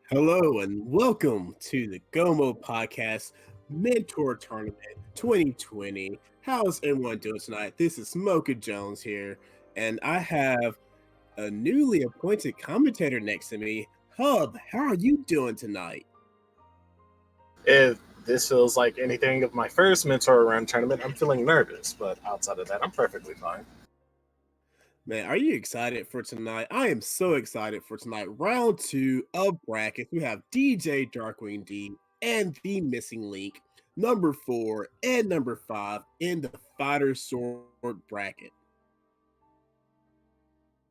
Hello and welcome to the GOMO Podcast Mentor Tournament 2020. How's everyone doing tonight? This is mochajones here, and I have a newly appointed commentator next to me. Hub, how are you doing tonight? If this feels like anything of my first mentor run tournament, I'm feeling nervous, but outside of that, I'm perfectly fine. Man, are you excited for tonight? I am so excited for tonight. Round 2 of brackets. We have DJDarkwingD and TheMissingLink, number 4 and number 5 in the Fighter Sword bracket.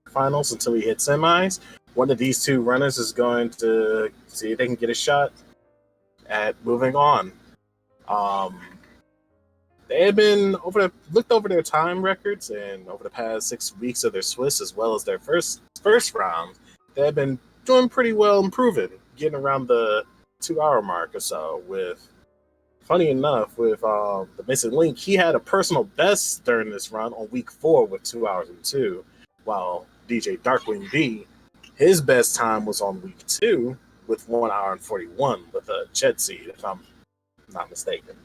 Finals until we hit semis. One of these two runners is going to see if they can get a shot at moving on. They have been looked over their time records, and over the past 6 weeks of their Swiss, as well as their first round, they have been doing pretty well, improving, getting around the 2-hour mark or so. Funny enough, with the Missing Link, he had a personal best during this run on week 4 with 2 hours and 2, while DJDarkwingD, his best time was on week 2 with 1 hour and 41 with a Chet seed, if I'm not mistaken.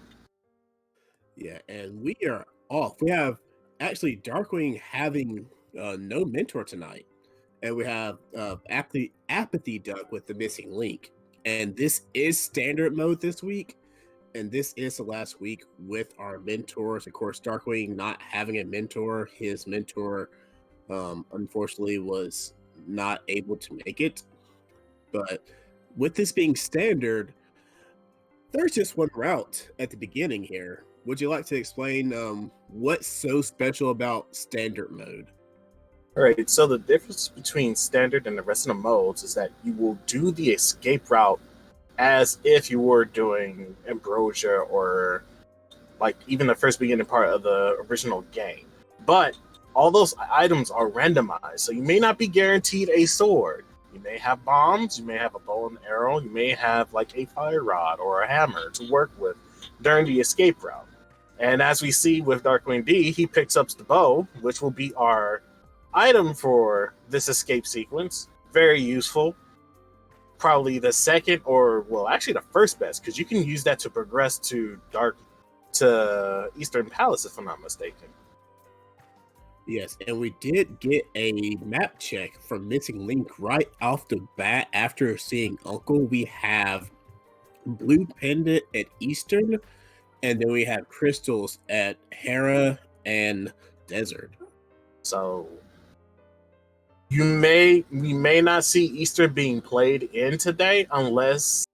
Yeah, and we are off. We have actually Darkwing having no mentor tonight, and we have ApathyDuck with the Missing Link. And this is standard mode this week, and this is the last week with our mentors. Of course, Darkwing not having a mentor, his mentor unfortunately was not able to make it. But with this being standard, there's just one route at the beginning here. Would you like to explain what's so special about standard mode? All right, so the difference between standard and the rest of the modes is that you will do the escape route as if you were doing Ambrosia or like even the first beginning part of the original game. But all those items are randomized, so you may not be guaranteed a sword. You may have bombs, you may have a bow and arrow, you may have like a fire rod or a hammer to work with during the escape route. And as we see with Darkwing D, he picks up the bow, which will be our item for this escape sequence. Very useful. Probably the second, or well, actually the first best, because you can use that to progress to Eastern Palace, if I'm not mistaken. Yes, and we did get a map check from Missing Link right off the bat after seeing Uncle. We have Blue Pendant at Eastern, and then we have crystals at Hera and Desert. So we may not see Eastern being played in today unless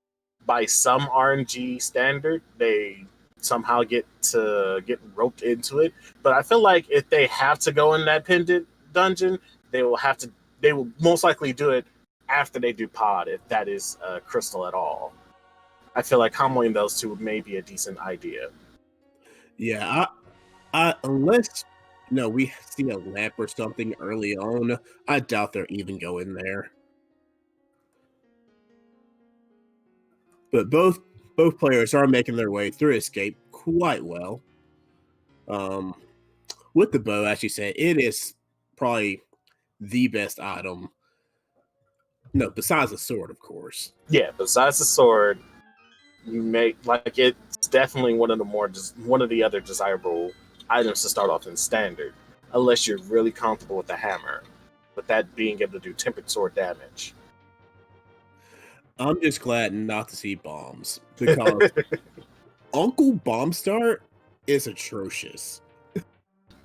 by some RNG standard they somehow get roped into it. But I feel like if they have to go in that pendant dungeon, they will most likely do it after they do pod, if that is crystal at all. I feel like comboing those two may be a decent idea. Yeah, I unless we see a lamp or something early on, I doubt they'll even go in there. But both players are making their way through escape quite well. With the bow, as you said, it is probably the best item. No, besides the sword, of course. Yeah, besides the sword, you make like it's definitely one of the other desirable items to start off in standard, unless you're really comfortable with the hammer, with that being able to do tempered sword damage. I'm just glad not to see bombs, because Uncle Bomb Start is atrocious.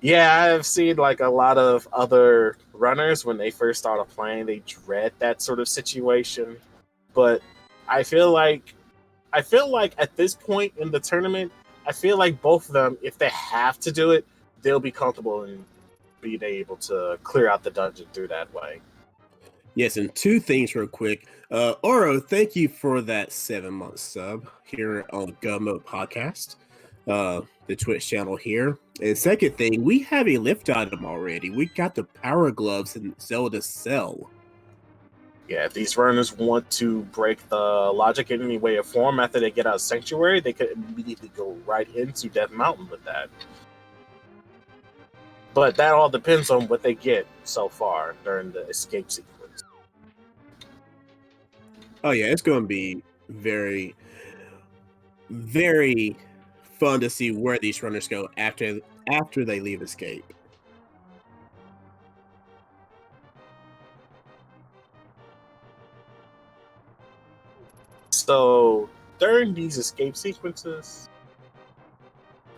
Yeah, I've seen like a lot of other runners when they first started playing, they dread that sort of situation. But I feel like at this point in the tournament, I feel like both of them, if they have to do it, they'll be comfortable in being able to clear out the dungeon through that way. Yes, and two things real quick. Oro, thank you for that 7-month sub here on GOMO Podcast, the Twitch channel here. And second thing, we have a lift item already. We got the power gloves in Zelda Cell. Yeah, if these runners want to break the logic in any way or form after they get out of Sanctuary, they could immediately go right into Death Mountain with that. But that all depends on what they get so far during the escape sequence. Oh yeah, it's going to be very, very fun to see where these runners go after they leave escape. So during these escape sequences,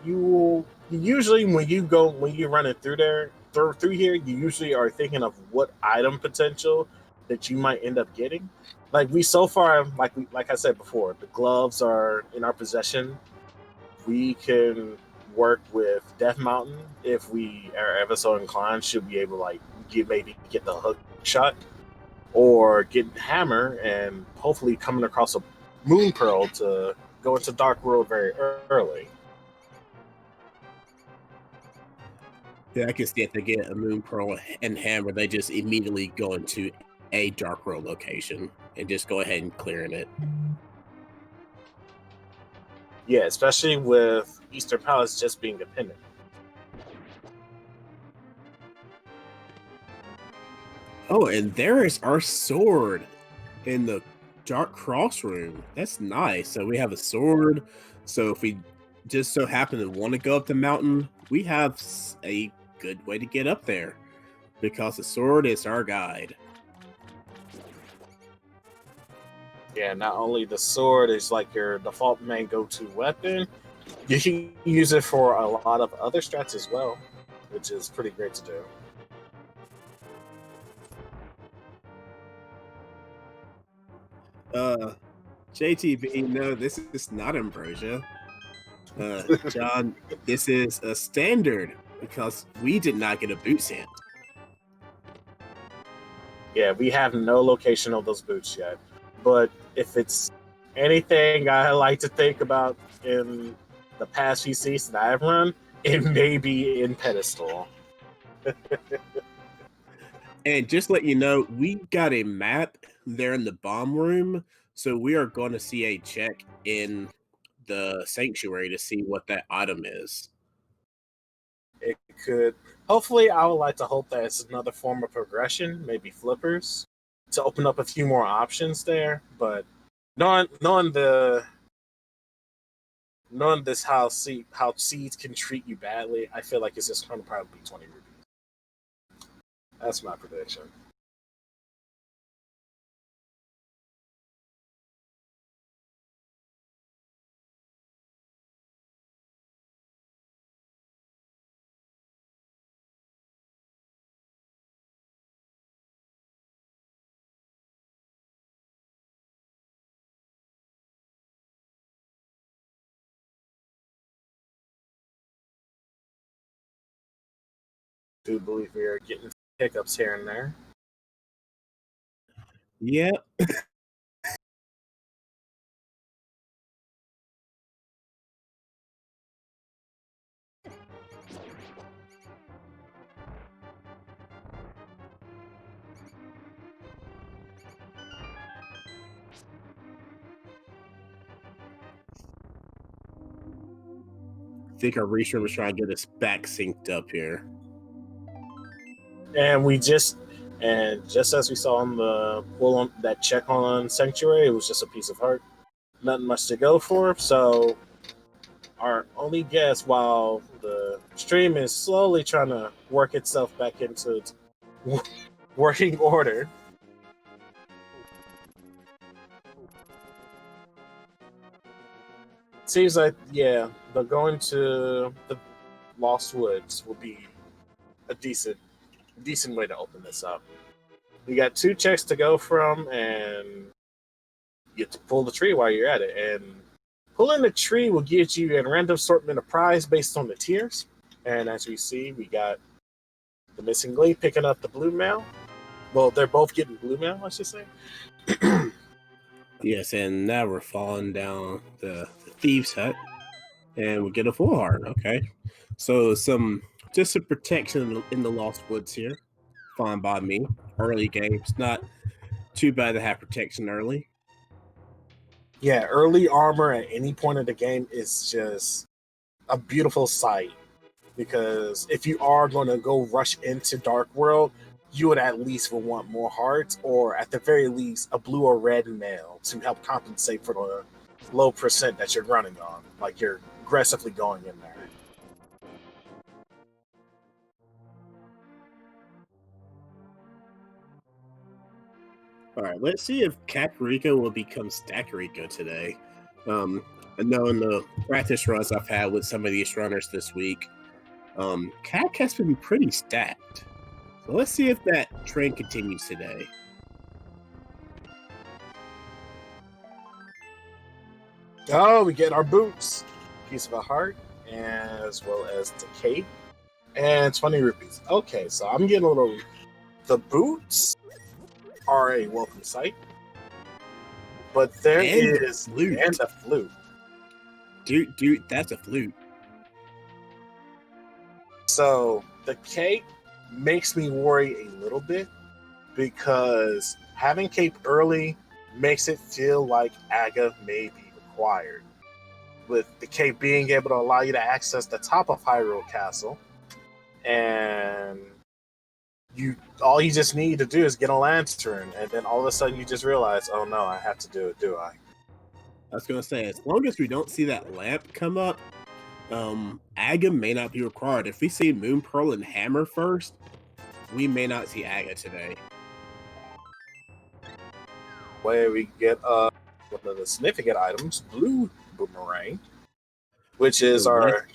you usually when you're running through through here, you usually are thinking of what item potential that you might end up getting. Like we so far, like I said before, the gloves are in our possession. We can work with Death Mountain if we are ever so inclined. Should be able to like get the hook shot or get Hammer and hopefully coming across a Moon Pearl to go into Dark World very early. Yeah, I can see if they get a Moon Pearl and Hammer, they just immediately go into a Dark World location and just go ahead and clearing it. Yeah, especially with Eastern Palace just being dependent. Oh, and there is our sword in the Dark Cross room. That's nice. So we have a sword. So if we just so happen to want to go up the mountain, we have a good way to get up there because the sword is our guide. Yeah, not only the sword is like your default main go-to weapon, you can use it for a lot of other strats as well, which is pretty great to do. JTB, no, this is not Ambrosia. John, this is a standard because we did not get a boot set. Yeah, we have no location of those boots yet. But if it's anything I like to think about in the past few seasons that I've run, it may be in Pedestal. And just let you know, we got a map there in the bomb room, so we are going to see a check in the sanctuary to see what that item is. It could. Hopefully, I would like to hope that it's another form of progression, maybe flippers, to open up a few more options there. But knowing this how seeds can treat you badly, I feel like it's just going to probably be 20 rupees. That's my prediction. I do believe we are getting hiccups here and there. Yeah. I think our Restreamer was trying to get us back synced up here. And just as we saw on the pull on that check on Sanctuary, it was just a piece of heart. Nothing much to go for. So our only guess, while the stream is slowly trying to work itself back into its working order, seems like but going to the Lost Woods will be a decent way to open this up. You got 2 checks to go from, and you get to pull the tree while you're at it. And pulling the tree will get you a random assortment of prize based on the tiers. And as we see, we got the missing link picking up the blue mail. Well, they're both getting blue mail, I should say. Yes, and now we're falling down the thieves' hut, and we get a full heart. Okay, so some protection in the Lost Woods here. Fine by me. Early games, not too bad to have protection early. Yeah, early armor at any point of the game is just a beautiful sight, because if you are going to go rush into Dark World, you would at least want more hearts, or at the very least, a blue or red mail to help compensate for the low percent that you're running on. Like you're aggressively going in there. All right, let's see if Kakariko will become Stackariko today. I know in the practice runs I've had with some of these runners this week, Kak has been pretty stacked. So let's see if that trend continues today. Oh, we get our boots. Piece of a heart, as well as the cape. And 20 rupees. Okay, so I'm getting a little... The boots are a welcome sight. But there is... Flute. And a flute. Dude, that's a flute. So the cape makes me worry a little bit, because having cape early makes it feel like Aga may be required. With the cape being able to allow you to access the top of Hyrule Castle, and all you just need to do is get a lantern, and then all of a sudden you just realize, oh no, I have to do it, do I? I was gonna say, as long as we don't see that lamp come up, Aga may not be required. If we see Moon Pearl and Hammer first, we may not see Aga today. Where we get one of the significant items, Blue Boomerang, which is our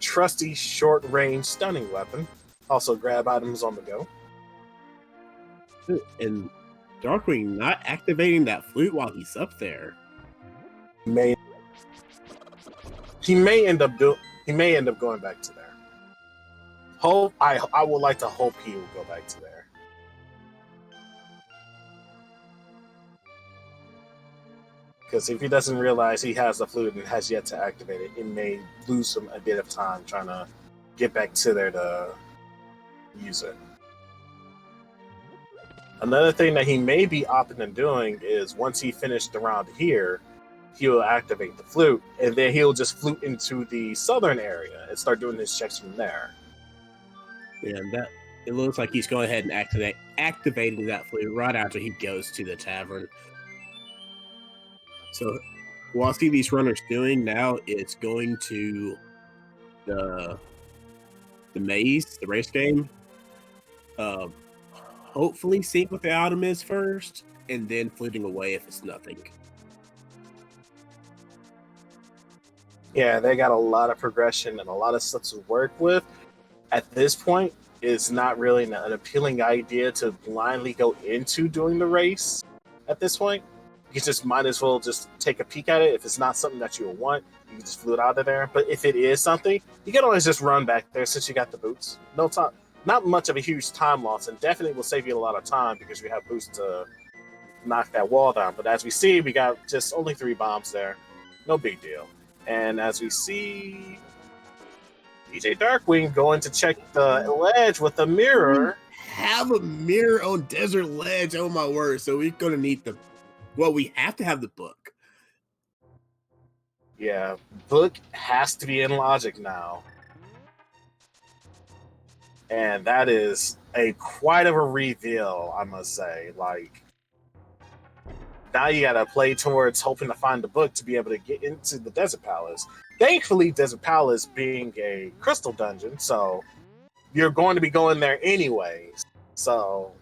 trusty short-range stunning weapon. Also grab items on the go. And Darkwing not activating that flute while he's up there. He may end up going back to there. I would like to hope he will go back to there. Because if he doesn't realize he has the flute and has yet to activate it, it may lose him a bit of time trying to get back to there to use it. Another thing that he may be opting and doing is once he finished the round here, he will activate the flute, and then he'll just flute into the southern area and start doing his checks from there. Yeah, it looks like he's going ahead and activating that flute right after he goes to the tavern. So what I see these runners doing now is going to the maze, the race game. Hopefully sync what the item is first, and then fluting away if it's nothing. Yeah, they got a lot of progression and a lot of stuff to work with. At this point, it's not really an appealing idea to blindly go into doing the race at this point. You just might as well just take a peek at it. If it's not something that you want, you can just flute out of there. But if it is something, you can always just run back there since you got the boots. No time, not much of a huge time loss, and definitely will save you a lot of time because you have boosts to knock that wall down. But as we see, we got just only 3 bombs there. No big deal. And as we see, DJ Darkwing going to check the ledge with a mirror. Have a mirror on Desert Ledge, oh my word. So we're going to need we have to have the book. Yeah, book has to be in logic now. And that is quite of a reveal, I must say. Like, now you gotta play towards hoping to find the book to be able to get into the Desert Palace. Thankfully, Desert Palace being a crystal dungeon, so you're going to be going there anyways. So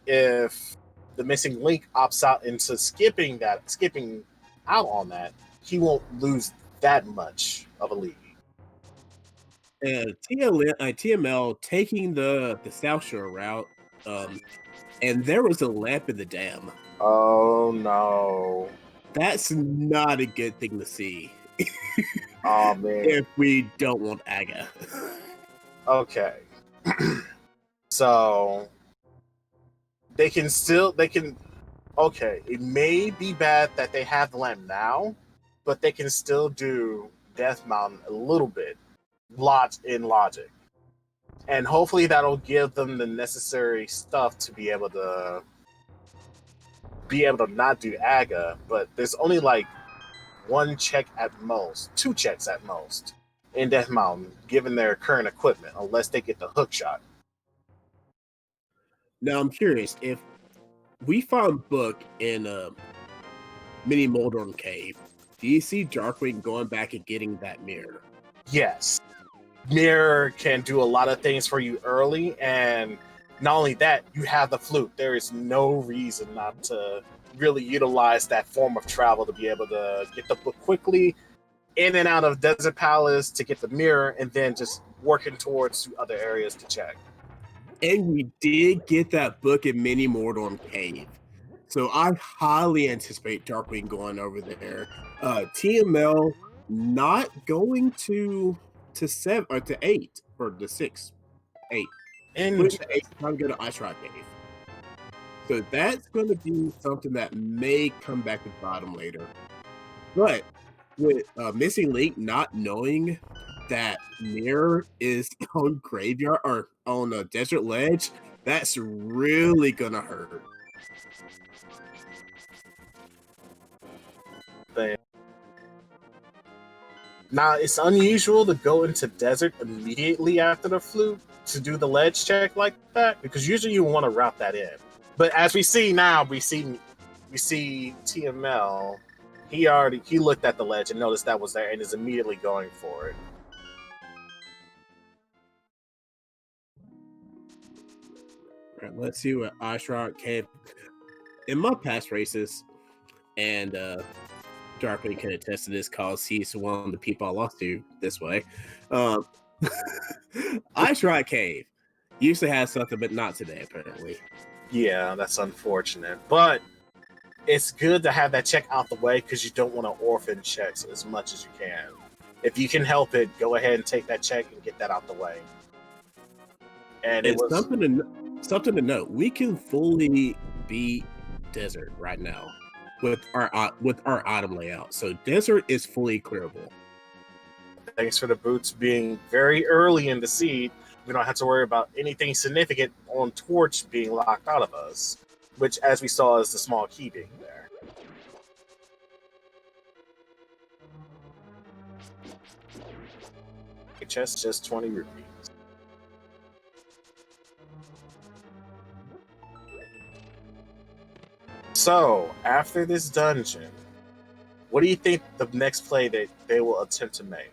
if the missing link opts out into skipping out on that, he won't lose that much of a lead. And TML taking the South Shore route, and there was a lamp in the dam. Oh no. That's not a good thing to see. Oh man. If we don't want Aga. Okay. So okay, it may be bad that they have the lamp now, but they can still do Death Mountain a little bit in logic. And hopefully that'll give them the necessary stuff to be able to not do Aga, but there's only like 1 check at most, 2 checks at most. in Death Mountain, given their current equipment, unless they get the hook shot. Now I'm curious, if we found Book in a mini Moldorm cave, do you see Darkwing going back and getting that mirror? Yes. Mirror can do a lot of things for you early, and not only that, you have the flute. There is no reason not to really utilize that form of travel to be able to get the book quickly in and out of Desert Palace to get the mirror, and then just working towards other areas to check. And we did get that book in Mini Mordorm Cave. So I highly anticipate Darkwing going over there. TML not going to 7 or to 8 or the 6, 8. Put the 8 trying to go to Ice Rock Cave. So that's going to be something that may come back to bottom later. But with Missing Link not knowing that Mirror is on Graveyard or on a Desert Ledge, that's really going to hurt. Now, it's unusual to go into Desert immediately after the flute to do the ledge check like that, because usually you want to route that in. But as we see now, we see TML. He looked at the ledge and noticed that was there and is immediately going for it. All right, let's see what Ice Rock Cave. In my past races, and Darkwing can attest to this because he's one of the people I lost to this way. Ice Rock Cave usually has something, but not today, apparently. Yeah, that's unfortunate. But it's good to have that check out the way because you don't want to orphan checks as much as you can. If you can help it, go ahead and take that check and get that out the way. And it was something to note. We can fully beat Desert right now with our item layout. So Desert is fully clearable. Thanks for the boots being very early in the seed. We don't have to worry about anything significant on Torch being locked out of us, which, as we saw, is the small key being there. Chest, just 20 rupees. So, after this dungeon, what do you think the next play that they will attempt to make?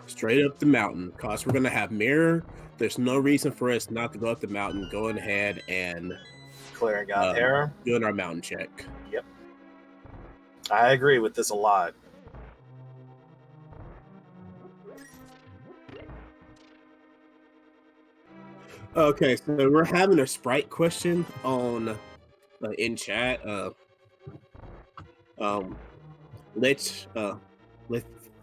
Straight up the mountain, because we're going to have Mirror. There's no reason for us not to go up the mountain, going ahead and clearing out there, doing our mountain check. Yep. I agree with this a lot. Okay, so we're having a sprite question on in chat. Let's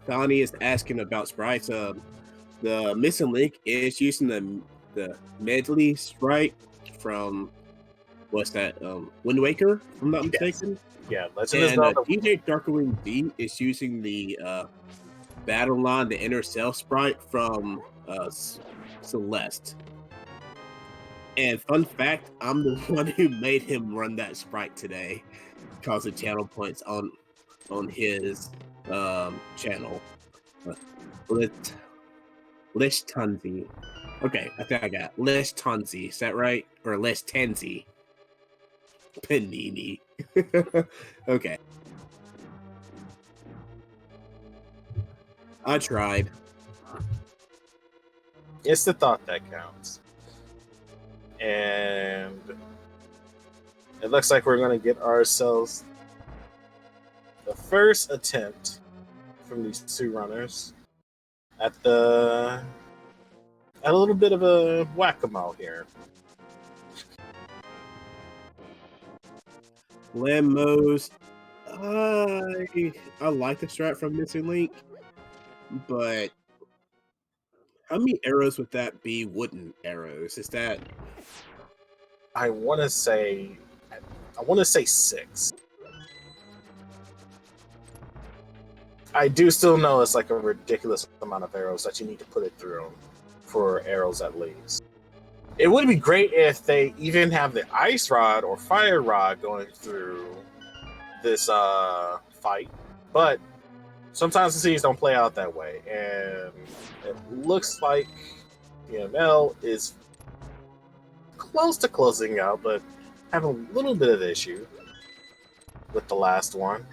Donnie is asking about sprites. The Missing Link is using the medley sprite from what's that? Wind Waker, if I'm not mistaken. Yeah, and DJDarkwingD is using the Battle Line, the Inner Self sprite from Celeste. And fun fact, I'm the one who made him run that sprite today because of channel points on his channel. Lish Tunzi. Okay, I think I got Lish Tunzi. Is that right? Or Lish Tenzi? Panini. Okay. I tried. It's the thought that counts. And it looks like we're going to get ourselves the first attempt from these two runners at a little bit of a whack-a-mole here. Lambos, I like the strat from Missing Link, but how many arrows would that be? Wooden arrows? Is that? I want to say 6. I do still know it's like a ridiculous amount of arrows that you need to put it through for arrows at least. It would be great if they even have the ice rod or fire rod going through this fight, but sometimes the seeds don't play out that way, and it looks like EML is close to closing out, but having a little bit of issue with the last one.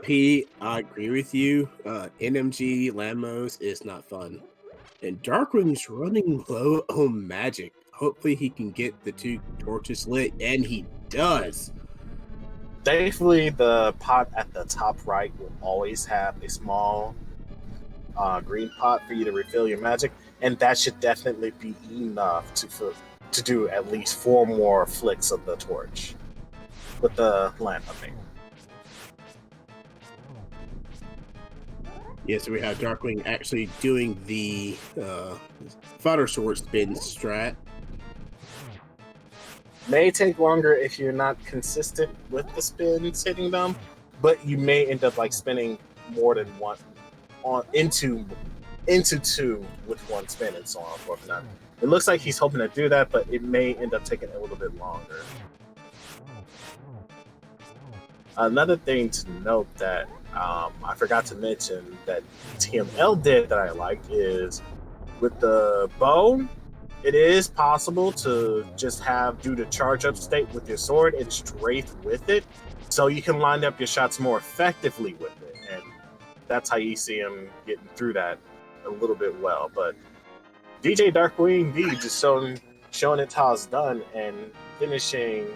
P, I agree with you. NMG Lamos is not fun. And Darkwing's running low on magic. Hopefully he can get the 2 torches lit, and he does. Thankfully, the pot at the top right will always have a small green pot for you to refill your magic, and that should definitely be enough to do at least 4 more flicks of the torch with the lamp, I think. Yeah, so we have Darkwing actually doing the fodder sword spin strat. May take longer if you're not consistent with the spins hitting them, but you may end up like spinning more than one into 2 with 1 spin and so on and forth. Now, it looks like he's hoping to do that, but it may end up taking a little bit longer. Another thing to note that I forgot to mention that TML did that I liked is with the bow, it is possible to just do the charge up state with your sword and strafe with it, so you can line up your shots more effectively with it, and that's how you see him getting through that a little bit well. But DJDarkwingD just showing it how it's done and finishing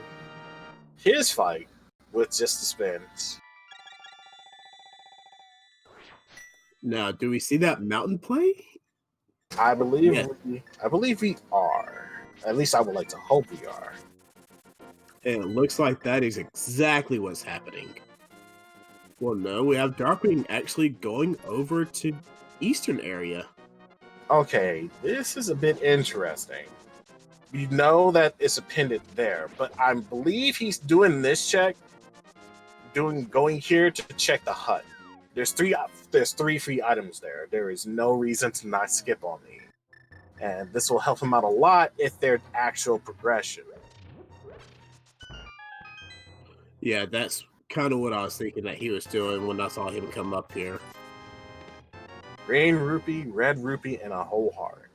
his fight with just the spins. Now, do we see that mountain play? I believe Yeah. we are. At least I would like to hope we are. And it looks like that is exactly what's happening. Well, no, we have Darkwing actually going over to eastern area. Okay, this is a bit interesting. You know that it's appended there, but I believe he's doing this check, going here to check the hut. There's 3 free items there. There is no reason to not skip on these. And this will help him out a lot if they're actual progression. Yeah, that's kind of what I was thinking that he was doing when I saw him come up here. Green rupee, red rupee, and a whole heart.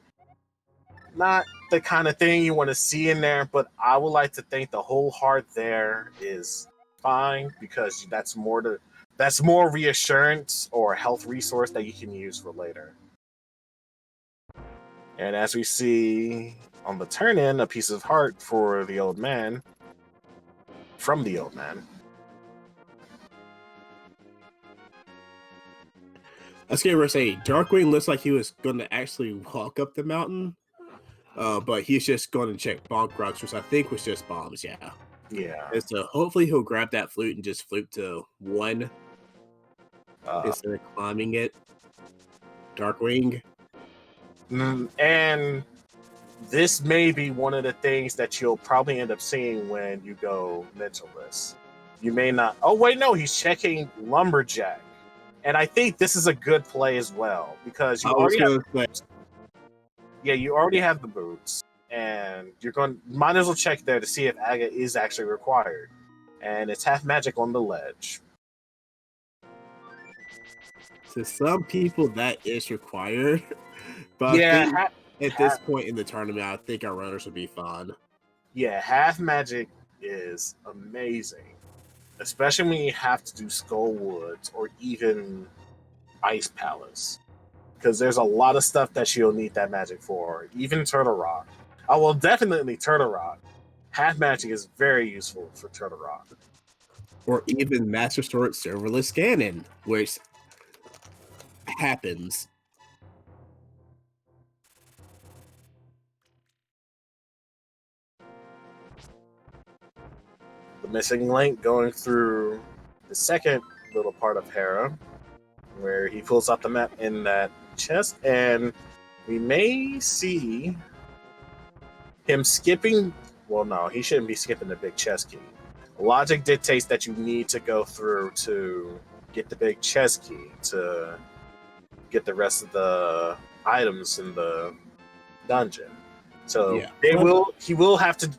Not the kind of thing you want to see in there, but I would like to think the whole heart there is fine, because that's more reassurance or health resource that you can use for later. And as we see on the turn in, a piece of heart for the old man, from the old man. I was going to say, Darkwing looks like he was going to actually walk up the mountain, but he's just going to check bonk rocks, which I think was just bombs, yeah. Yeah. And so hopefully he'll grab that flute and just flute to 1 instead of climbing it. Darkwing. And this may be one of the things that you'll probably end up seeing when you go Mentorless. You may not. Oh, wait, no, he's checking Lumberjack. And I think this is a good play as well, because you already have the boots, and might as well check there to see if Aga is actually required. And it's half magic on the ledge. To some people, that is required. But Yeah, I think at this point in the tournament, I think our runners would be fine. Yeah, half magic is amazing, especially when you have to do Skullwoods or even Ice Palace, because there's a lot of stuff that you'll need that magic for. Even Turtle Rock. Oh, well, definitely Turtle Rock. Half magic is very useful for Turtle Rock. Or even Master Sword Serverless Ganon, which happens. The Missing Link going through the second little part of Hera, where he pulls out the map in that chest, and we may see him skipping. Well, no, he shouldn't be skipping the big chest key. Logic dictates that you need to go through to get the big chest key to get the rest of the items in the dungeon. So Yeah. he will have to,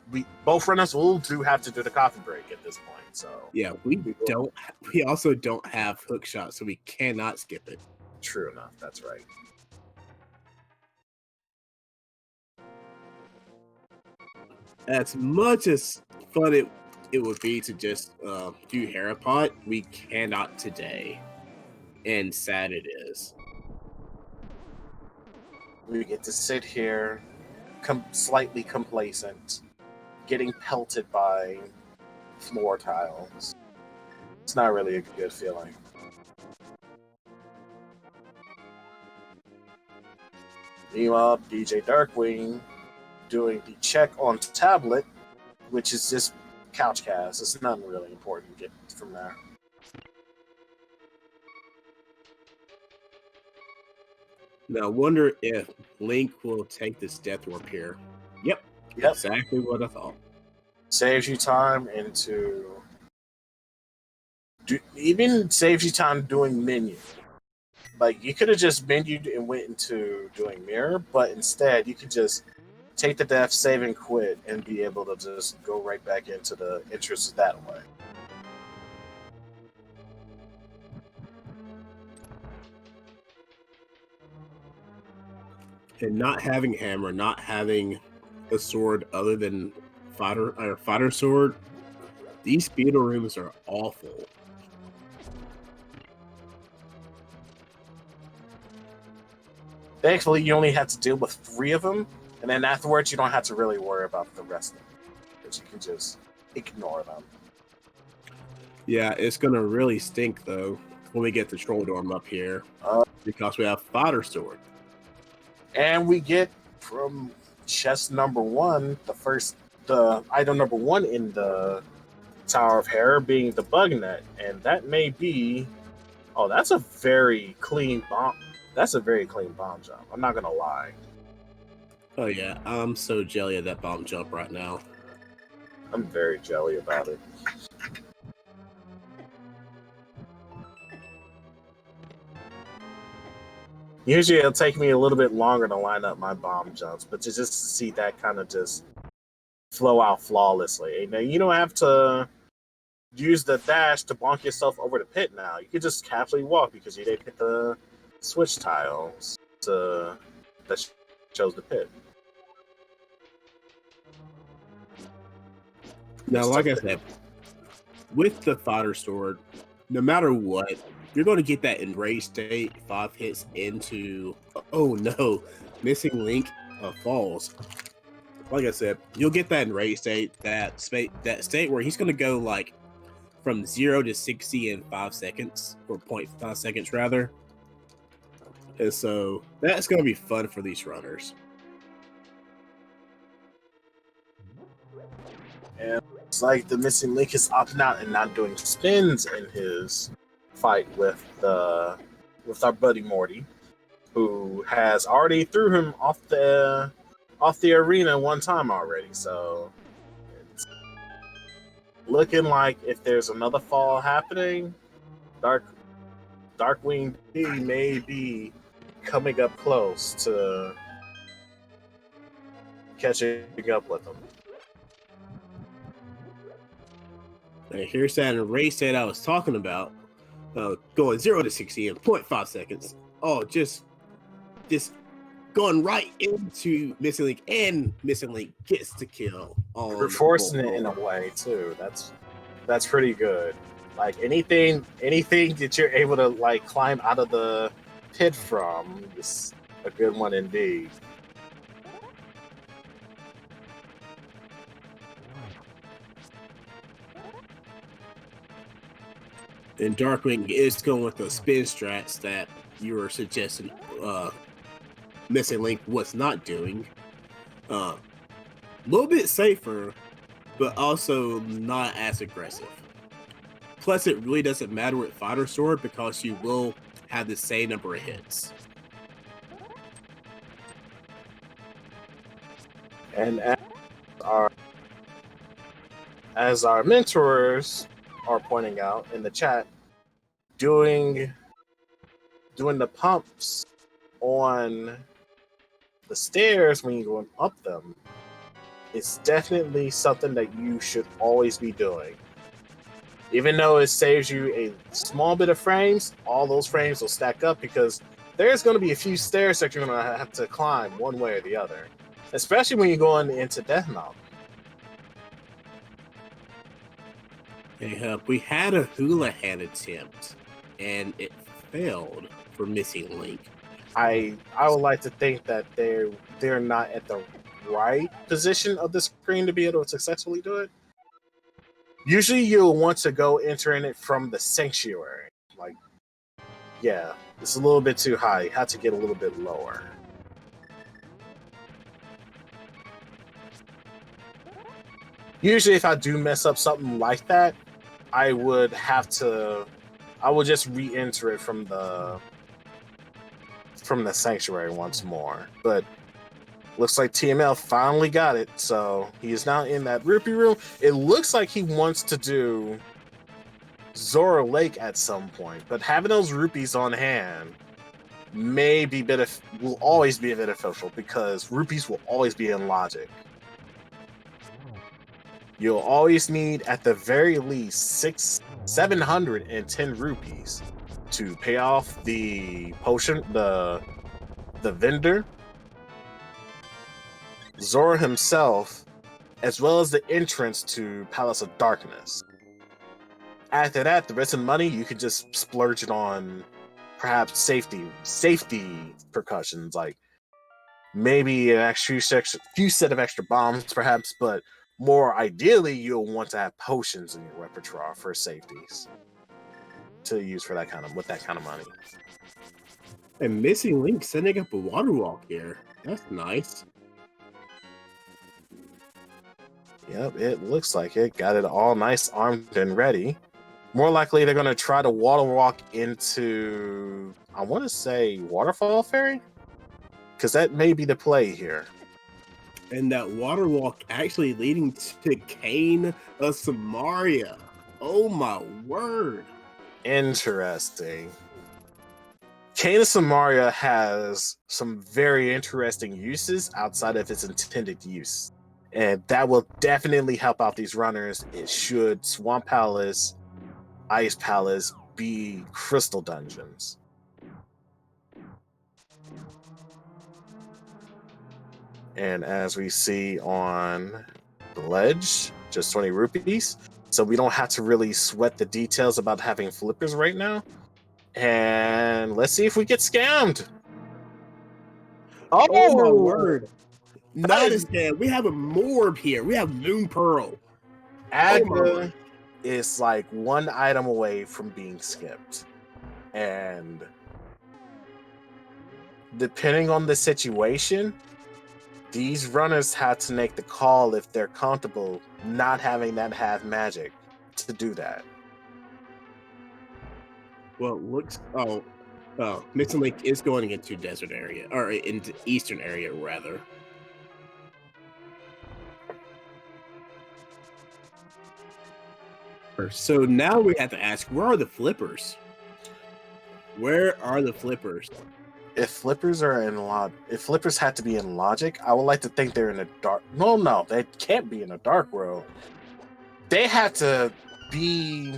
both runners will have to do the coffee break at this point. So yeah, we also don't have hook shots, so we cannot skip it. True enough, that's right. As much as fun it would be to just do Harapot, we cannot today. And sad it is. We get to sit here, slightly complacent, getting pelted by floor tiles. It's not really a good feeling. Meanwhile, DJ Darkwing doing the check on tablet, which is just couch cast. It's nothing really important to get from there. Now, I wonder if Link will take this Death Warp here. Yep. Exactly what I thought. Saves you time even saves you time doing menu. Like, you could have just menued and went into doing mirror, but instead you could just take the death, save and quit, and be able to just go right back into the entrance that way. And not having hammer, not having a sword other than fighter sword, these speeder rooms are awful. Thankfully, you only have to deal with 3 of them, and then afterwards, you don't have to really worry about the rest of them, because you can just ignore them. Yeah, it's gonna really stink though when we get the Troll Dorm up here, because we have fighter sword. And we get from chest number 1, the item number 1 in the Tower of Hair being the bug net, and that may be, that's a very clean bomb. That's a very clean bomb jump. I'm not gonna lie. Oh yeah, I'm so jelly of that bomb jump right now. I'm very jelly about it. Usually it'll take me a little bit longer to line up my bomb jumps, but just to see that kind of just flow out flawlessly. Now, you don't have to use the dash to bonk yourself over the pit now. You can just casually walk because you didn't hit the switch tiles that shows the pit. Now, like I said, with the fighter sword, no matter what, you're going to get that enraged state 5 hits into, oh no, missing link falls. Like I said, you'll get that enraged state, that state where he's going to go like from 0 to 60 in 5 seconds, or 0.5 seconds rather. And so that's going to be fun for these runners. And it's like the missing link is opting out and not doing spins in his fight with our buddy Morty, who has already threw him off the arena one time already. So it's looking like if there's another fall happening, DarkwingD may be coming up close to catching up with him. And here's that race that I was talking about, going 0 to 60 in 0.5 seconds. Oh, just going right into Missing Link, and Missing Link gets the kill. We're forcing it in a way too. That's pretty good. Like anything that you're able to like climb out of the pit from is a good one indeed. And Darkwing is going with the spin strats that you were suggesting Missing Link was not doing. A little bit safer, but also not as aggressive. Plus, it really doesn't matter with Fighter Sword because you will have the same number of hits. And as our mentors are pointing out in the chat, doing the pumps on the stairs, when you're going up them, it's definitely something that you should always be doing. Even though it saves you a small bit of frames, all those frames will stack up because there's going to be a few stairs that you're going to have to climb one way or the other, especially when you're going into Death Mountain. Hey, we had a hula hand attempt, and it failed for Missing Link. I would like to think that they're not at the right position of the screen to be able to successfully do it. Usually you'll want to go entering it from the sanctuary. Like, yeah, it's a little bit too high. You have to get a little bit lower. Usually if I do mess up something like that, I would just re-enter it from the sanctuary once more. But looks like TML finally got it, so he is now in that rupee room. It looks like he wants to do Zora Lake at some point, but having those rupees on hand will always be beneficial because rupees will always be in logic. You'll always need at the very least 710 rupees to pay off the potion, the vendor, Zora himself, as well as the entrance to Palace of Darkness. After that, the rest of the money you can just splurge it on perhaps safety precautions, like maybe an extra few set of extra bombs, perhaps, but more ideally, you'll want to have potions in your repertoire for safeties to use for that kind of money. And Missing Link setting up a water walk here. That's nice. Yep, it looks like it. Got it all nice, armed and ready. More likely, they're going to try to water walk into, I want to say, Waterfall Ferry? Because that may be the play here. And that water walk actually leading to Kane of Samaria. Oh my word. Interesting. Kane of Samaria has some very interesting uses outside of its intended use. And that will definitely help out these runners. It should Swamp Palace, Ice Palace be crystal dungeons. And as we see on the ledge, just 20 rupees. So we don't have to really sweat the details about having flippers right now. And let's see if we get scammed. Oh my word. Not a scam. We have a Morb here. We have Moon Pearl. Agda is like one item away from being skipped. And depending on the situation, these runners have to make the call if they're comfortable not having that have magic to do that. Well, it looks... Oh, Missing Link is going into desert area, or into eastern area, rather. So now we have to ask, where are the flippers? Where are the flippers? If flippers had to be in logic, I would like to think they're in a dark. No, they can't be in a dark world. They have to be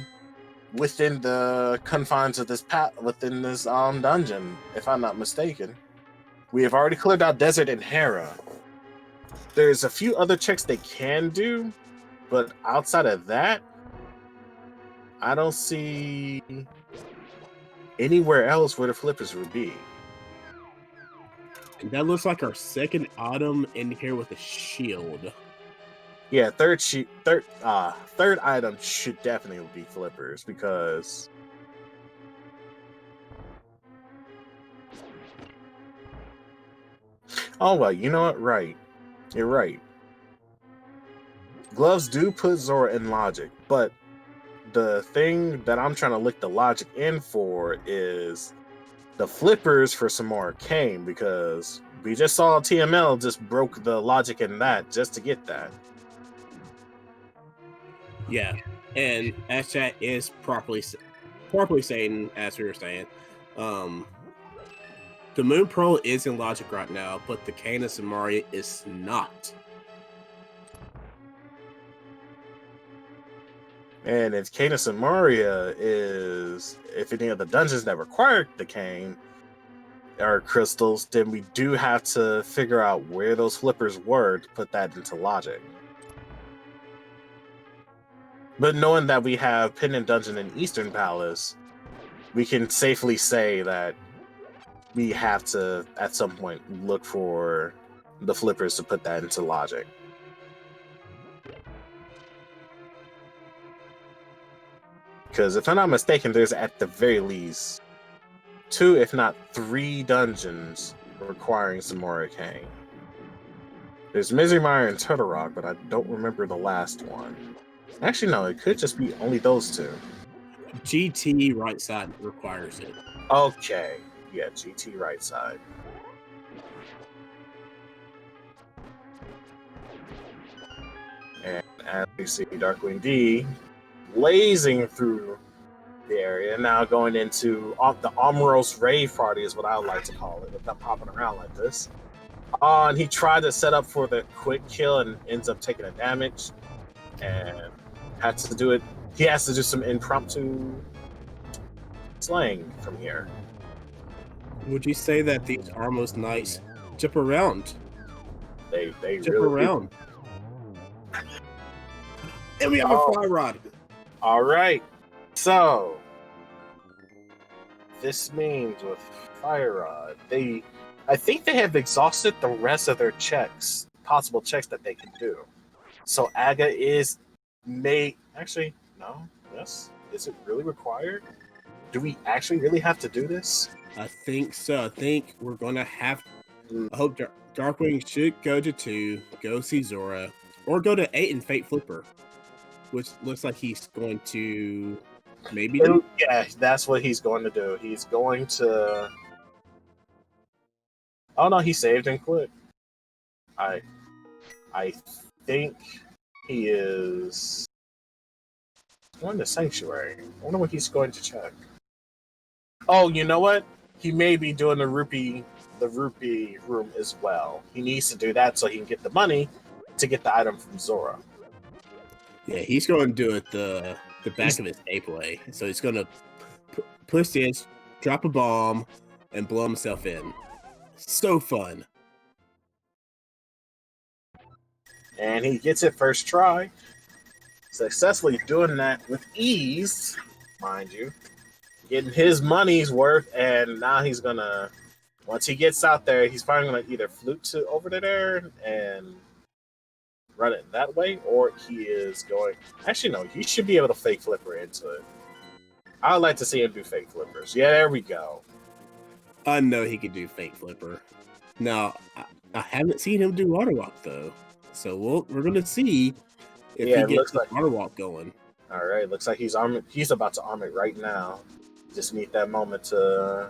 within the confines of this dungeon, if I'm not mistaken. We have already cleared out Desert and Hera. There's a few other checks they can do, but outside of that, I don't see anywhere else where the flippers would be. And that looks like our second item in here with a shield. Yeah, third item should definitely be flippers because oh well, you know what? Right. You're right. Gloves do put Zora in logic, but the thing that I'm trying to lick the logic in for is the flippers for some more arcane, because we just saw TML just broke the logic in that just to get that. Yeah, and as chat is properly saying, as we were saying, The Moon Pearl is in logic right now, but the Canis and Maria is not. And if Canis and Maria is, if any of the dungeons that require the cane are crystals, then we do have to figure out where those flippers were to put that into logic. But knowing that we have Pendant Dungeon in Eastern Palace, we can safely say that we have to, at some point, look for the flippers to put that into logic. Because if I'm not mistaken, there's at the very least 2, if not 3 dungeons requiring some more arcane. There's Misery Mire and Turtle Rock, but I don't remember the last one. Actually, no, it could just be only those 2. GT right side requires it. Okay. Yeah, GT right side. And as we see DarkwingD blazing through the area, now going into the Omeros Rave Party is what I would like to call it, with them hopping around like this. And he tried to set up for the quick kill and ends up taking a damage. And had to do it. He has to do some impromptu slaying from here. Would you say that these Armos Knights jump around? They Jump really around. And we have a fly rod. All right. So this means with Fire Rod, I think they have exhausted the rest of their checks, possible checks that they can do. So Aga actually, no, yes. Is it really required? Do we actually really have to do this? I think so. I think we're gonna have. I hope Darkwing should go to 2, go see Zora, or go to 8 and Fate Flipper, which looks like he's going to maybe do. Yeah, that's what he's going to do. He's going to. Oh no, he saved and quit. I think he is going to Sanctuary. I wonder what he's going to check. Oh, you know what? He may be doing the rupee room as well. He needs to do that so he can get the money to get the item from Zora. Yeah, he's going to do it the back of his gameplay. So he's going to push this, drop a bomb, and blow himself in. So fun. And he gets it first try. Successfully doing that with ease, mind you. Getting his money's worth, and now he's gonna, once he gets out there, he's probably gonna either flute to over to there and run it that way, or he is going, actually no, he should be able to fake flipper into it. I'd like to see him do fake flippers. Yeah, there we go. I know he could do fake flipper. Now, I haven't seen him do water walk though, so we're gonna see if he gets the water walk going. All right, looks like he's about to arm it right now. Just need that moment to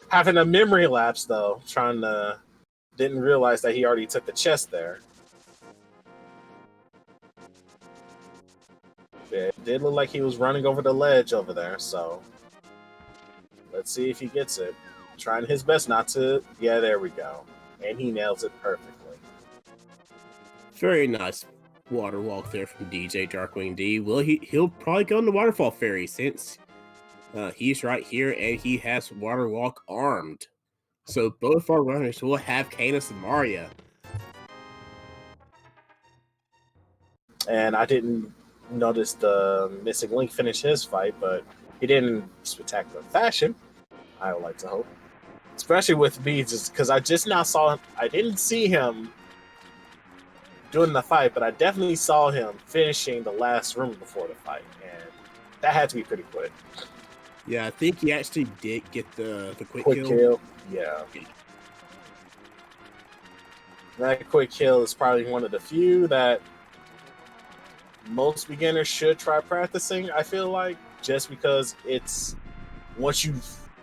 having a memory lapse though. Didn't realize that he already took the chest there. Yeah, it did look like he was running over the ledge over there, so let's see if he gets it. Trying his best not to. Yeah, there we go. And he nails it perfectly. Very nice water walk there from DJDarkwingD. Well, he'll probably go in the Waterfall Fairy since he's right here and he has water walk armed. So both our runners will have Canis and Maria. And I didn't notice the Missing Link finish his fight, but he did in spectacular fashion, I would like to hope. Especially with me, just because I just now saw him. I didn't see him doing the fight, but I definitely saw him finishing the last room before the fight, and that had to be pretty quick. Yeah, I think he actually did get the quick kill. Yeah. That quick kill is probably one of the few that most beginners should try practicing, I feel like, just because it's once you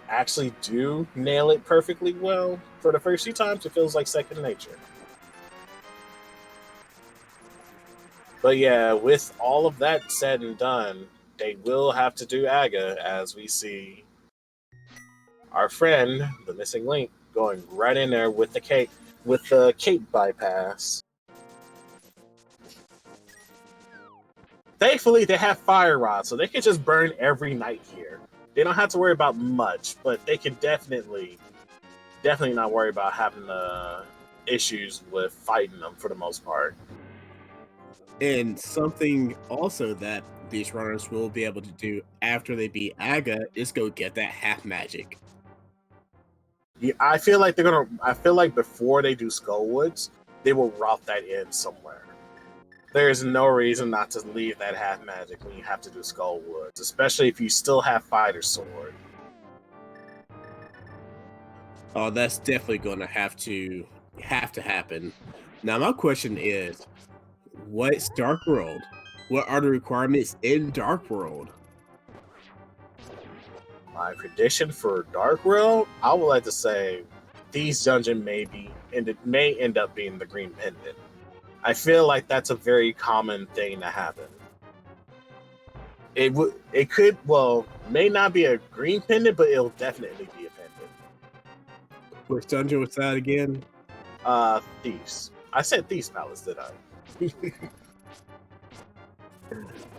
actually do nail it perfectly well for the first few times, it feels like second nature. But yeah, with all of that said and done, they will have to do Aga, as we see our friend, the missing link, going right in there with the cape bypass. Thankfully, they have fire rods, so they can just burn every night here. They don't have to worry about much, but they can definitely not worry about having issues with fighting them for the most part. And something also that these runners will be able to do after they beat Aga is go get that half magic. Yeah, I feel like before they do Skullwoods, they will route that in somewhere. There's no reason not to leave that half magic when you have to do Skullwoods, especially if you still have Fighter Sword. Oh, that's definitely going to have to happen. Now, my question is, what's Dark World? What are the requirements in Dark World? My prediction for Dark World, I would like to say Thieves Dungeon may end up being the Green Pendant. I feel like that's a very common thing to happen. May not be a green pendant, but it'll definitely be a pendant. Which dungeon was that again? Thieves. I said Thieves Palace, did I?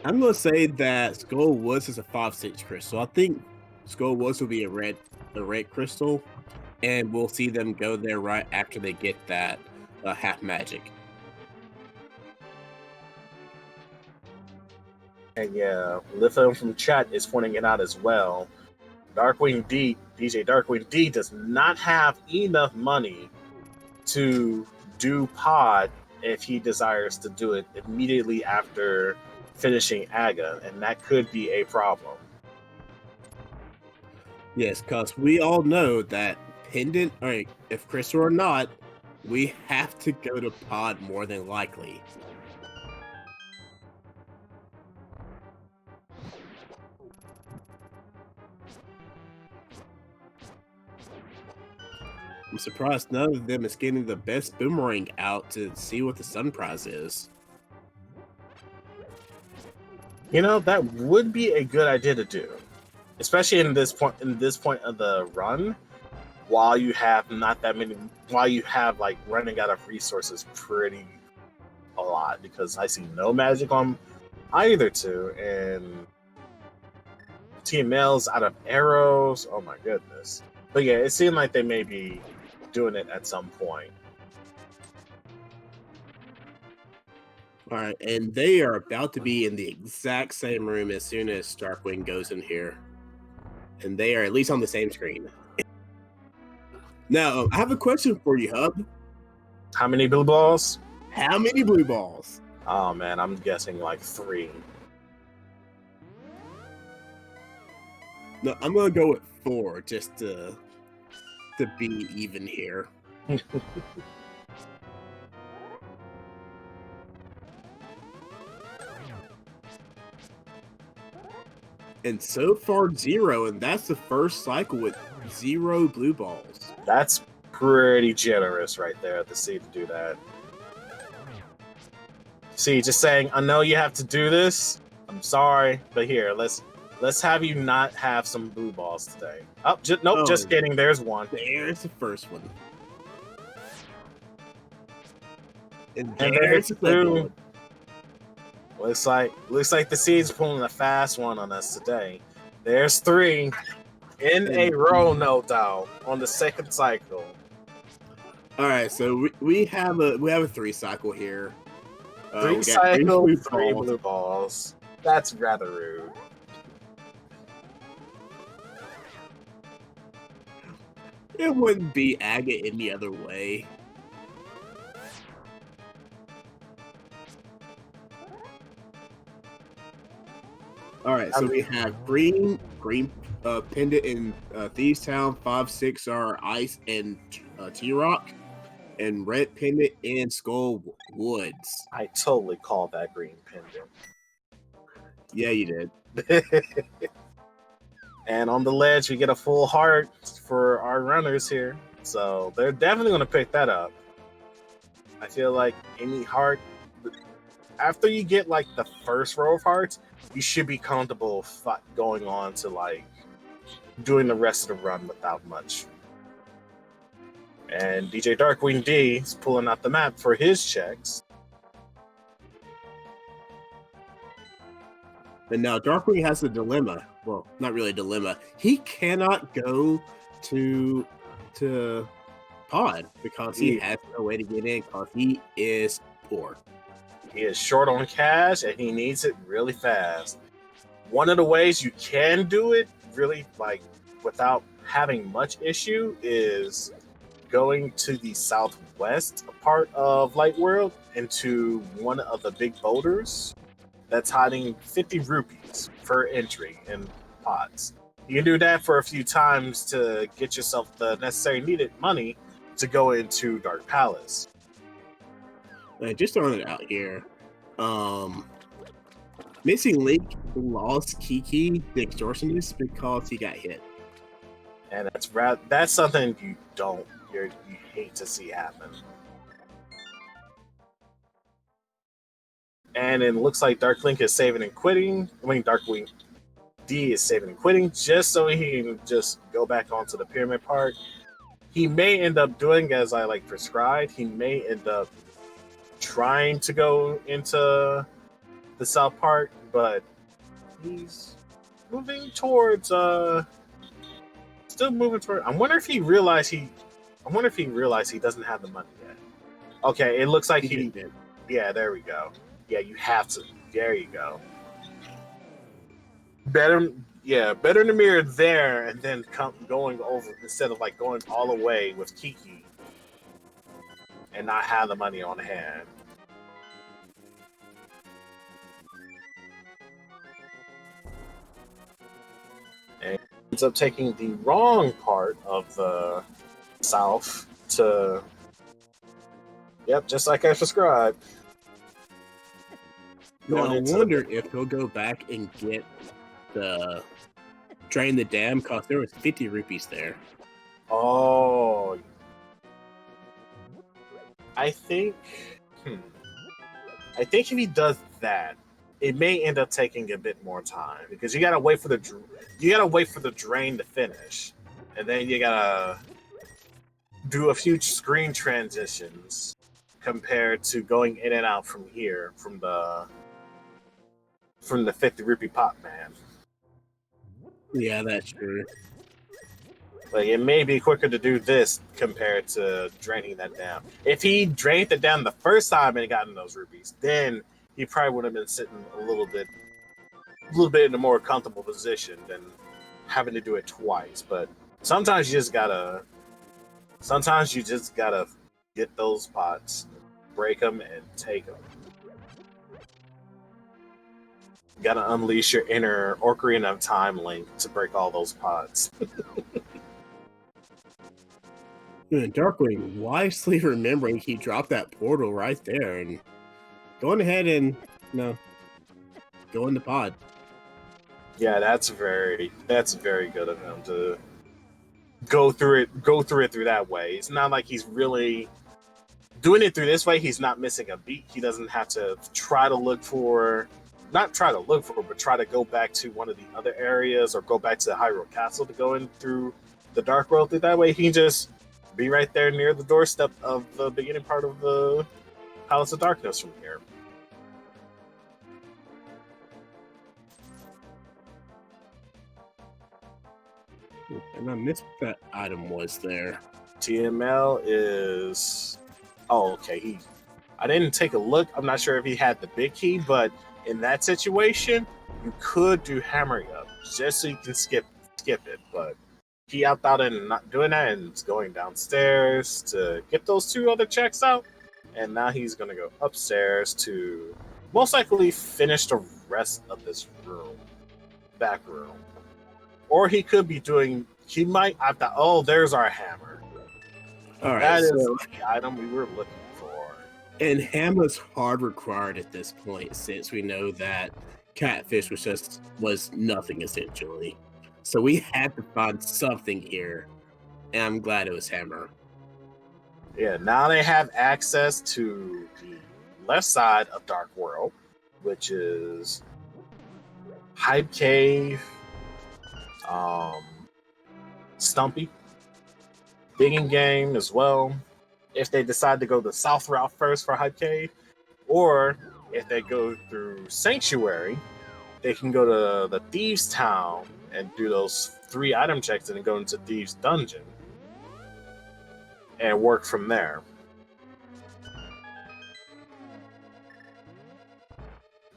I'm gonna say that Skull Woods is a 5/6 crystal. I think Skull Woods will be a red crystal, and we'll see them go there right after they get that half magic. And yeah, Lithium from chat is pointing it out as well. DJDarkwingD does not have enough money to do pod if he desires to do it immediately after finishing Aga, and that could be a problem. Yes, because we all know that pendant, or if crystal or not, we have to go to pod more than likely. I'm surprised none of them is getting the best boomerang out to see what the sun prize is. You know, that would be a good idea to do, especially in this point of the run, while you have like running out of resources pretty a lot, because I see no magic on either two, and TML's out of arrows. Oh my goodness. But yeah, it seemed like they may be doing it at some point. All right, and they are about to be in the exact same room as soon as Darkwing goes in here. And they are at least on the same screen. Now, I have a question for you, Hub. How many blue balls? How many blue balls? Oh man, I'm guessing like 3. No, I'm gonna go with 4 just to be even here. And so far 0, and that's the first cycle with 0 blue balls. That's pretty generous right there to see to do that. See, just saying, I know you have to do this. I'm sorry, but here, let's have you not have some blue balls today. Oh, nope, just kidding. There's one. There's the first one. And there's the second one. Looks like the Seed's pulling a fast one on us today. There's 3 in a row, no doubt, on the second cycle. All right, so we have a 3 cycle here. 3 cycle, 3 blue balls. That's rather rude. It wouldn't be Aga any other way. All right, so we have green pendant in Thieves Town, 5/6 are ice and T-Rock, and red pendant in Skull Woods. I totally called that green pendant. Yeah, you did. And on the ledge, we get a full heart for our runners here. So they're definitely going to pick that up. I feel like any heart, after you get like the first row of hearts, you should be comfortable going on to like doing the rest of the run without much. And DJDarkwingD is pulling out the map for his checks. And now Darkwing has a dilemma. Well, not really a dilemma. He cannot go to Pod because he has no way to get in because he is poor. He is short on cash and he needs it really fast. One of the ways you can do it really like without having much issue is going to the southwest part of Light World into one of the big boulders that's hiding 50 rupees per entry in pods. You can do that for a few times to get yourself the necessary needed money to go into Dark Palace. Just throwing it out here, MissingLink lost Kiki the extortionist because he got hit, and that's something you hate to see happen. And it looks like Darklink is saving and quitting. Darkwing D is saving and quitting just so he can just go back onto the pyramid part. He may end up doing as I like prescribed. He may end up trying to go into the south part, but he's moving towards still moving toward. I wonder if he realized he doesn't have the money yet. Okay, it looks like he did. Yeah, there we go. Yeah, you have to. There you go. Better in the mirror there, and then going over instead of like going all the way with Kiki and not have the money on hand. And ends up taking the wrong part of the south to. Yep, just like I prescribed. Now, I wonder if he'll go back and get the drain the dam because there was 50 rupees there. Oh, I think if he does that, it may end up taking a bit more time because you gotta wait for the drain to finish, and then you gotta do a few screen transitions compared to going in and out from here from the 50 rupee pot man. Yeah, that's true. Like, it may be quicker to do this compared to draining that down. If he drained it down the first time and gotten those rupees, then he probably would have been sitting a little bit in a more comfortable position than having to do it twice. But sometimes you just gotta get those pots, break them, and take them. You gotta unleash your inner Ocarina of Time link to break all those pots. Darkwing wisely remembering he dropped that portal right there and going ahead and go in the pod. Yeah, that's very good of him to go through it through that way. It's not like he's really doing it through this way. He's not missing a beat. He doesn't have to but try to go back to one of the other areas or go back to the Hyrule Castle to go in through the Dark World through that way. He can just be right there near the doorstep of the beginning part of the Palace of Darkness from here. And I missed what that item was there. TML is... Oh, okay. I didn't take a look. I'm not sure if he had the big key, but in that situation, you could do hammering up just so you can skip it. But he opted out and not doing that and is going downstairs to get those two other checks out. And now he's going to go upstairs to most likely finish the rest of this back room. Or he could be he might opt out. Oh, there's our hammer. All right, that is the item we were looking for. And hammer's hard required at this point since we know that catfish was nothing essentially. So we had to find something here, and I'm glad it was hammer. Yeah, now they have access to the left side of Dark World, which is Hype Cave, Stumpy. Big in game as well. If they decide to go the south route first for Hype Cave, or if they go through Sanctuary, they can go to the Thieves Town and do those 3 item checks and then go into Thieves Dungeon and work from there.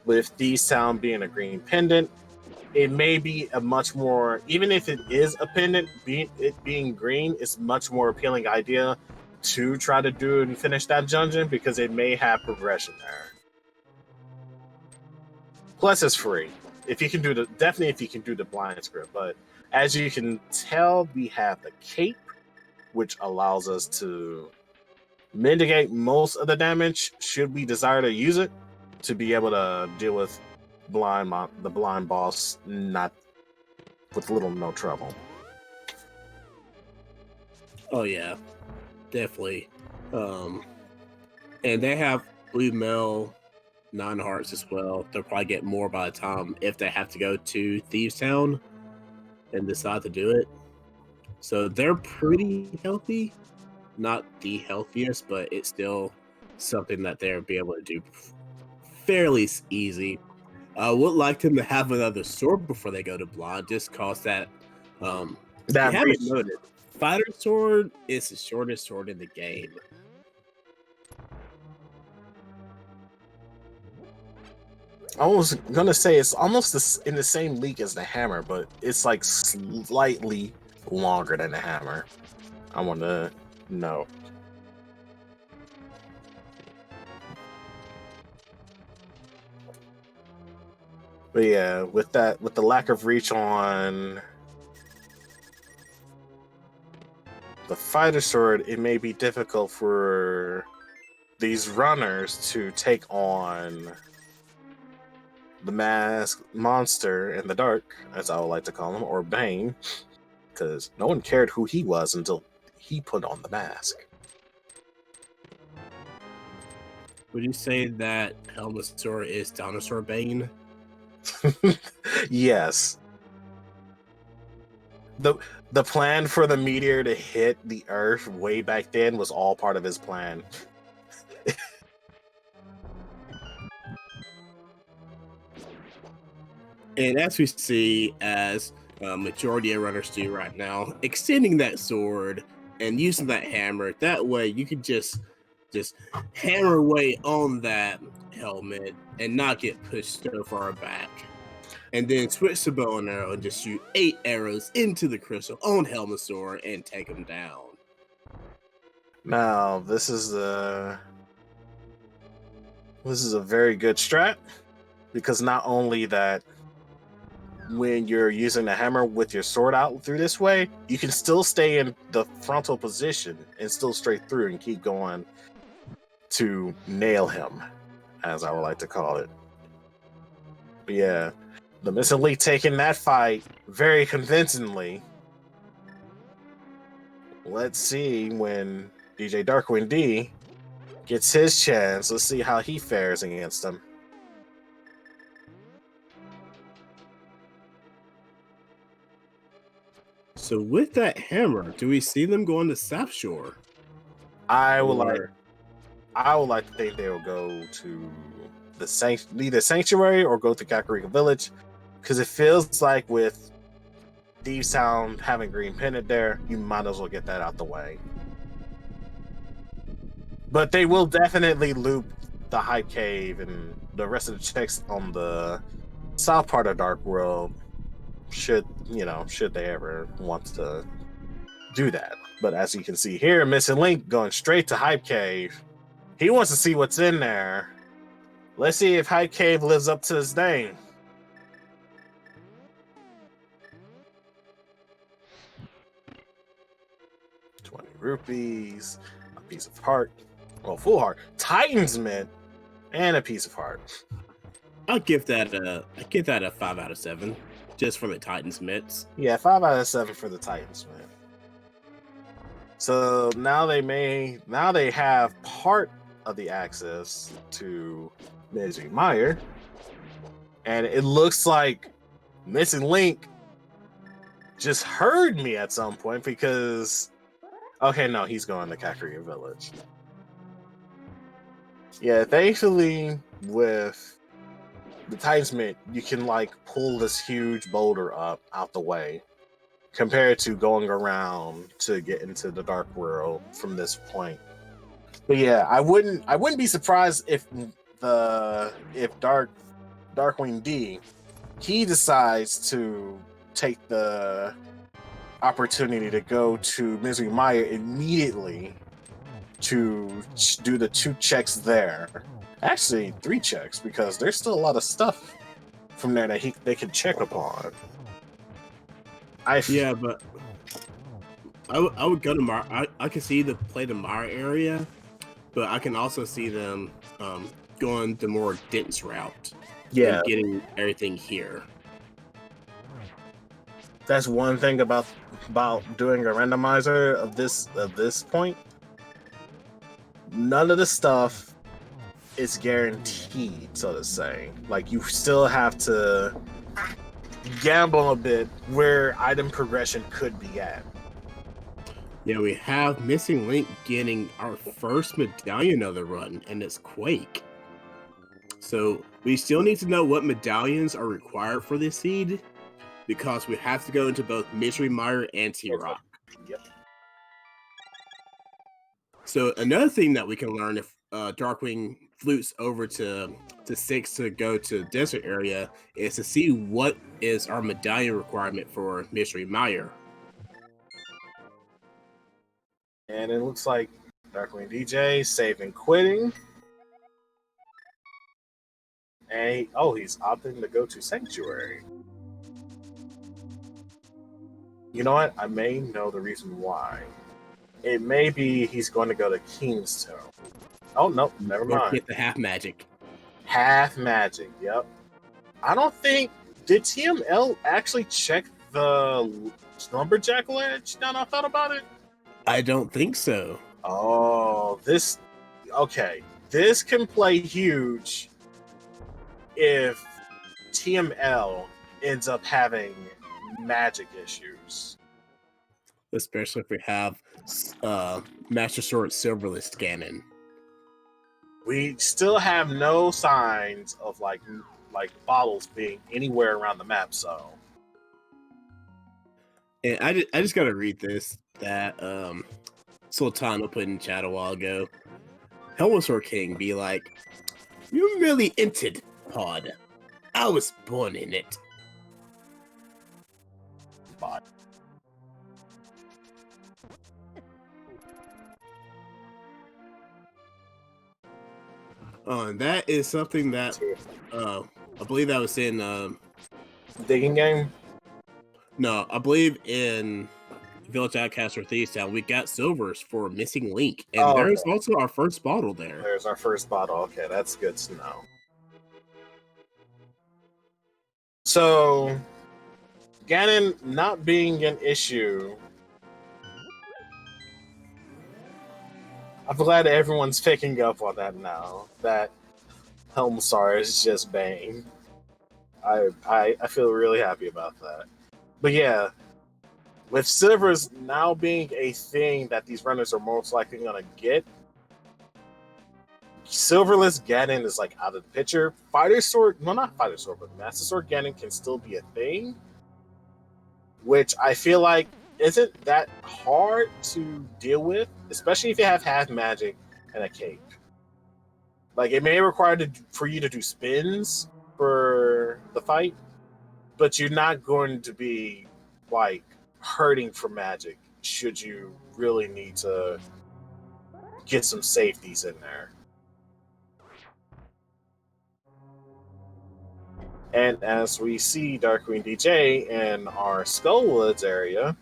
With Thieves Town being a green pendant, it may be a much more, even if it is a pendant, it being green is much more appealing idea to try to do and finish that dungeon because it may have progression there. Plus, it's free. If you can do definitely if you can do the blind script. But as you can tell, we have the cape, which allows us to mitigate most of the damage should we desire to use it to be able to deal with the blind boss not with little no trouble. Oh yeah, definitely. And they have blue mail 9 hearts as well. They'll probably get more by the time if they have to go to Thieves Town and decide to do it. So they're pretty healthy. Not the healthiest, but it's still something that they'll be able to do fairly easy. I would like them to have another sword before they go to blind, just cause that you haven't noted. Fighter sword is the shortest sword in the game. I was gonna say it's almost in the same league as the hammer, but it's like slightly longer than the hammer. I want to know. But yeah, with the lack of reach on the fighter sword, it may be difficult for these runners to take on the masked monster in the dark, as I would like to call him, or Bane, because no one cared who he was until he put on the mask. Would you say that Helmasaur is Dinosaur Bane? Yes. The plan for the meteor to hit the Earth way back then was all part of his plan. And as we see, as majority of runners do right now, extending that sword and using that hammer, that way you can just hammer away on that helmet and not get pushed so far back. And then switch to bow and arrow and just shoot 8 arrows into the crystal on Helmasaur and take him down. Now, this is a very good strat, because not only that, when you're using the hammer with your sword out through this way, you can still stay in the frontal position and still straight through and keep going to nail him, as I would like to call it. But yeah, the Missing Link taking that fight very convincingly. Let's see when DJDarkwingD gets his chance. Let's see how he fares against him. So with that hammer, do we see them going to South Shore? I would like to think they will go to either Sanctuary or go to Kakariko Village, because it feels like with Thieves Town having Green Pendant there, you might as well get that out the way. But they will definitely loop the Hype Cave and the rest of the checks on the south part of Dark World, should they ever want to do that. But as you can see here, Missing Link going straight to Hype Cave. He wants to see what's in there. Let's see if Hype Cave lives up to his name. ₹20, a piece of heart, well, full heart, Titan's Mint, and a piece of heart. I'll give that a 5 out of 7, just for the Titan's Mints. Yeah, 5 out of 7 for the Titan's Mint. So now they have part of the access to Magic Mire, and it looks like Missing Link just heard me at some point because okay, no, he's going to Kakariko Village. Yeah, thankfully with the Timesmith, you can like pull this huge boulder up out the way compared to going around to get into the Dark World from this point. But yeah, I wouldn't be surprised if DJDarkwingD he decides to take the opportunity to go to Misery Mire immediately to do the 2 checks there. Actually, 3 checks because there's still a lot of stuff from there that they can check upon. Yeah, but I would go to Mire. I can see play the Mire area, but I can also see them going the more dense route. Yeah, and getting everything here. That's one thing about doing a randomizer of this point. None of the stuff is guaranteed, so to say. Like you still have to gamble a bit where item progression could be at. Yeah, we have MissingLink getting our first medallion of the run, and it's Quake. So we still need to know what medallions are required for this seed, because we have to go into both Misery Mire and T-Rock. Yep. So another thing that we can learn if Darkwing flutes over to 6 to go to the desert area is to see what is our medallion requirement for Misery Mire. And it looks like Darkwing DJ saving quitting. And he's opting to go to Sanctuary. You know what? I may know the reason why. It may be he's going to go to Kingstone. Oh, no, never mind. Get the half magic. Half magic, yep. I don't think... Did TML actually check the Lumberjack ledge now that I thought about it? I don't think so. Oh, this... Okay. This can play huge if TML ends up having magic issues. Especially if we have Master Sword Silverless Ganon. We still have no signs of like bottles being anywhere around the map, so. And I just gotta read this that Sultana put in chat a while ago. Helmsword King be like, "You really entered pod. I was born in it." But that is something that I believe that was in digging game. No, I believe in Village Outcast or Thieves Town, we got silvers for MissingLink, and there's also our first bottle there. There's our first bottle. Okay, that's good to know. So, Ganon not being an issue. I'm glad everyone's picking up on that now. That Helmsar is just Bane. I feel really happy about that. But yeah, with silvers now being a thing that these runners are most likely gonna get, silverless Ganon is like out of the picture. Fighter Sword, well, not Fighter Sword, but Master Sword Ganon can still be a thing, which I feel like isn't that hard to deal with, especially if you have half magic and a cape. Like, it may require for you to do spins for the fight, but you're not going to be like hurting for magic should you really need to get some safeties in there. And as we see Darkwing DJ in our Skullwoods area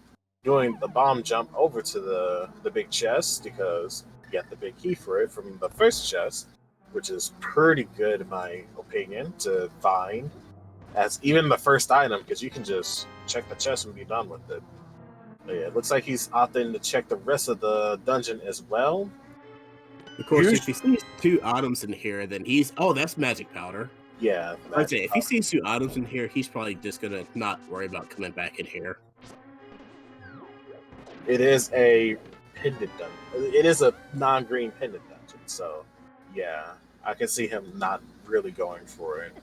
doing the bomb jump over to the big chest, because you get the big key for it from the first chest, which is pretty good in my opinion to find as even the first item, because you can just check the chest and be done with it. But yeah, it looks like he's opting to check the rest of the dungeon as well. Of course, if he sees 2 items in here, then that's magic powder. Yeah. I'd say if he sees 2 items in here, he's probably just gonna not worry about coming back in here. It is a pendant dungeon. It is a non-green pendant dungeon. So, yeah, I can see him not really going for it.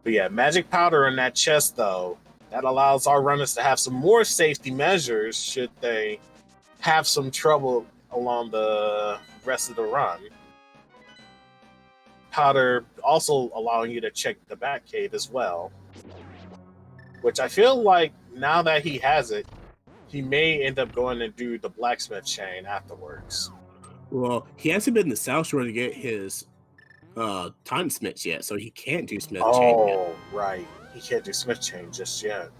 But yeah, magic powder in that chest, though, that allows our runners to have some more safety measures should they have some trouble along the rest of the run. Powder also allowing you to check the back cave as well, which I feel like now that he has it, he may end up going to do the blacksmith chain afterwards. Well, he hasn't been to South Shore to get his time smiths yet, so he can't do smith chain yet. Oh, right. He can't do smith chain just yet.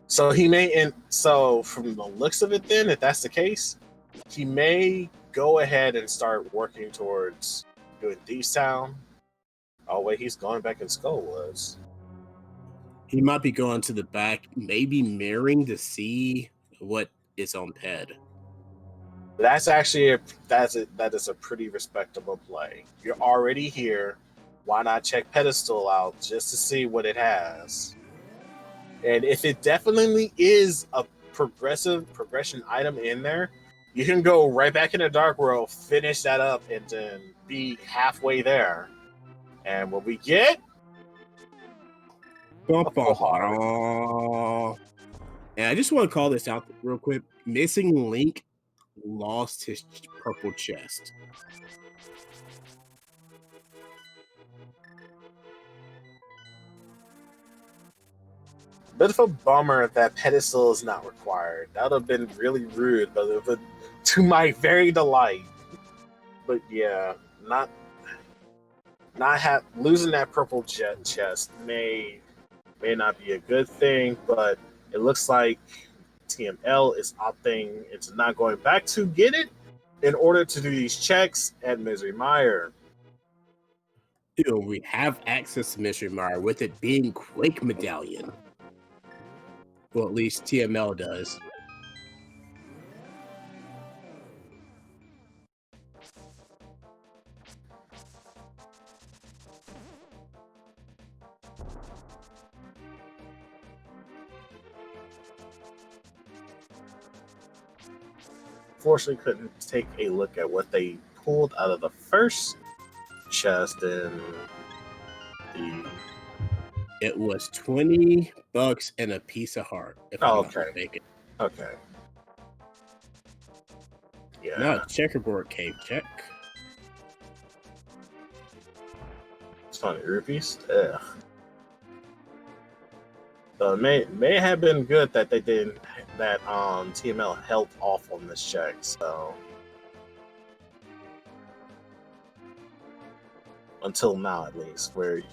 So he may, and so from the looks of it, then, if that's the case, he may go ahead and start working towards doing Thieves Town. Oh wait, he's going back in Skullwoods. He might be going to the back, maybe mirroring to see what is on Ped. That's actually that is a pretty respectable play. You're already here. Why not check Pedestal out just to see what it has? And if it definitely is a progression item in there, you can go right back in the Dark World, finish that up, and then be halfway there. And what we get? A full heart. And I just want to call this out real quick. Missing Link lost his purple chest. Bit of a bummer that pedestal is not required. That would have been really rude, but to my very delight. But yeah, losing that purple jet chest may not be a good thing, but it looks like TML is opting into not going back to get it in order to do these checks at Misery Mire. We have access to Mystery Mire with it being Quake Medallion. Well, at least TML does. Fortunately, couldn't take a look at what they pulled out of the first chest and the. It was $20 and a piece of heart, if I'm not mistaken. Okay. Yeah. Now checkerboard cave check. It's 20 rupees. Ugh. So it may have been good that they didn't that TML held off on this check. So until now, at least, where you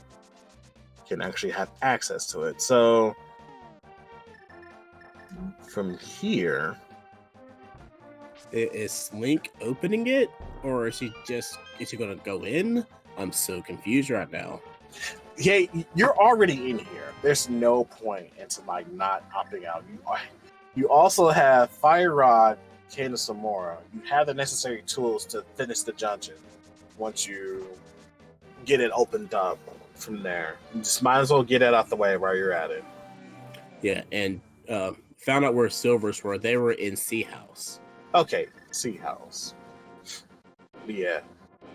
can actually have access to it. So from here, is Link opening it, or is he going to go in? I'm so confused right now. Yeah, you're already in here. There's no point into like not opting out. You also have Fire Rod, Cane of Samora. You have the necessary tools to finish the dungeon once you get it opened up from there. You just might as well get it out the way while you're at it. Yeah, and found out where Silvers were. They were in Sea House. Okay, Sea House. Yeah.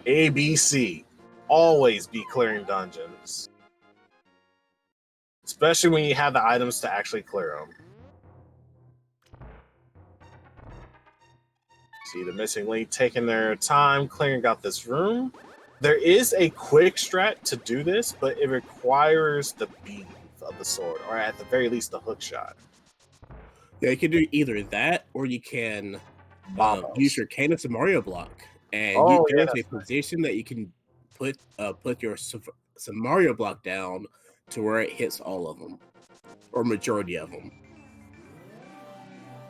ABC. Always be clearing dungeons. Especially when you have the items to actually clear them. See the missing link taking their time clearing out this room. There is a quick strat to do this, but it requires the beam of the sword, or at the very least the hook shot. Yeah, you can do either that, or you can use your Cane of Samaria block, and there's a position that you can put your Samaria block down to where it hits all of them, or majority of them.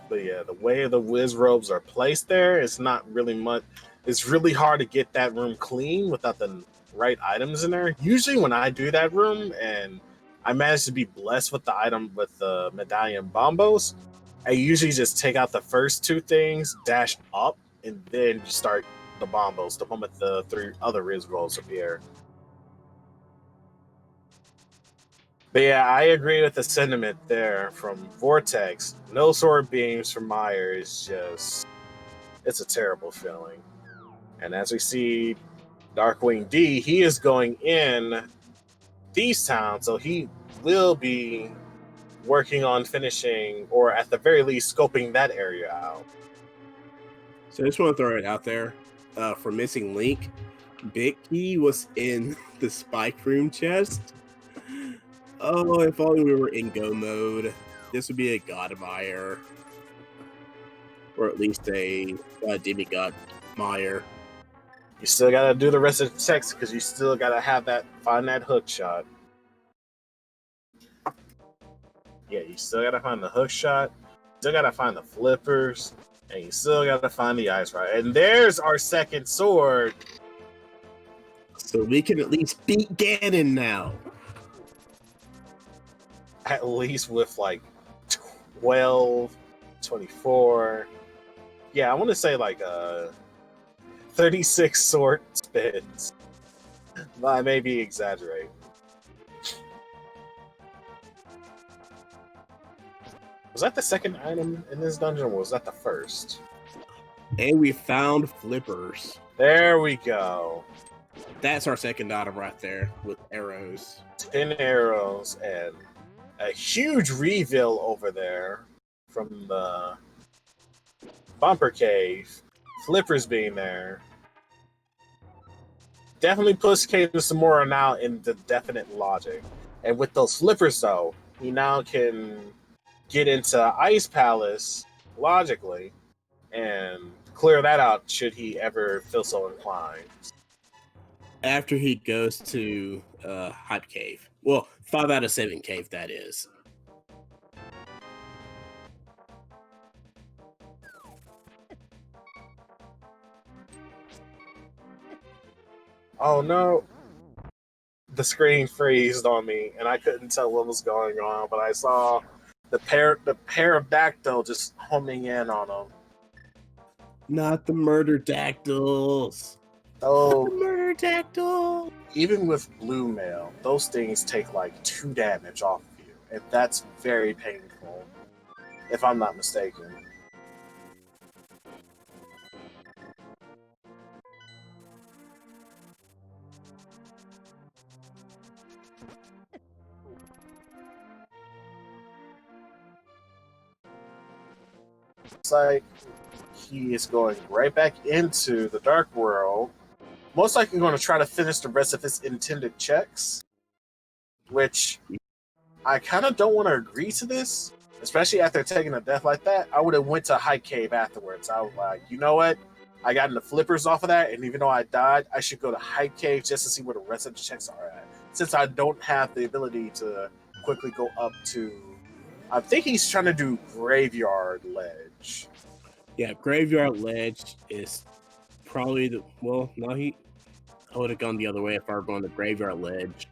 But yeah, the way the whiz robes are placed there, it's not really much. It's really hard to get that room clean without the right items in there. Usually when I do that room and I manage to be blessed with the item with the medallion bombos, I usually just take out the first two things, dash up, and then start the bombos the moment the three other whiz rolls appear. But yeah, I agree with the sentiment there from Vortex. No sword beams from Meyer is just, it's a terrible feeling. And as we see DarkwingD, he is going in Thieves Town, so he will be working on finishing, or at the very least, scoping that area out. So I just want to throw it out there for Missing Link. Big Key was in the Spike Room chest. Oh, if only we were in go mode. This would be a God Meyer. Or at least a demigod Meyer. You still gotta do the rest of the text because you still gotta have that, find that hook shot. Yeah, you still gotta find the hook shot, still gotta find the flippers, and you still gotta find the ice rod. And there's our second sword. So we can at least beat Ganon now. At least with like 12, 24. Yeah, I want to say like 36 sword spins. I may be exaggerating. Was that the second item in this dungeon, or was that the first? And we found flippers. There we go. That's our second item right there with arrows. 10 arrows and a huge reveal over there from the bumper cave. Flippers being there. Definitely puts Cadence Samora now into definite logic. And with those flippers, though, he now can get into Ice Palace logically and clear that out should he ever feel so inclined. After he goes to Hype Cave. Well, 5 out of 7 cave, that is. Oh no. The screen freezed on me and I couldn't tell what was going on, but I saw the pterodactyl just homing in on him. Not the murder dactyls. Oh, Not the murder dactyl. Even with blue mail, those things take like 2 damage off of you, and that's very painful, if I'm not mistaken. It's like he is going right back into the Dark World. Most likely going to try to finish the rest of his intended checks, which I kind of don't want to agree to this, especially after taking a death like that. I would have went to Hype Cave afterwards. I was like, you know what? I got the flippers off of that, and even though I died, I should go to Hype Cave just to see where the rest of the checks are at. Since I don't have the ability to quickly go up to... I think he's trying to do Graveyard Ledge. Yeah, Graveyard Ledge is probably the... Well, no, I would have gone the other way if I were going to Graveyard Ledge.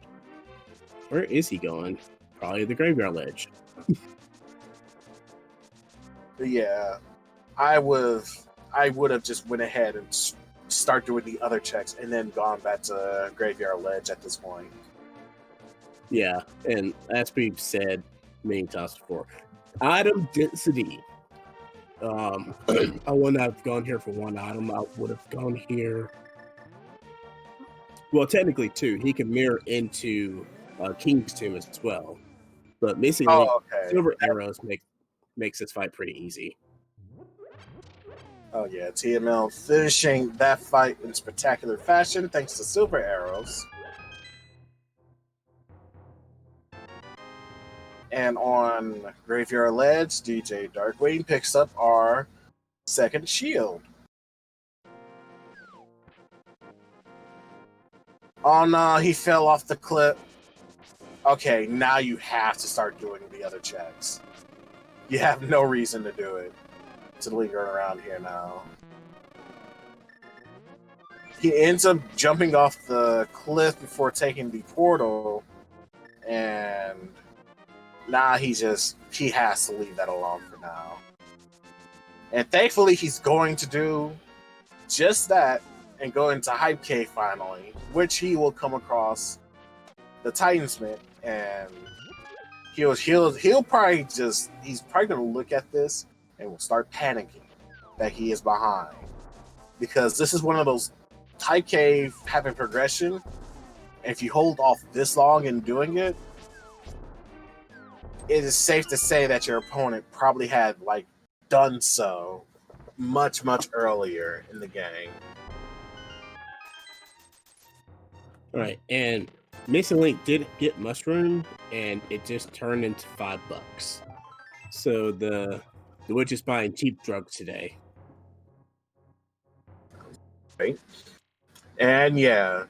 Where is he going? Probably the Graveyard Ledge. But yeah, I would have just went ahead and start doing the other checks and then gone back to Graveyard Ledge at this point. Yeah, and as we've said many times before, item density. I wouldn't have gone here for 1 item. I would have gone here. Well, technically 2. He can mirror into King's Tomb as well. But Missing Link, Silver Arrows makes this fight pretty easy. Oh yeah, TML finishing that fight in spectacular fashion thanks to Silver Arrows. And on Graveyard Ledge, DJ Darkwing picks up our second shield. Oh no, he fell off the cliff. Okay, now you have to start doing the other checks. You have no reason to do it. To linger around here now. He ends up jumping off the cliff before taking the portal, and he has to leave that alone for now. And thankfully he's going to do just that and go into Hype Cave finally, which he will come across the Titansmith and he'll probably he's probably gonna look at this and will start panicking that he is behind, because this is one of those type cave having progression. And if you hold off this long in doing it, it is safe to say that your opponent probably had like done so much earlier in the game. All right, and Missing Link did get mushroom, and it just turned into $5. So the witch is buying cheap drugs today. Right? And yeah,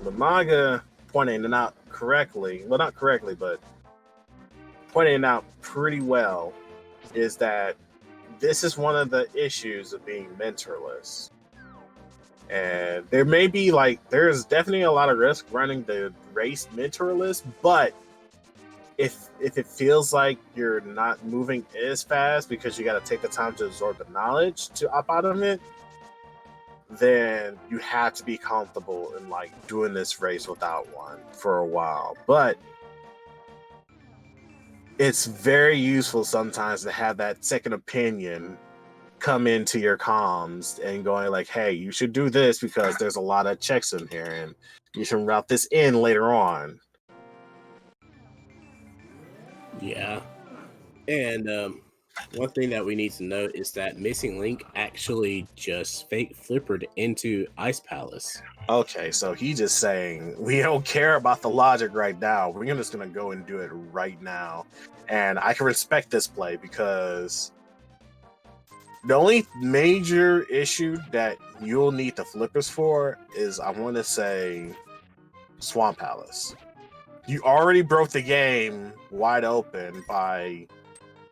Lumaga pointing it out correctly, well, not correctly, but pointing it out pretty well, is that this is one of the issues of being mentorless. And there may be there's definitely a lot of risk running the race mentorless, but if it feels like you're not moving as fast because you got to take the time to absorb the knowledge to opt out of it, then you have to be comfortable in doing this race without one for a while. But it's very useful sometimes to have that second opinion come into your comms and going hey, you should do this because there's a lot of checks in here and you should route this in later on. Yeah. And one thing that we need to note is that Missing Link actually just fake flippered into Ice Palace. Okay, so he's just saying, we don't care about the logic right now. We're just going to go and do it right now. And I can respect this play, because the only major issue that you'll need the flippers for is, I want to say, Swamp Palace. You already broke the game wide open by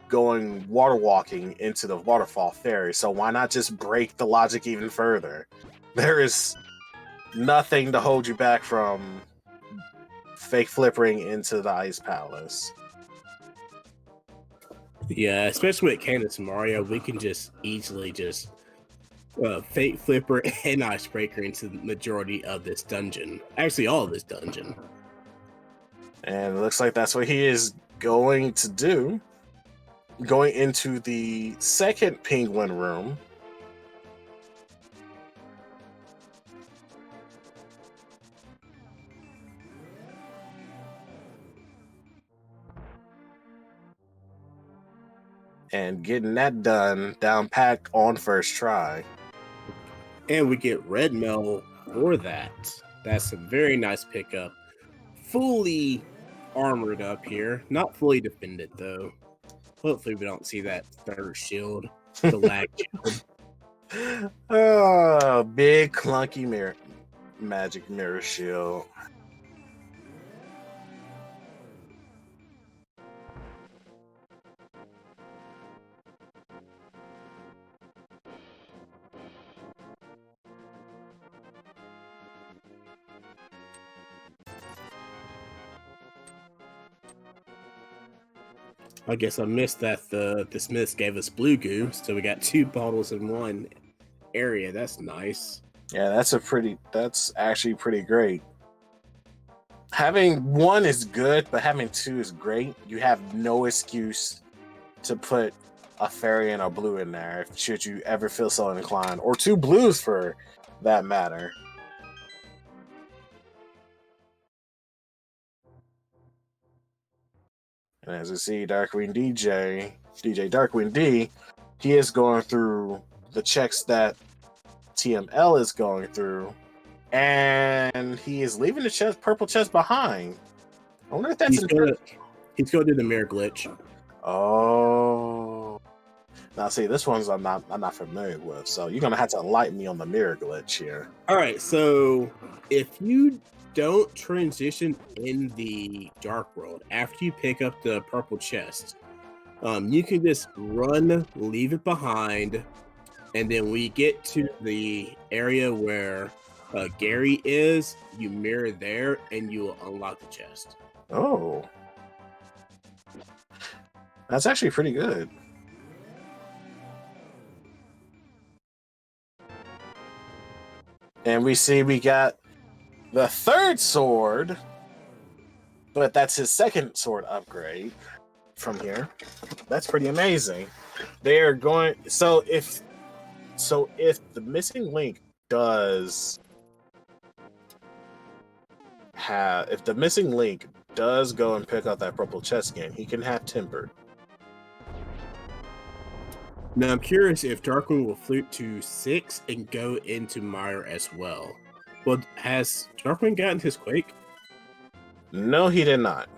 going water walking into the waterfall ferry, so why not just break the logic even further? There is nothing to hold you back from fake flippering into the Ice Palace. Yeah, especially with Candace and Mario, we can just easily fake flipper and icebreaker into the majority of this dungeon. Actually, all of this dungeon. And it looks like that's what he is going to do. Going into the second penguin room. And getting that down packed on first try. And we get red mail for that. That's a very nice pickup. Fully armored up here. Not fully defended, though. Hopefully we don't see that third shield. The lag shield. Oh, big clunky magic mirror shield. I guess I missed that the Smiths gave us blue goo, so we got 2 bottles in one area. That's nice. Yeah, that's actually pretty great. Having 1 is good, but having 2 is great. You have no excuse to put a fairy and a blue in there should you ever feel so inclined, or 2 blues for that matter. And as you see, DJDarkwingD, he is going through the checks that TML is going through, and he is leaving the purple chest behind. I wonder if that's he's going to do the mirror glitch. Oh, now see, this one's I'm not familiar with, so you're gonna have to enlighten me on the mirror glitch here. All right, so if you don't transition in the dark world after you pick up the purple chest, you can just run, leave it behind, and then we get to the area where Gary is, you mirror there, and you will unlock the chest. Oh, that's actually pretty good. And we got the third sword But that's his second sword upgrade from here. That's pretty amazing. They are going if the missing link does have if the missing link does go and pick up that purple chest skin, he can have tempered. Now I'm curious if Darkwing will flute to 6 and go into Mire as well. Well, has Darkwing gotten his Quake? No, he did not.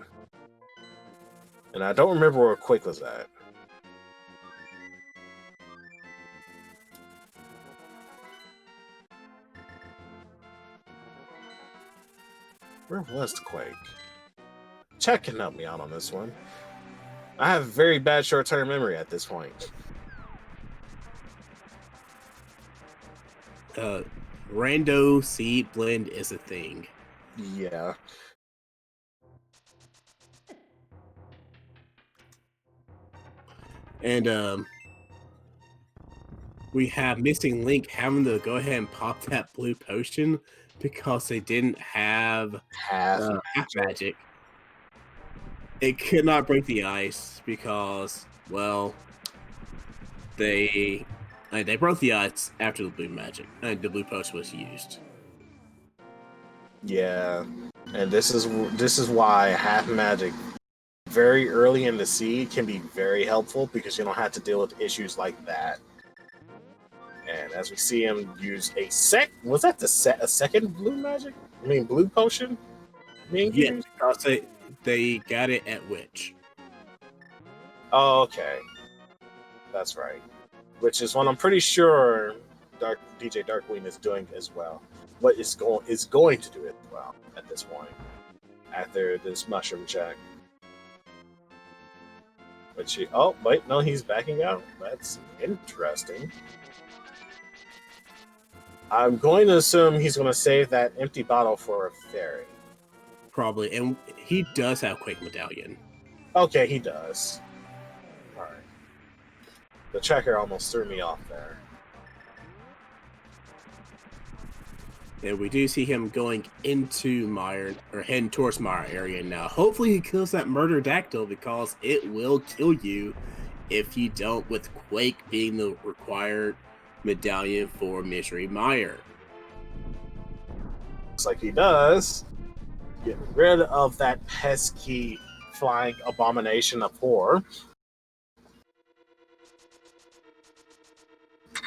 And I don't remember where Quake was at. Where was the Quake? Chat can help me out on this one. I have very bad short-term memory at this point. Rando seed blend is a thing. Yeah. And we have Missing Link having to go ahead and pop that blue potion because they didn't have half magic. It could not break the ice because, well, they broke the ice after the blue magic. The blue potion was used. Yeah, and this is why half magic very early in the seed can be very helpful because you don't have to deal with issues like that. And as we see him use a second blue magic? I mean blue potion? Yeah, because they got it at Witch. Oh, okay. That's right. Which is what I'm pretty sure DJDarkwingD is doing as well. What is going to do it well at this point after this mushroom check. Which oh wait, no, he's backing out. That's interesting. I'm going to assume he's going to save that empty bottle for a fairy. Probably, and he does have Quake Medallion. Okay, he does. Alright. The checker almost threw me off there. And we do see him going into Mire, or heading towards Mire area now. Hopefully he kills that murder dactyl because it will kill you if you don't, with Quake being the required medallion for Misery Mire. Looks like he does. Get rid of that pesky flying abomination of horror.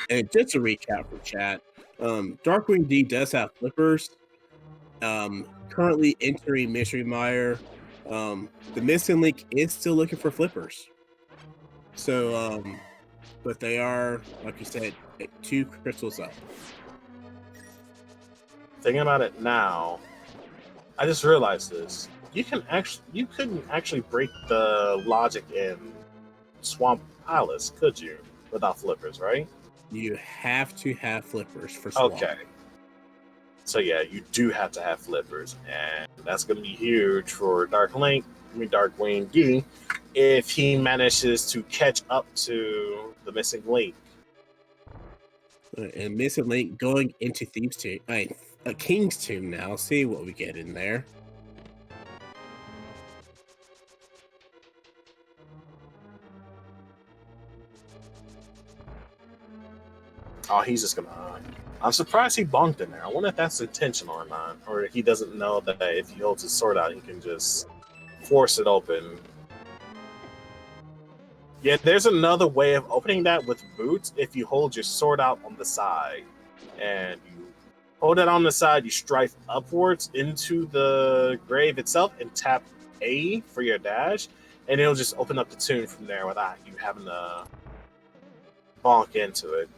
And just a recap for chat, DarkwingD does have flippers. Currently entering Mystery Mire. The Missing Link is still looking for flippers. So, but they are, like you said, 2 crystals up. Thinking about it now, I just realized this. You couldn't actually break the logic in Swamp Palace, could you? Without flippers, right? You have to have flippers for Swamp. Okay. So yeah, you do have to have flippers, and that's going to be huge for DarkwingD if he manages to catch up to the Missing Link. And Missing Link going into Thieves' Tomb, King's Tomb now. See what we get in there. Oh, he's just gonna. I'm surprised he bonked in there. I wonder if that's intentional or not, or he doesn't know that if he holds his sword out, he can just force it open. Yeah, there's another way of opening that with boots. If you hold your sword out on the side, and you hold it on the side, you strike upwards into the grave itself and tap A for your dash, and it'll just open up the tomb from there without you having to bonk into it.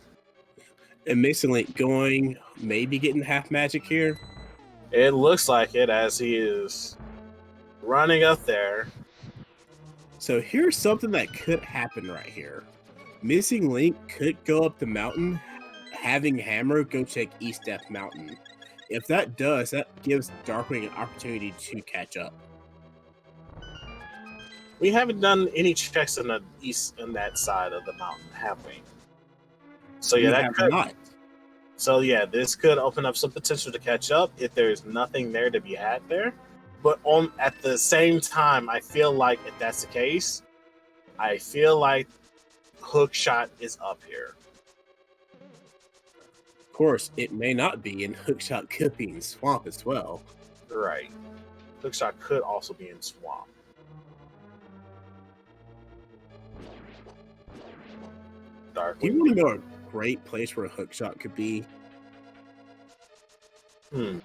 And Missing Link going, maybe getting half magic here. It looks like it as he is running up there. So here's something that could happen right here. Missing Link could go up the mountain, having Hammer go check East Death Mountain. If that does, that gives Darkwing an opportunity to catch up. We haven't done any checks in the east in that side of the mountain, have we? So yeah, that could not. So yeah, this could open up some potential to catch up if there's nothing there to be had there. But at the same time, I feel like if that's the case, I feel like Hookshot is up here. Of course, it may not be, and Hookshot could be in Swamp as well. Right. Hookshot could also be in Swamp. Do you want to know a great place where a Hookshot could be? I'm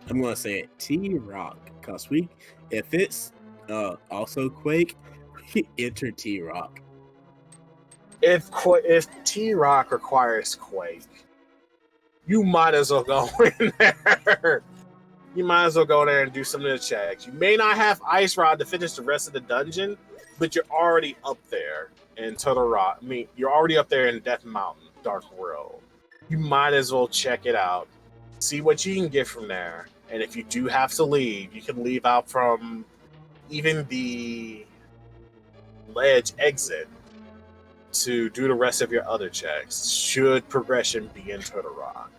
gonna say it, T-Rock, because if it's also Quake, we enter T-Rock. If T-Rock requires Quake, you might as well go in there. You might as well go there and do some of the checks. You may not have Ice Rod to finish the rest of the dungeon, but you're already up there in Turtle Rock. I mean, you're already up there in Death Mountain, Dark World. You might as well check it out. See what you can get from there. And if you do have to leave, you can leave out from even the ledge exit to do the rest of your other checks, should progression be in Turtle Rock.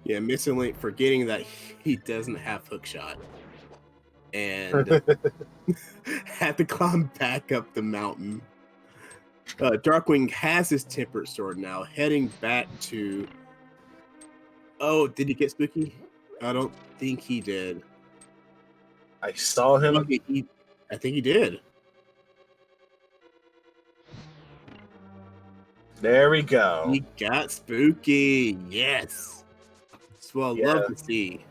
Yeah, MissingLink forgetting that he doesn't have Hookshot. And had to climb back up the mountain. Darkwing has his tempered sword now, heading back to... Oh, did he get spooky? I don't think he did. I saw him. I think he did. There we go. He got spooky. Yes. That's what I love to see.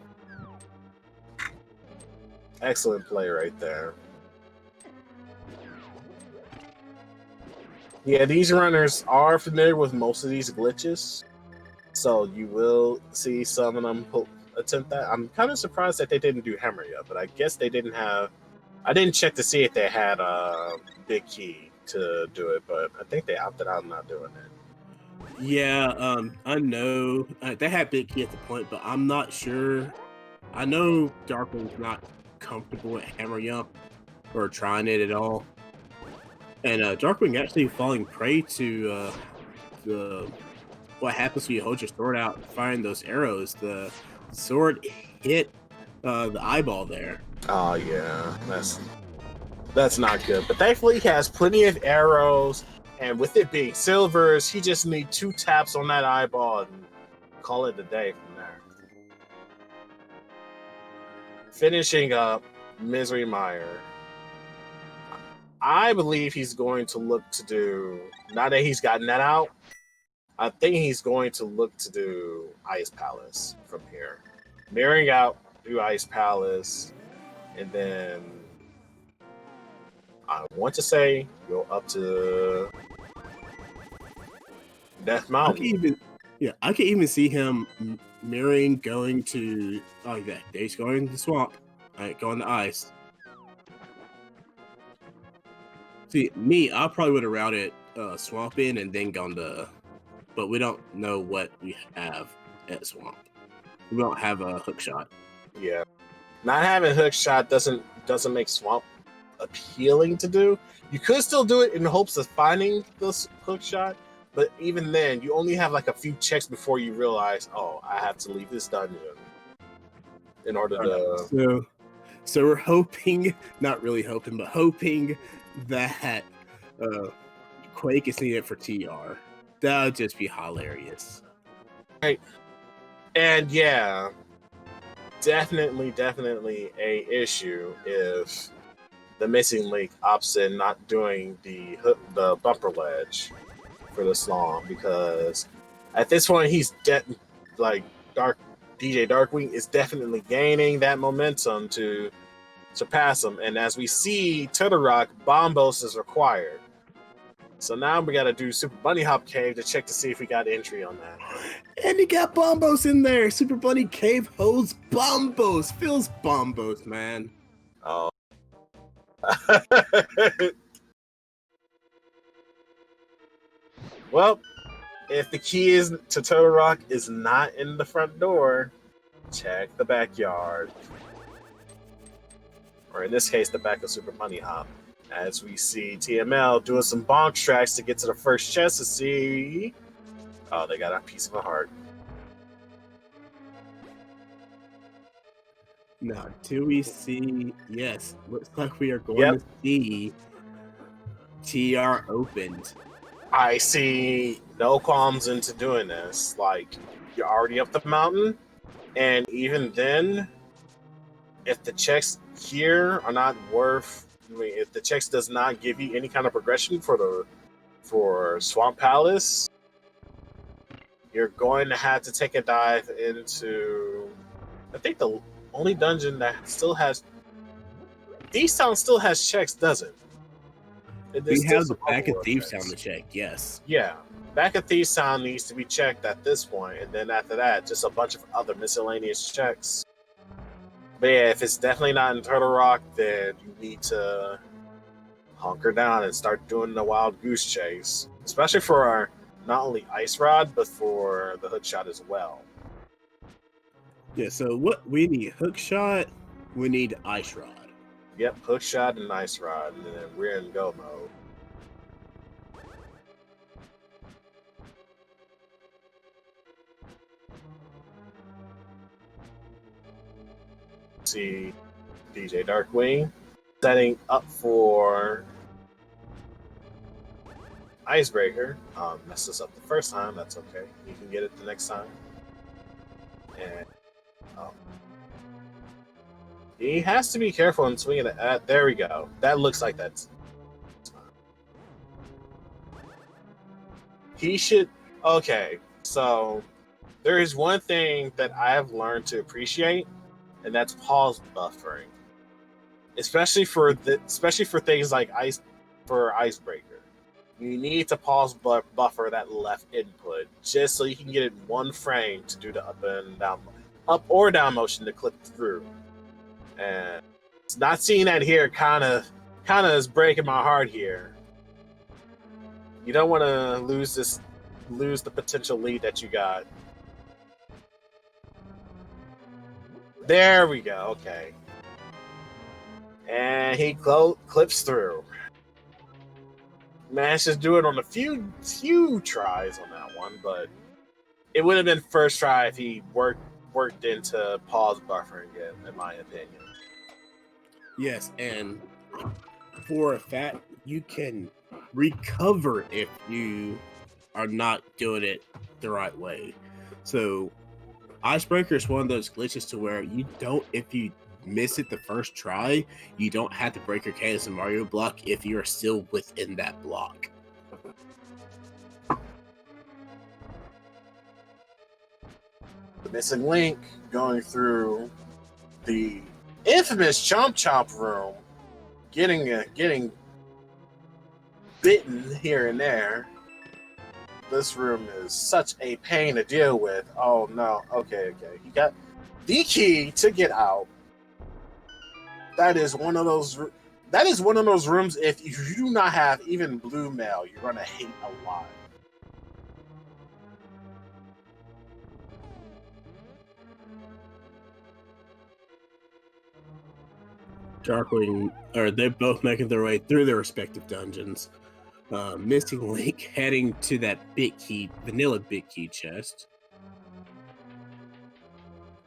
Excellent play right there. Yeah, these runners are familiar with most of these glitches, so you will see some of them attempt that. I'm kind of surprised that they didn't do Hammer yet, but I guess they didn't have... I didn't check to see if they had a big key to do it, but I think they opted out of not doing it. Yeah, I know they had big key at the point, but I'm not sure. I know Darkwing's not comfortable with Hammer Yump or trying it at all. And Darkwing actually falling prey to what happens when you hold your sword out and firing those arrows. The sword hit the eyeball there. Oh yeah, that's not good. But thankfully he has plenty of arrows, and with it being silvers, he just needs 2 taps on that eyeball and call it a day from there. Finishing up Misery Mire. I believe he's going to look to do, now that he's gotten that out, I think he's going to look to do Ice Palace from here. Mirroring out, do Ice Palace, and then I want to say go up to Death Mountain. I can even see him mirroring going to, oh yeah, he's going to the swamp, going to ice. See, me, I probably would have routed Swamp in and then gone to... But we don't know what we have at Swamp. We don't have a Hookshot. Yeah. Not having Hookshot doesn't make Swamp appealing to do. You could still do it in hopes of finding this Hookshot, but even then, you only have like a few checks before you realize, oh, I have to leave this dungeon in order to... So we're hoping, not really hoping, but hoping that Quake is needed for TR. That would just be hilarious. Right. And yeah, definitely a issue if TheMissingLink opts in not doing the bumper ledge for this long, because at this point he's DJ Darkwing is definitely gaining that momentum to surpass him, and as we see Turtle Rock, Bombos is required. So now we got to do Super Bunny Hop Cave to check to see if we got entry on that. And he got Bombos in there. Super Bunny Cave holds Bombos. Feels Bombos, man. Oh. Well, if the key is to Turtle Rock is not in the front door, check the backyard. Or in this case, the back of Super Bunny Hop. As we see TML doing some bonk tracks to get to the first chest to see... Oh, they got a piece of a heart. Now, do we see? Yes, looks like we are going Yep. to see TR opened. I see no qualms into doing this. Like, you're already up the mountain, and even then, if the checks here are not worth, I mean, if the checks does not give you any kind of progression for Swamp Palace, you're going to have to take a dive into, I think the only dungeon that still has, East Town still has checks, doesn't it? We Still have the some back of overworld Thieves checks. Town to check. Yes. Yeah, back at Thieves Town needs to be checked at this point, and then after that, just a bunch of other miscellaneous checks. But yeah, if it's definitely not in Turtle Rock, then you need to hunker down and start doing the wild goose chase, especially for our not only ice rod but for the hook shot as well. Yeah. So what we need? Hook shot. We need ice rod. Yep, hook shot and ice rod, and then we're in go mode. See DJ Darkwing setting up for Icebreaker. Messed us up the first time. That's okay. You can get it the next time. And he has to be careful in swinging it at. There we go. That looks like that's. He should. Okay, so there is one thing that I have learned to appreciate, and that's pause buffering, especially for things like Icebreaker. You need to pause buffer that left input just so you can get it one frame to do the up or down motion to click through. And it's not seeing that here kind of is breaking my heart here. You don't want to lose the potential lead that you got. There we go. Okay. And he clips through. Managed to do it on a few tries on that one, but it would have been first try if he worked into pause buffering it, in my opinion. Yes, and for a fact, you can recover if you are not doing it the right way. So Icebreaker is one of those glitches to where you don't, if you miss it the first try, you don't have to break your Cadence and Mario block if you are still within that block. The missing link going through the infamous Chomp Chomp room, getting bitten here and there. This room is such a pain to deal with. Oh no. Okay. He got the key to get out. That is one of those rooms, if you do not have even blue mail, you're gonna hate a lot. Darkwing, or they're both making their way through their respective dungeons. Missing Link heading to that vanilla big key chest.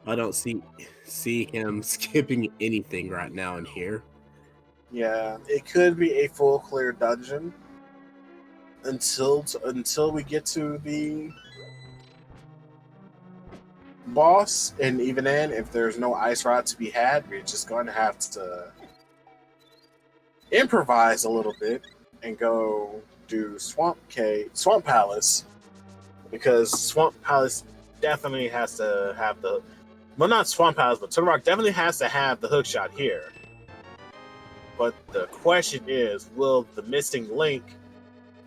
I don't see him skipping anything right now in here. Yeah, it could be a full clear dungeon until we get to the boss, and even then, if there's no ice rod to be had, we're just going to have to improvise a little bit and go do Swamp Palace, because Swamp Palace definitely has to have the, well, not Swamp Palace, but Turtle Rock definitely has to have the hook shot here. But the question is, will the missing link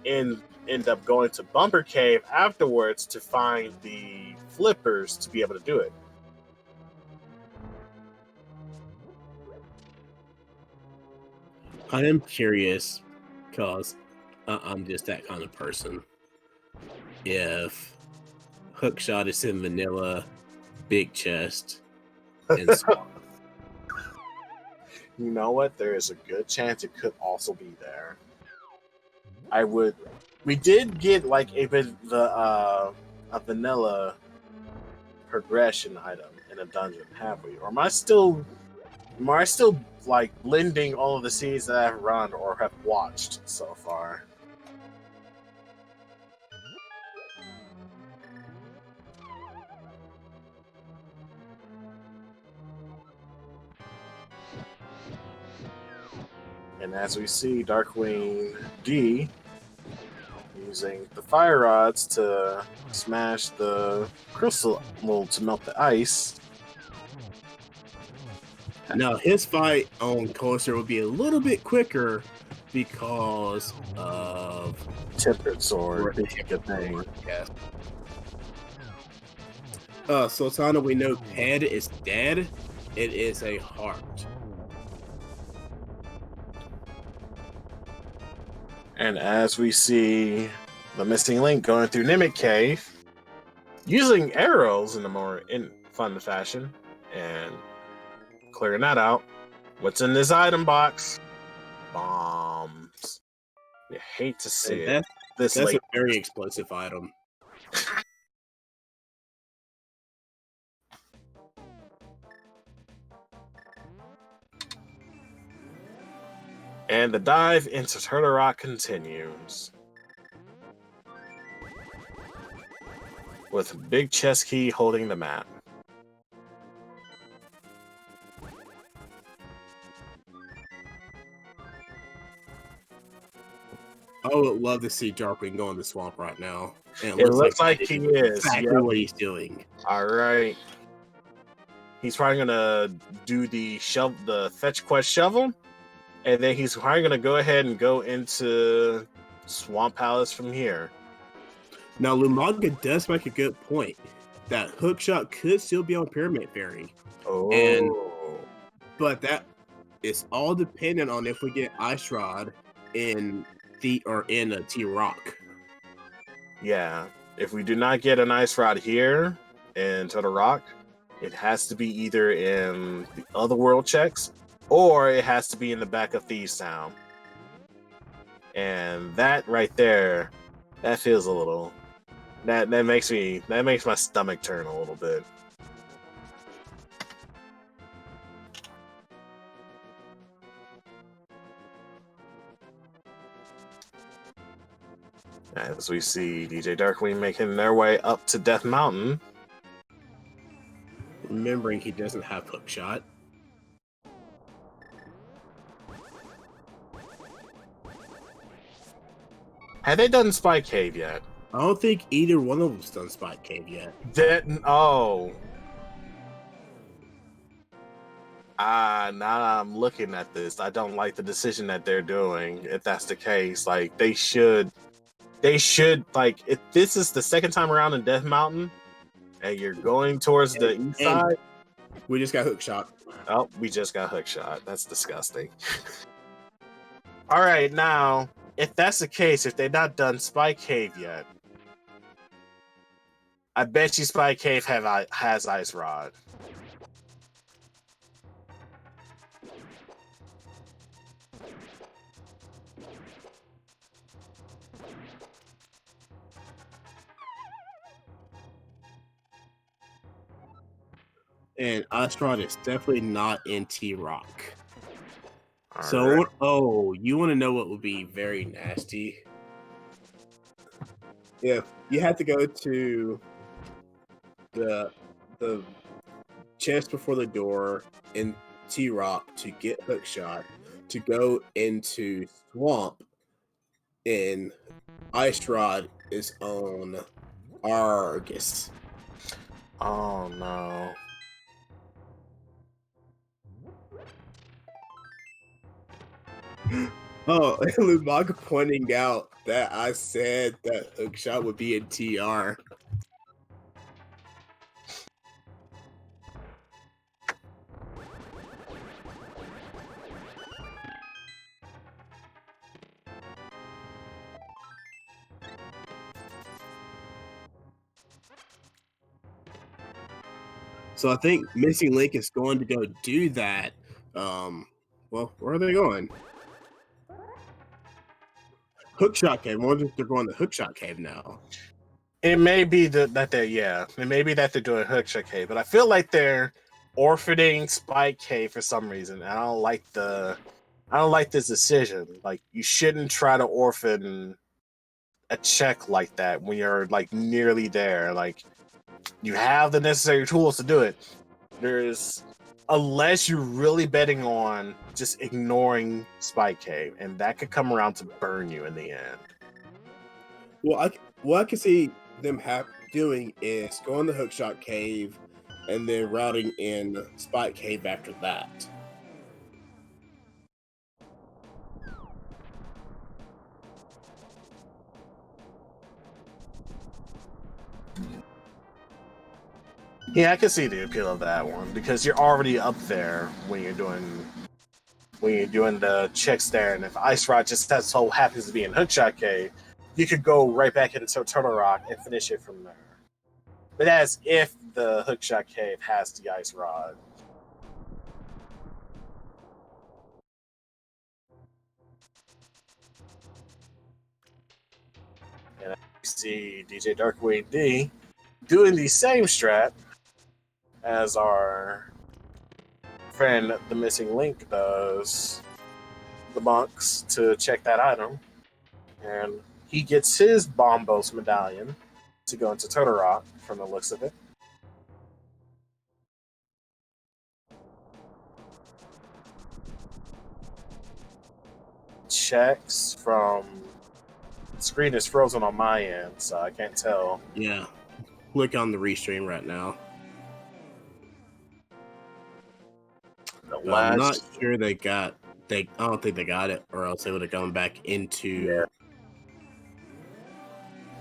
end up going to Bumper Cave afterwards to find the flippers to be able to do it? I am curious, because I'm just that kind of person. If Hookshot is in vanilla, big chest, and You know what? There is a good chance it could also be there. We did get like a vanilla progression item in a dungeon, have we? Or am I still Mari's still like blending all of the series that I've run or have watched so far. And as we see, DarkwingD using the fire rods to smash the crystal mold to melt the ice. Now his fight on Coaster will be a little bit quicker because of Tempered sword, good thing. Yes. Sultana, we know Ped is dead. It is a heart. And as we see the missing link going through Mimic Cave, using arrows in a more fun fashion, and clearing that out. What's in this item box? Bombs. You hate to see it. That's a very explosive item. And the dive into Turtle Rock continues. With a big chess key holding the map. I would love to see Darkwing go in the swamp right now. And it looks like he is. Exactly what he's doing. All right. He's probably gonna do the fetch quest shovel, and then he's probably gonna go ahead and go into Swamp Palace from here. Now Lumaga does make a good point that Hookshot could still be on Pyramid Fairy. Oh, but that is all dependent on if we get Ice Rod in a T-Rock. Yeah, if we do not get an Ice Rod here in Turtle Rock, it has to be either in the other world checks or it has to be in the back of Thieves Town. And that right there, that feels a little that makes my stomach turn a little bit. As we see DJ Darkwing making their way up to Death Mountain. Remembering he doesn't have Hookshot. Have they done Spike Cave yet? I don't think either one of them's done Spike Cave yet. Now I'm looking at this. I don't like the decision that they're doing. If that's the case, like they should like if this is the second time around in Death Mountain, and you're going towards the east side. We just got Hookshot. Oh, we just got Hookshot. That's disgusting. All right, now if that's the case, if they're not done Spike Cave yet, I bet you Spike Cave has Ice Rod. And Ice Rod is definitely not in T-Rock. So, right. You want to know what would be very nasty? If you had to go to the chest before the door in T-Rock to get Hookshot, to go into Swamp, and Ice Rod is on Argus. Oh no. Oh, Lumaga pointing out that I said that Hookshot would be in TR. So I think Missing Link is going to go do that. Well, where are they going? Hookshot Cave. I wonder if they're going to Hookshot Cave now. It may be that they're doing Hookshot Cave, but I feel like they're orphaning Spike K for some reason. I don't like this decision. Like, you shouldn't try to orphan a check like that when you're like nearly there. Like, you have the necessary tools to do it. Unless you're really betting on just ignoring Spike Cave, and that could come around to burn you in the end. Well, what I can see them doing is going to Hookshot Cave and then routing in Spike Cave after that. Yeah, I can see the appeal of that one because you're already up there when you're doing the checks there, and if Ice Rod just so happens to be in Hookshot Cave, you could go right back into Turtle Rock and finish it from there. But that's if the Hookshot Cave has the Ice Rod. And you see DJDarkwingD doing the same strat as our friend TheMissingLink does the monks to check that item. And he gets his Bombos medallion to go into Turtle Rock from the looks of it. Checks from the screen is frozen on my end, so I can't tell. Yeah. Look on the restream right now. I'm not sure I don't think they got it, or else they would have gone back into. Yeah.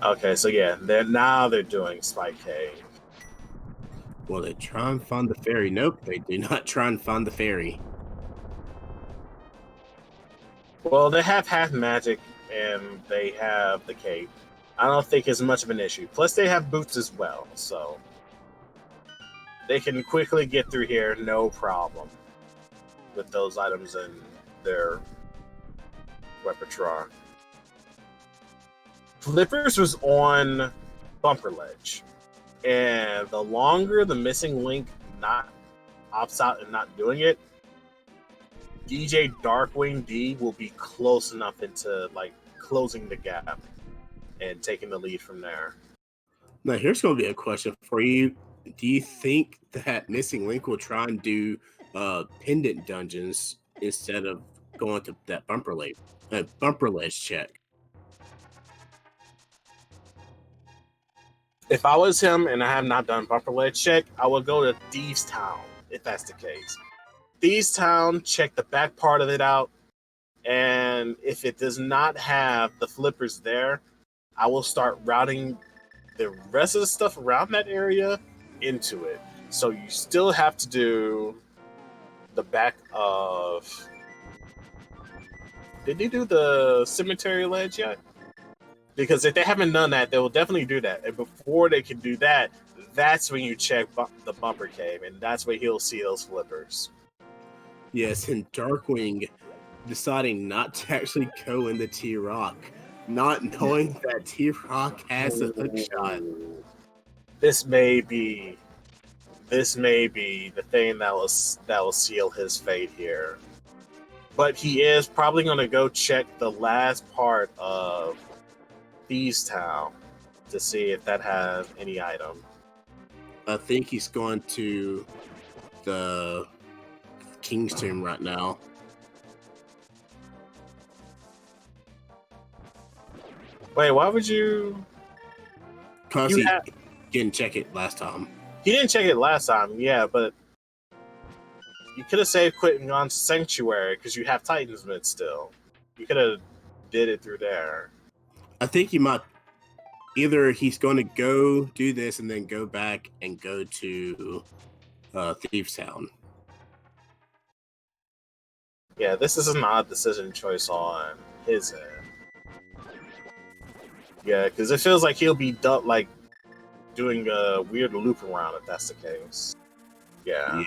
Okay, so yeah, they're doing Spike Cave. Well, they try and find the fairy. Nope, they do not try and find the fairy. Well, they have half magic and they have the cape. I don't think it's much of an issue. Plus, they have boots as well, so they can quickly get through here, no problem, with those items in their repertoire. Flippers was on Bumper Ledge, and the longer the missing link not opts out and not doing it, DJDarkwingD will be close enough into like closing the gap and taking the lead from there. Now, here's going to be a question for you. Do you think that Missing Link will try and do pendant dungeons instead of going to that bumper ledge check? If I was him and I have not done bumper ledge check, I would go to Thieves Town if that's the case. Thieves Town, check the back part of it out, and if it does not have the flippers there, I will start routing the rest of the stuff around that area into it. So you still have to do the back of... Did they do the cemetery ledge yet? Because if they haven't done that, they will definitely do that. And before they can do that, that's when you check the bumper cave, and that's where he'll see those flippers. Yes, and Darkwing deciding not to actually go into T-Rock, not knowing that T-Rock has a hook shot. This may be the thing that will seal his fate here. But he is probably going to go check the last part of Thieves Town to see if that has any item. I think he's going to the King's Tomb right now. Wait, why would you? Because he didn't check it last time. He didn't check it last time, yeah, but you could have saved quit and gone to Sanctuary because you have Titan's Mid still. You could have did it through there. I think he might. Either he's going to go do this and then go back and go to Thieves Town. Yeah, this is an odd decision choice on his end. Yeah, because it feels like he'll be doing a weird loop around if that's the case. Yeah.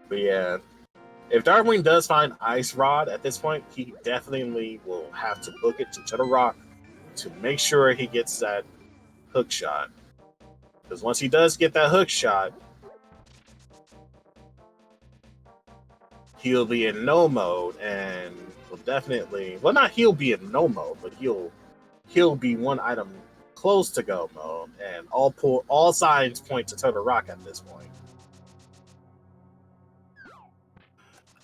But yeah, if Darkwing does find Ice Rod at this point, he definitely will have to book it to Turtle Rock to make sure he gets that hook shot. Because once he does get that hook shot, he'll be in no mode and will definitely, well, not he'll be in no mode, but he'll be one item close to go mode, and all signs point to Turtle Rock at this point.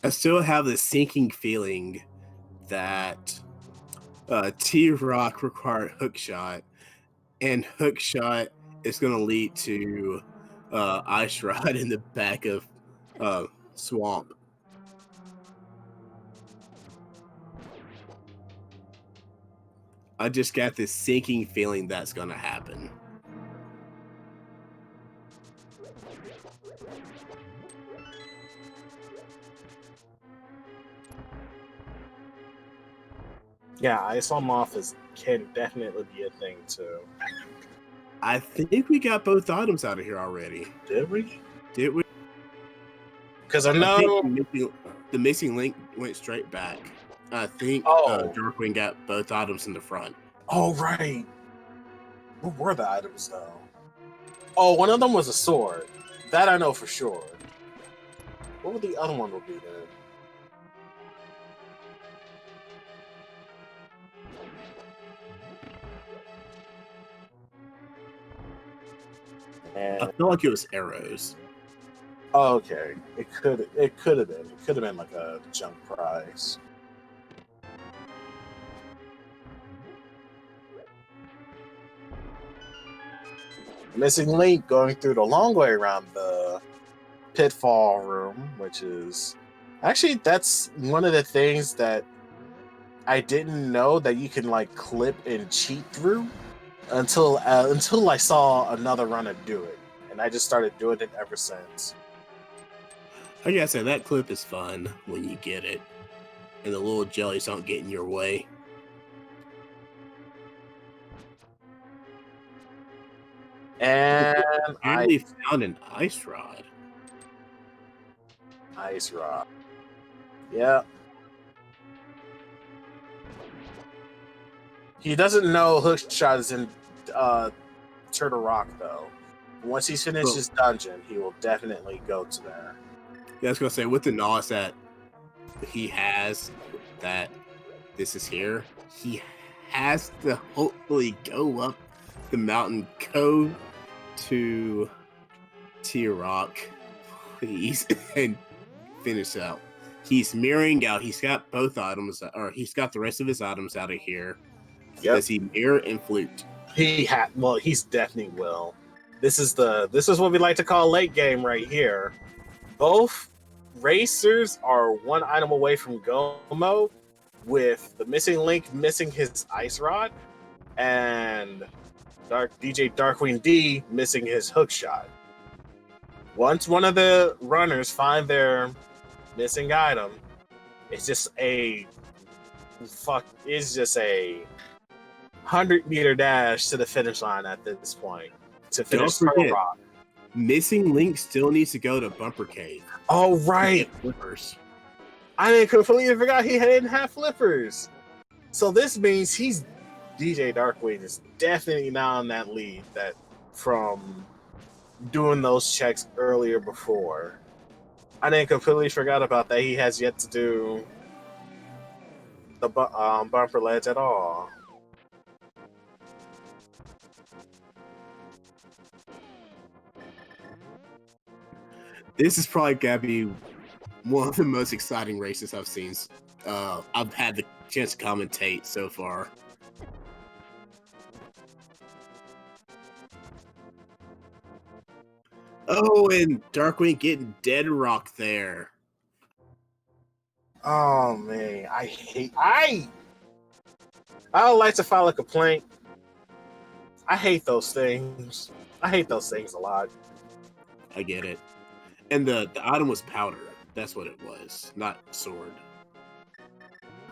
I still have this sinking feeling that T-Rock required hookshot, and hookshot is going to lead to Ice Rod in the back of Swamp. I just got this sinking feeling that's going to happen. Yeah, Ice on off can definitely be a thing too. I think we got both items out of here already. Did we? Did we? Because I know the missing link went straight back. I think Darkwing got both items in the front. Oh, right. What were the items, though? Oh, one of them was a sword. That I know for sure. What would the other one would be, then? I feel like it was arrows. Oh, okay. It could have been. It could have been like a junk prize. Missing link going through the long way around the pitfall room, which is actually, that's one of the things that I didn't know that you can like clip and cheat through until I saw another runner do it, and I just started doing it ever since. I gotta say, that clip is fun when you get it, and the little jellies don't get in your way. And I found an ice rod. Ice rod. Yeah. He doesn't know Hookshot is in Turtle Rock, though. Once he's finished his dungeon, he will definitely go to there. Yeah, I was gonna say, with the knowledge that he has that this is here, he has to hopefully go up the mountain, go to T-Rock, please, and finish out. He's mirroring out. He's got both items, or he's got the rest of his items out of here. Yep. Does he mirror and flute? Well, he's definitely will. This is what we like to call late game right here. Both racers are one item away from go mode, with the missing link missing his ice rod, and DJDarkwingD missing his hook shot. Once one of the runners find their missing item, it's just a 100-meter dash to the finish line at this point to finish Turtle Rock. Missing link still needs to go to Bumper Cave. Oh, right. Flippers. I didn't completely forgot he didn't have flippers. So this means DJ Darkwing is definitely now in that lead that from doing those checks earlier before. I didn't completely forgot about that. He has yet to do the bumper ledge at all. This is probably gotta be one of the most exciting races I've seen. I've had the chance to commentate so far. Oh, and Darkwing getting dead rock there. Oh man, I don't like to file a complaint. I hate those things. I hate those things a lot. I get it. And the item was powder. That's what it was, not sword.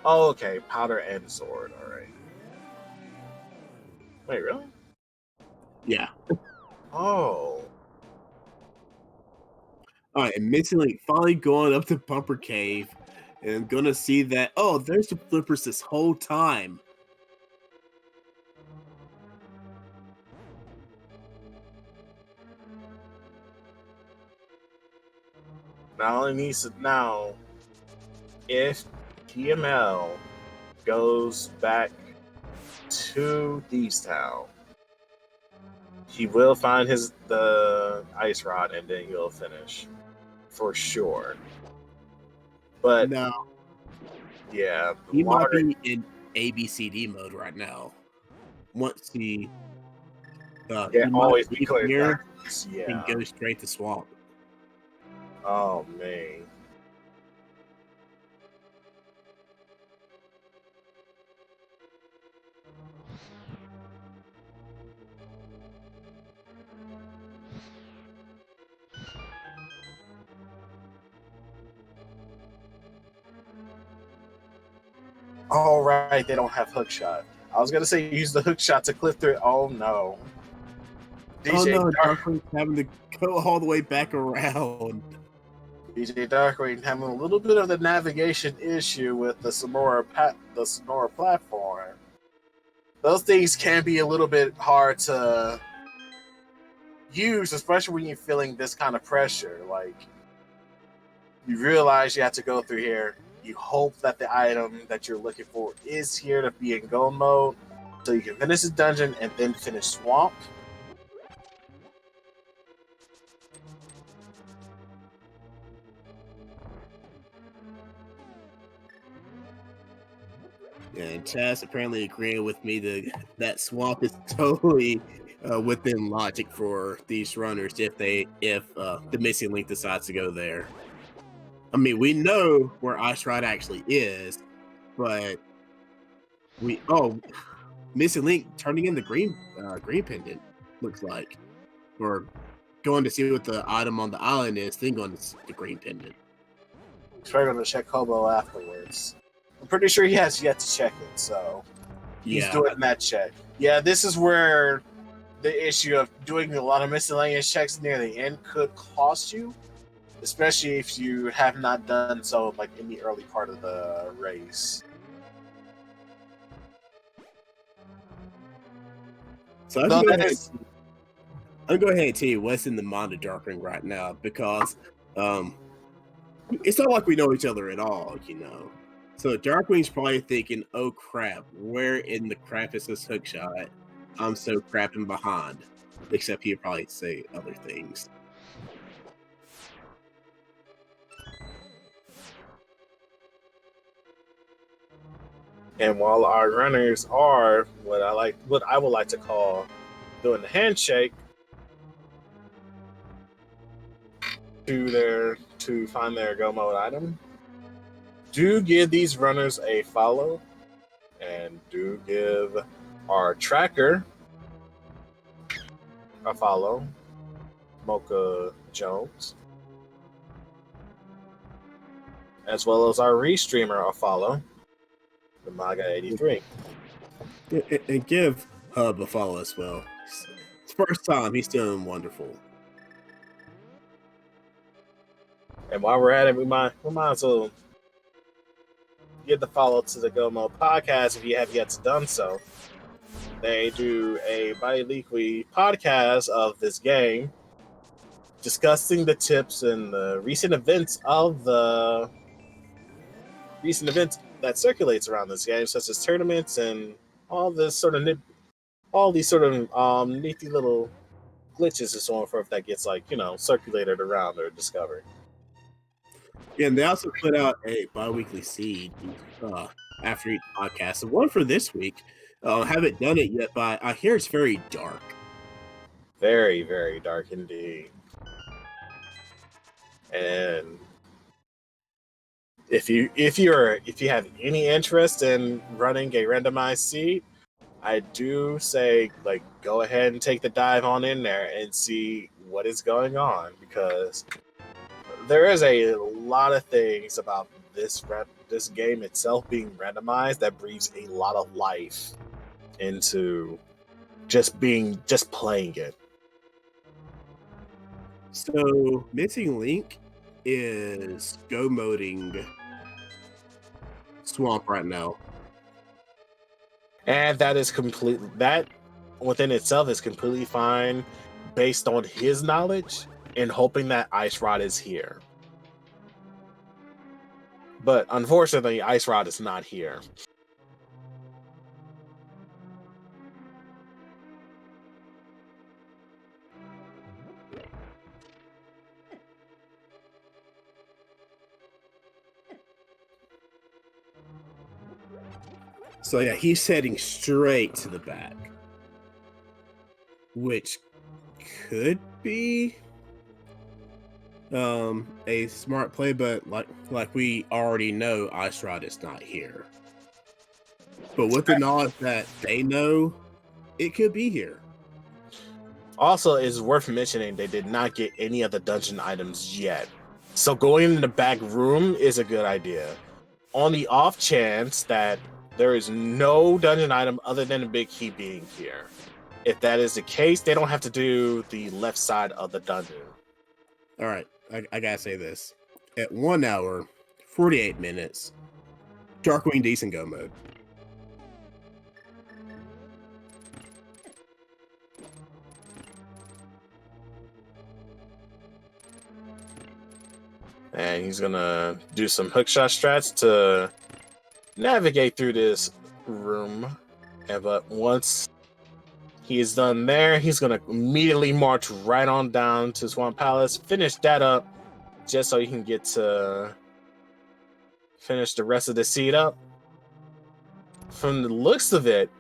Oh, okay. Powder and sword. All right. Wait, really? Yeah. Oh. All right, and Missing Link finally going up to Bumper Cave, and I'm gonna see that. Oh, there's the flippers this whole time. Not only needs to now, if TML goes back to Thieves Town, he will find the ice rod, and then he'll finish for sure. But no, yeah, he might be in ABCD mode right now. Once he always might be clear here yeah, and go straight to swamp. Oh man. All right, they don't have hook shot. I was gonna say use the hook shot to clip through it. Oh no. Darkwing's having to go all the way back around. DJDarkwingD having a little bit of the navigation issue with the Sonora platform. Those things can be a little bit hard to use, especially when you're feeling this kind of pressure. Like, you realize you have to go through here. You hope that the item that you're looking for is here to be in go mode, so you can finish the dungeon and then finish swamp. And Chaz apparently agreeing with me that swamp is totally within logic for these runners if the missing link decides to go there. I mean, we know where Ice Rod actually is, but missing link turning in the green pendant looks like, or going to see what the item on the island is, then going to see the green pendant. He's probably going to check Hobo afterwards. I'm pretty sure he has yet to check it, so he's doing that check. Yeah, this is where the issue of doing a lot of miscellaneous checks near the end could cost you, especially if you have not done so like in the early part of the race. So I'll go ahead and tell you what's in the mind of Darkwing right now, because it's not like we know each other at all, you know. So Darkwing's probably thinking, oh crap, where in the crap is this hookshot? I'm so crapping behind. Except he'd probably say other things. And while our runners are what I would like to call doing the handshake to find their go mode item, do give these runners a follow, and do give our tracker a follow, mochajones, as well as our Restreamer a follow, Lumaga 83. And give Hub a follow as well. It's first time, he's doing wonderful. And while we're at it, we might as well give the follow to the Go Mode podcast if you have yet to done so. They do a bi-weekly podcast of this game, discussing the tips and the recent events that circulates around this game, such as tournaments and all these sort of nifty little glitches and so on forth that gets circulated around or discovered. Yeah, and they also put out a bi-weekly seed after each podcast. The one for this week, haven't done it yet, but I hear it's very dark. Very, very dark indeed. And if you have any interest in running a randomized seed, I do say go ahead and take the dive on in there and see what is going on, because there is a lot of things about this game itself being randomized that breathes a lot of life into just playing it. So Missing Link is go moding Swamp right now. And that within itself is completely fine based on his knowledge and hoping that Ice Rod is here. But unfortunately, Ice Rod is not here. So yeah, he's heading straight to the back, which could be a smart play, but like we already know, Ice Rod is not here. But with the knowledge that they know, it could be here. Also, it's worth mentioning they did not get any of the dungeon items yet. So going in the back room is a good idea. On the off chance that there is no dungeon item other than the big key being here. If that is the case, they don't have to do the left side of the dungeon. All right, I gotta say this. At 1 hour, 48 minutes, DarkwingD's in go mode. And he's gonna do some hookshot strats to navigate through this room. But once he is done there, he's gonna immediately march right on down to Swamp Palace, finish that up, just so he can get to finish the rest of the seed up. From the looks of it,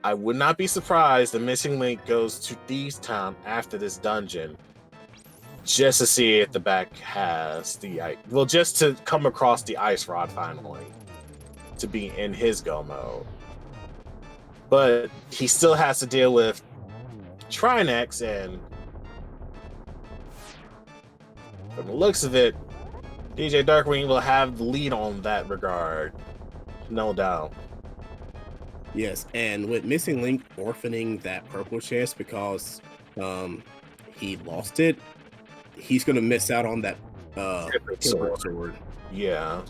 I would not be surprised the Missing Link goes to Thieves Town after this dungeon, just to see if the back has the ice. Well, just to come across the Ice Rod finally, to be in his go mode. But he still has to deal with Trinex, and from the looks of it, DJ Darkwing will have the lead on that regard, no doubt. Yes, and with Missing Link orphaning that purple chest because he lost it, he's gonna miss out on that sword. Yeah.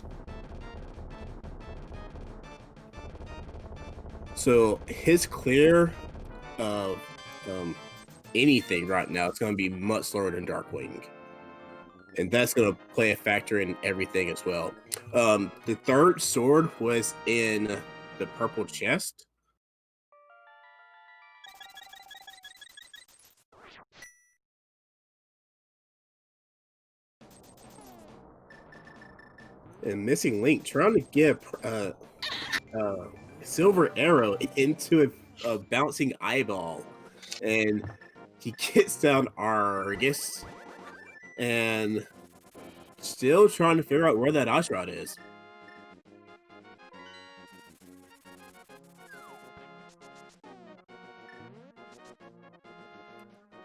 So his clear of anything right now, it's gonna be much slower than Darkwing. And that's gonna play a factor in everything as well. The third sword was in the purple chest. And Missing Link trying to get silver arrow into a bouncing eyeball, and he gets down Argus and still trying to figure out where that Ice Rod is.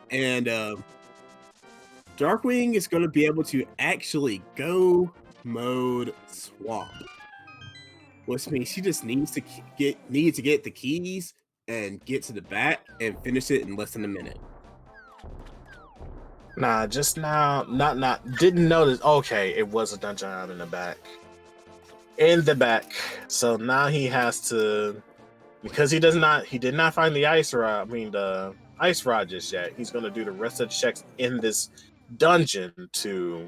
And Darkwing is going to be able to actually go mode swap, which means she just needs to get the keys and get to the back and finish it in less than a minute. Nah, just now, didn't notice. Okay, it was a dungeon out in the back. In the back. So now he has to, because he did not find the Ice Rod, the Ice Rod just yet. He's going to do the rest of the checks in this dungeon to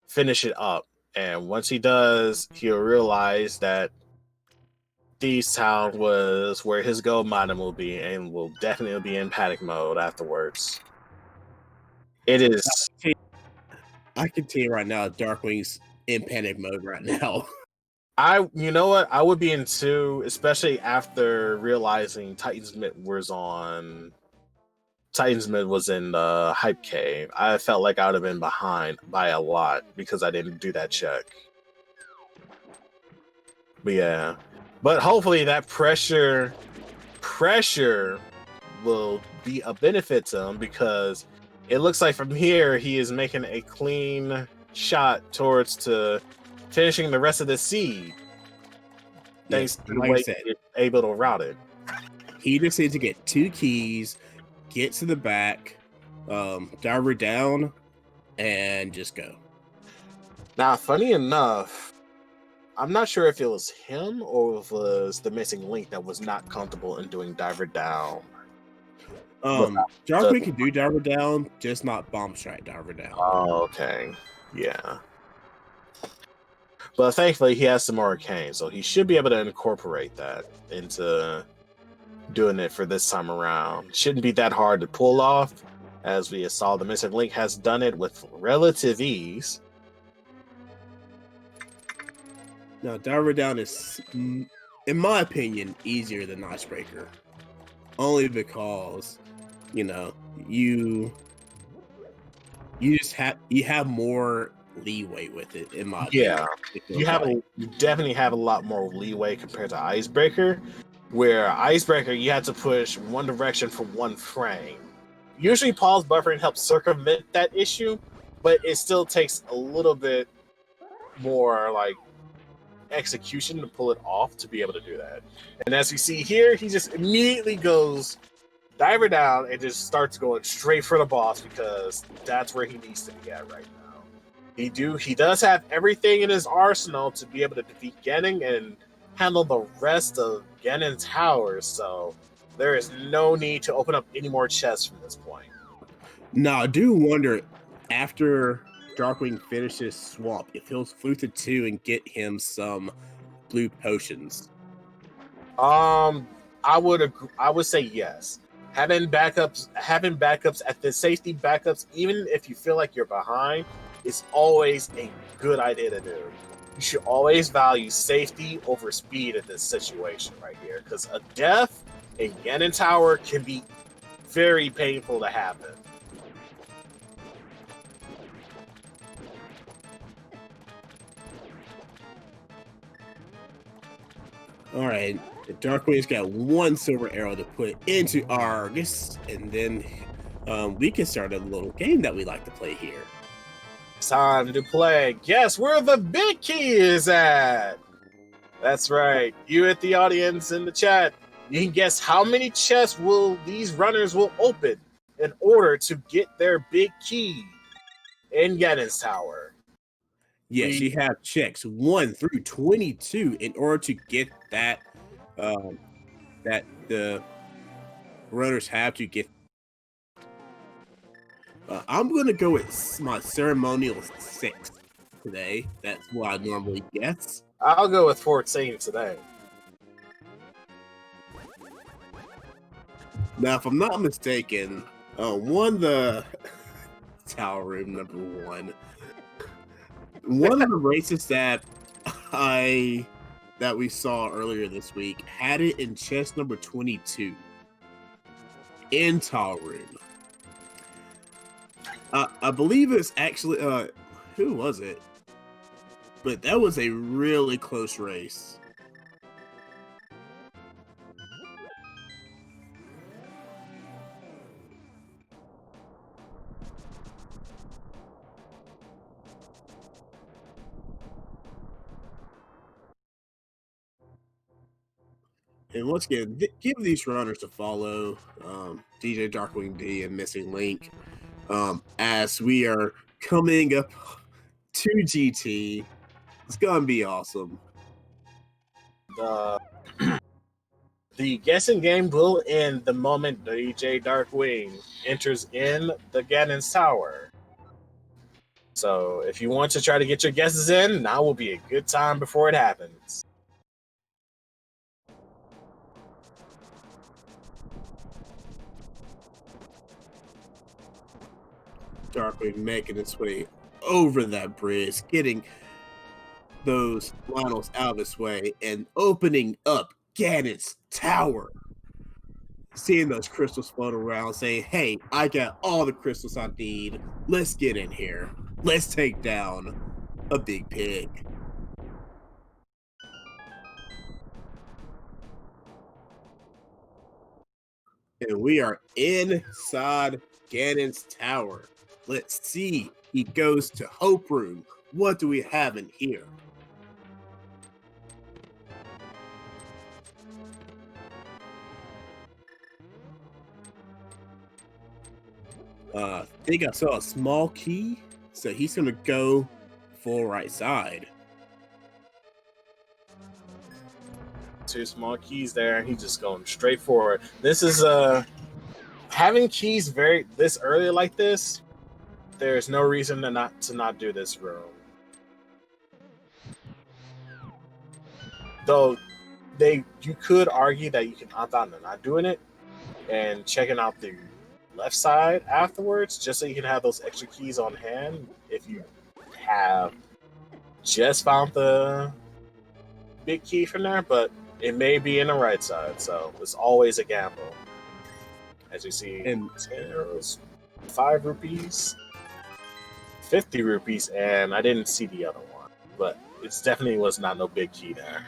finish it up. And once he does, he'll realize that Thieves Town was where his gold item will be, and will definitely be in panic mode afterwards. It is. I can tell you right now, Darkwing's in panic mode right now. You know what? I would be in too, especially after realizing Titan's Mid was in the Hype Cave. I felt like I would have been behind by a lot because I didn't do that check. But yeah. But hopefully that pressure will be a benefit to him, because it looks like from here he is making a clean shot towards to finishing the rest of the seed. Thanks to the way he's able to route it. He just needs to get 2 keys, get to the back, dive her down, and just go. Now, funny enough, I'm not sure if it was him or if it was the Missing Link that was not comfortable in doing diver down. Darkwing can do diver down, just not bomb strike diver down. Oh, okay. Yeah. But thankfully, he has some more arcane, so he should be able to incorporate that into doing it for this time around. Shouldn't be that hard to pull off, as we saw the Missing Link has done it with relative ease. Now, Diver Down is, in my opinion, easier than Icebreaker. Only because, you know, you have more leeway with it, in my opinion. You definitely have a lot more leeway compared to Icebreaker, where Icebreaker you have to push one direction for one frame. Usually pause buffering helps circumvent that issue, but it still takes a little bit more like execution to pull it off to be able to do that. And as we see here, he just immediately goes Diver Down and just starts going straight for the boss because that's where he needs to be at right now. He does have everything in his arsenal to be able to defeat Ganon and handle the rest of Ganon's towers, so there is no need to open up any more chests from this point. Now, I do wonder, after Darkwing finishes Swamp, if he'll flute the 2 and get him some blue potions. I would say yes. Having backups at the safety backups, even if you feel like you're behind, is always a good idea to do. You should always value safety over speed in this situation right here, because a death in Ganon Tower can be very painful to happen. All right, Darkwing's got one silver arrow to put into Argus, and then we can start a little game that we like to play here. Time to play. Guess where the big key is at? That's right. You at the audience in the chat. You can guess how many chests these runners will open in order to get their big key in Ganon's Tower. Yes, you have checks 1 through 22 in order to get that that the runners have to get. I'm gonna go with my ceremonial 6 today. That's what I normally guess. I'll go with 14 today. Now, if I'm not mistaken, won the Tower Room number 1. One of the races that we saw earlier this week had it in chest number 22 in Tower Room. I believe it's actually who was it? But that was a really close race. And once again, give these runners a follow, DJDarkwingD and Missing Link, as we are coming up to GT. It's gonna be awesome. The guessing game will end the moment DJ Darkwing enters in the Ganon's Tower. So if you want to try to get your guesses in, now will be a good time before it happens. Darkwing making its way over that bridge, getting those Lionels out of his way, and opening up Ganon's Tower. Seeing those crystals float around, saying, hey, I got all the crystals I need. Let's get in here. Let's take down a big pig. And we are inside Ganon's Tower. Let's see. He goes to Hope Room. What do we have in here? I think I saw a small key, so he's gonna go full right side. 2 small keys there. He's just going straight forward. This is having keys this early like this. There's no reason to not do this room. though you could argue that you can opt out and not doing it and checking out the left side afterwards, just so you can have those extra keys on hand if you have just found the big key from there, but it may be in the right side, so it's always a gamble. As you see, And 10 euros, 5 rupees, 50 rupees, and I didn't see the other one, but it definitely was not no big key there.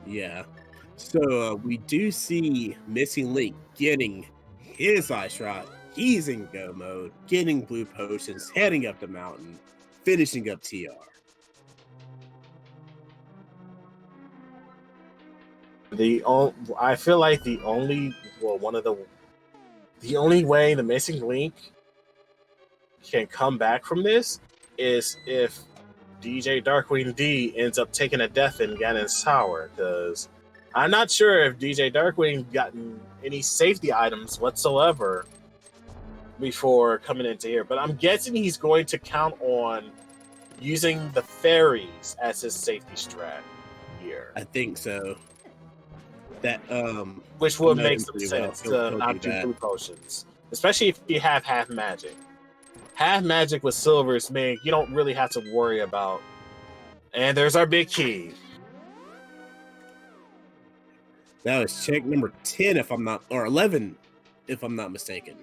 yeah, so we do see Missing Link getting his ice shot. He's in go mode, getting blue potions, heading up the mountain, finishing up TR. I feel like the only way the Missing Link can come back from this is if DJDarkwingD ends up taking a death in Ganon's tower, because I'm not sure if DJ Darkwing gotten any safety items whatsoever before coming into here, but I'm guessing he's going to count on using the fairies as his safety strat here. I think so. That which would make some sense to not do blue potions, especially if you have half magic. Half magic with silvers, man, you don't really have to worry about. And there's our big key. That was check number 10, if I'm not, or 11, if I'm not mistaken.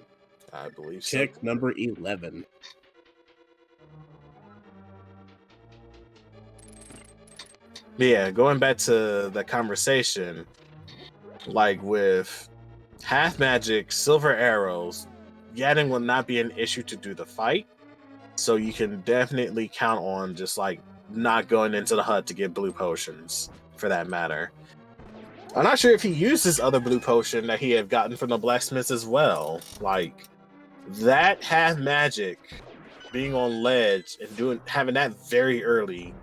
I believe check so. number 11. Yeah, going back to the conversation, like with half magic, silver arrows, Gadding will not be an issue to do the fight. So you can definitely count on just like not going into the hut to get blue potions, for that matter. I'm not sure if he used his other blue potion that he had gotten from the blacksmiths as well. Like that half magic being on ledge and having that very early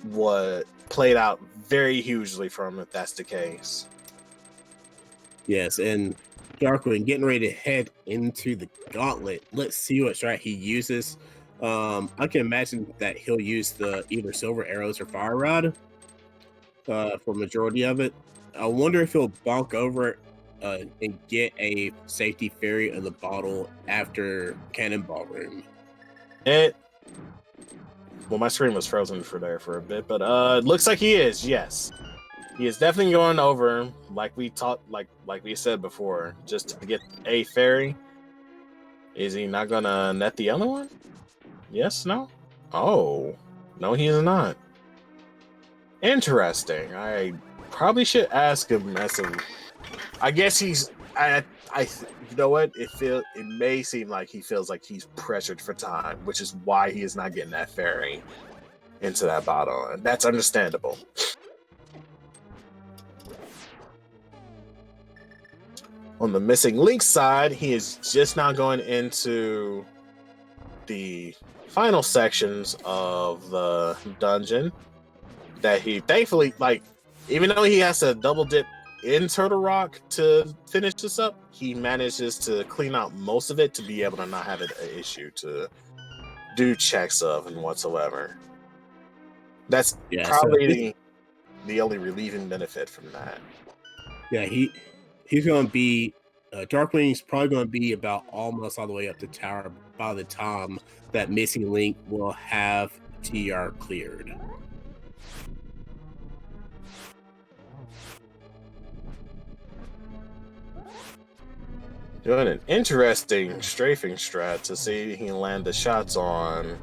what played out very hugely for him if that's the case. Yes, and Darkwing getting ready to head into the gauntlet. Let's see what strat he uses. I can imagine that he'll use the either silver arrows or fire rod for majority of it. I wonder if he'll bonk over and get a safety fairy in the bottle after Cannonball Room. Well, my screen was frozen for a bit, but it looks like he is. Yes, he is definitely going over, like we said before, just to get a fairy. Is he not gonna net the other one? Yes, no? Oh, no, he is not. Interesting. I probably should ask him I guess he's. You know what? It may seem like he feels like he's pressured for time, which is why he is not getting that fairy into that bottle, and that's understandable. On the Missing Link side, he is just now going into the final sections of the dungeon that he thankfully, like, even though he has to double dip in Turtle Rock to finish this up, he manages to clean out most of it to be able to not have it an issue to do checks of and whatsoever. That's probably the only relieving benefit from that. Yeah, he's going to be Darkwing's probably going to be about almost all the way up the tower by the time that Missing Link will have TR cleared. Doing an interesting strafing strat to see if he can land the shots on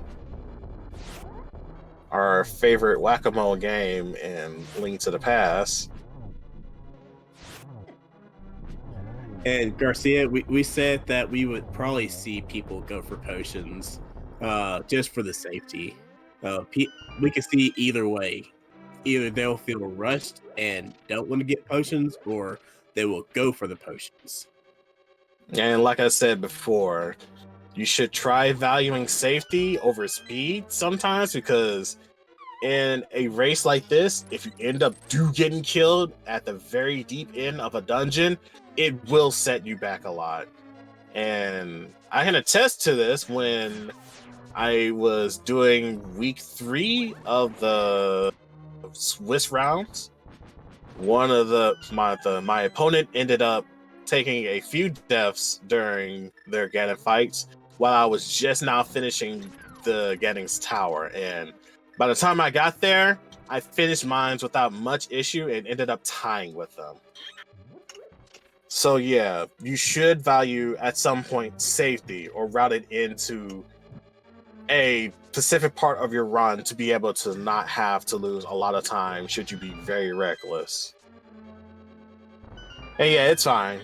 our favorite whack-a-mole game in Link to the Past. And Garcia, we said that we would probably see people go for potions just for the safety. We could see either way. Either they'll feel rushed and don't want to get potions, or they will go for the potions. And like I said before, you should try valuing safety over speed sometimes, because in a race like this, if you end up getting killed at the very deep end of a dungeon, it will set you back a lot. And I can attest to this when I was doing week 3 of the Swiss rounds. one of my opponent ended up taking a few deaths during their Ganon fights, while I was just now finishing the Ganon's tower. And by the time I got there, I finished mines without much issue and ended up tying with them. So yeah, you should value at some point safety or route it into a specific part of your run to be able to not have to lose a lot of time should you be very reckless. And yeah, it's fine.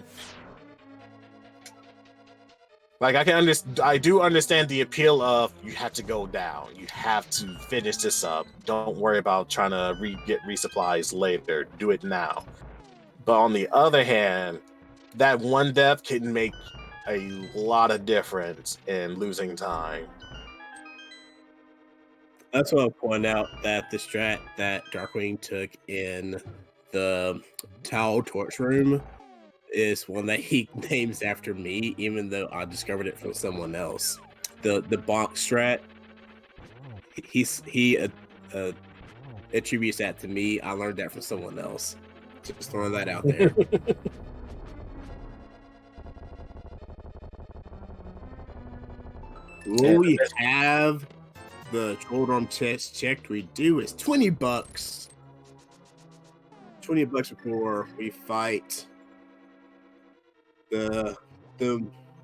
Like I do understand the appeal of you have to go down. You have to finish this up. Don't worry about trying to get resupplies later. Do it now. But on the other hand, that one death can make a lot of difference in losing time. That's why I'll point out that the strat that Darkwing took in the Towel Torch Room is one that he names after me, even though I discovered it from someone else. The bonk strat, he attributes that to me. I learned that from someone else. Just throwing that out there. Will we have the Troll Dorm test checked? We do. It's $20. $20 before we fight the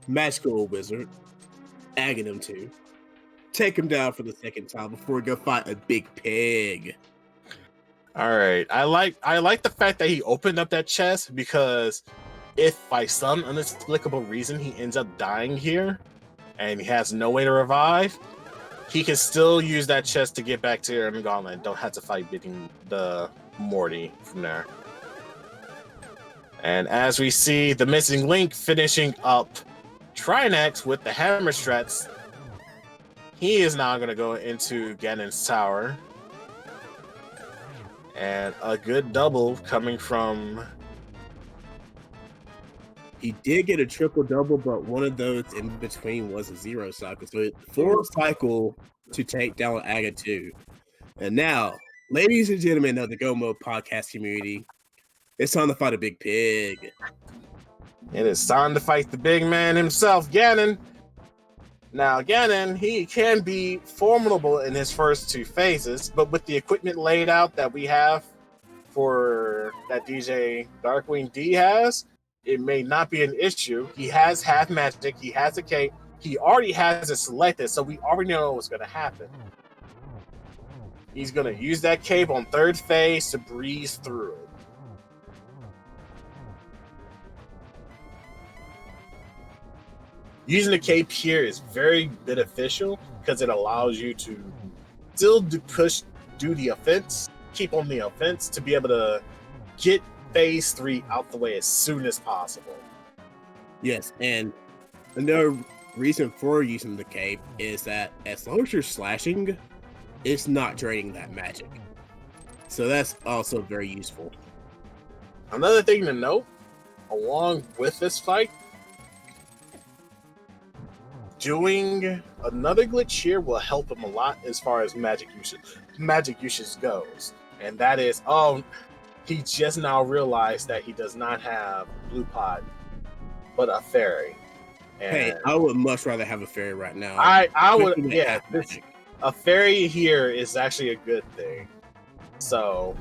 magical wizard, Aghanim 2. Take him down for the second time before we go fight a big pig. All right, I like the fact that he opened up that chest, because if by some inexplicable reason he ends up dying here and he has no way to revive, he can still use that chest to get back to Iron Gauntlet. Don't have to fight beating the Morty from there. And as we see the Missing Link finishing up Trinex with the hammer strats, he is now going to go into Ganon's tower. And a good double coming from... He did get a triple-double, but one of those in between was a 0 cycle. So it 4 cycle to take down Aga 2. And now, ladies and gentlemen of the Go Mode podcast community, it's time to fight a big pig. It is time to fight the big man himself, Ganon. Now, Ganon, he can be formidable in his first 2 phases, but with the equipment laid out that we have for that DJDarkwingD has, it may not be an issue. He has half magic, he has a cape, he already has it selected, so we already know what's going to happen. He's going to use that cape on 3rd phase to breeze through it. Using the cape here is very beneficial because it allows you to still do the offense, keep on the offense to be able to get phase 3 out the way as soon as possible. Yes, and another reason for using the cape is that as long as you're slashing, it's not draining that magic. So that's also very useful. Another thing to note, along with this fight, doing another glitch here will help him a lot as far as magic usage goes. And that is, he just now realized that he does not have Blue Pot, but a fairy. And hey, I would much rather have a fairy right now. I would, yeah. A fairy here is actually a good thing. So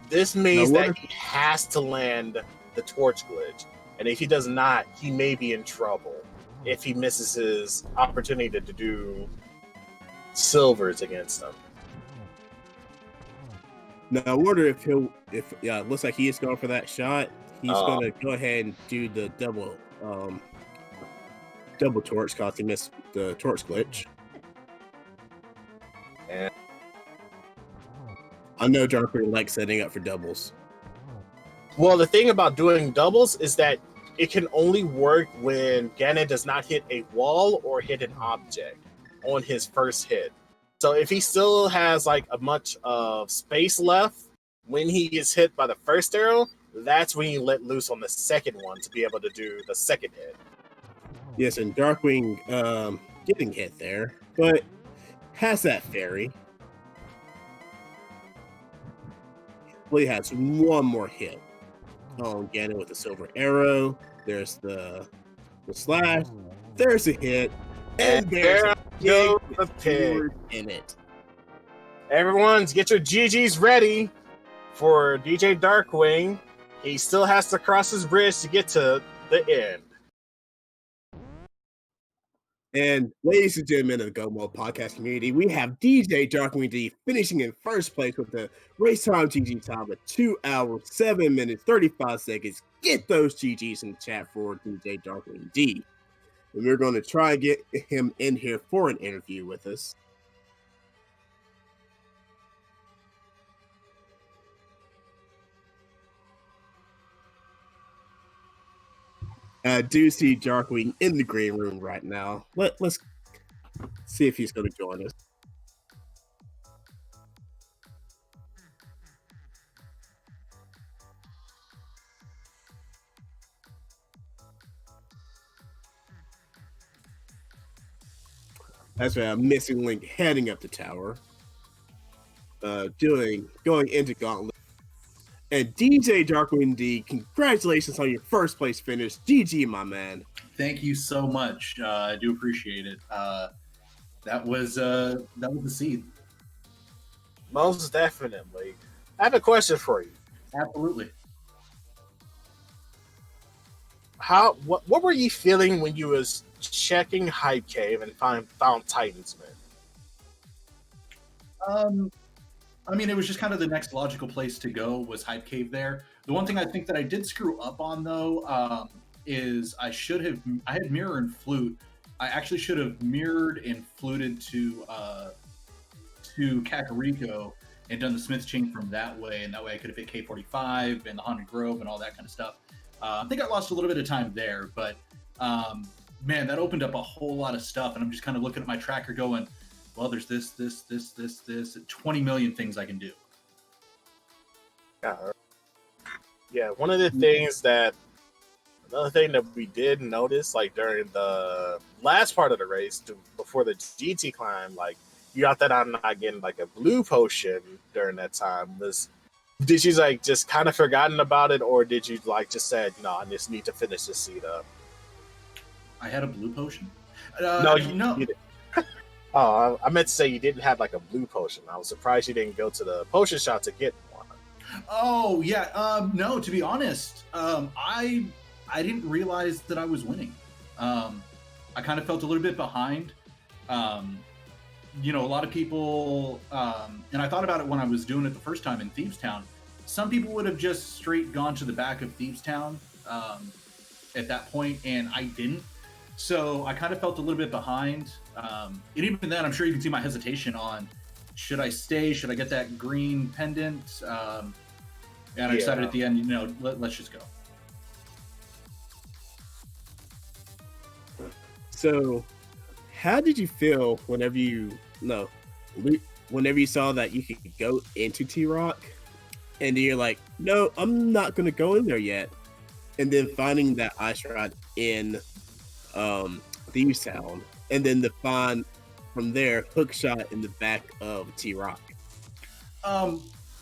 this means that he has to land the torch glitch. And if he does not, he may be in trouble if he misses his opportunity to do silvers against them. Now, I wonder if it looks like he is going for that shot. He's going to go ahead and do the double torch because he missed the torch glitch. And I know Darkwing likes setting up for doubles. Well, the thing about doing doubles is that it can only work when Ganon does not hit a wall or hit an object on his first hit. So if he still has like a much of space left when he gets hit by the first arrow, that's when you let loose on the second one to be able to do the second hit. Yes, and Darkwing getting hit there, but has that fairy. Lee has one more hit. Ganon with the silver arrow. There's the slash. There's a hit. And there's a go pig the pig in it. Everyone's get your GGs ready for DJ Darkwing. He still has to cross his bridge to get to the end. And ladies and gentlemen of the Go Mode podcast community, we have DJ DarkwingD finishing in first place with the race time GG time of 2 hours, 7 minutes, 35 seconds. Get those GGs in the chat for DJ DarkwingD. And we're going to try and get him in here for an interview with us. I do see Darkwing in the green room right now. Let's see if he's going to join us. That's right, TheMissingLink heading up the tower. Going into Gauntlet. And DJ DarkwingD, congratulations on your first place finish. GG, my man. Thank you so much. I do appreciate it. That was the seed. Most definitely. I have a question for you. Absolutely. What were you feeling when you was checking Hype Cave and found Titansmith? I mean, it was just kind of the next logical place to go was Hype Cave there. The one thing I think that I did screw up on though is I had mirror and flute. I actually should have mirrored and fluted to Kakariko and done the Smith chain from that way, and that way I could have hit K45 and the Haunted Grove and all that kind of stuff. I think I lost a little bit of time there, but man, that opened up a whole lot of stuff, and I'm just kind of looking at my tracker going, well, there's this, 20 million things I can do. Yeah, another thing that we did notice, like during the last part of the race, before the GT climb, like you got that I'm not getting like a blue potion during that time. Did you like just kind of forgotten about it, or did you like just said, no, I just need to finish this seed up? I had a blue potion. No. You didn't. Oh, I meant to say you didn't have like a blue potion. I was surprised you didn't go to the potion shop to get one. Oh yeah, no. To be honest, I didn't realize that I was winning. I kind of felt a little bit behind. You know, a lot of people, and I thought about it when I was doing it the first time in Thievestown. Some people would have just straight gone to the back of Thievestown at that point, and I didn't. So I kind of felt a little bit behind. And even then, I'm sure you can see my hesitation on, should I stay? Should I get that green pendant? And I decided at the end, you know, let's just go. So how did you feel whenever you saw that you could go into T-Rock and you're like, no, I'm not going to go in there yet. And then finding that ice rod in Thievestown, and then the find from there hook shot in the back of T-Rock.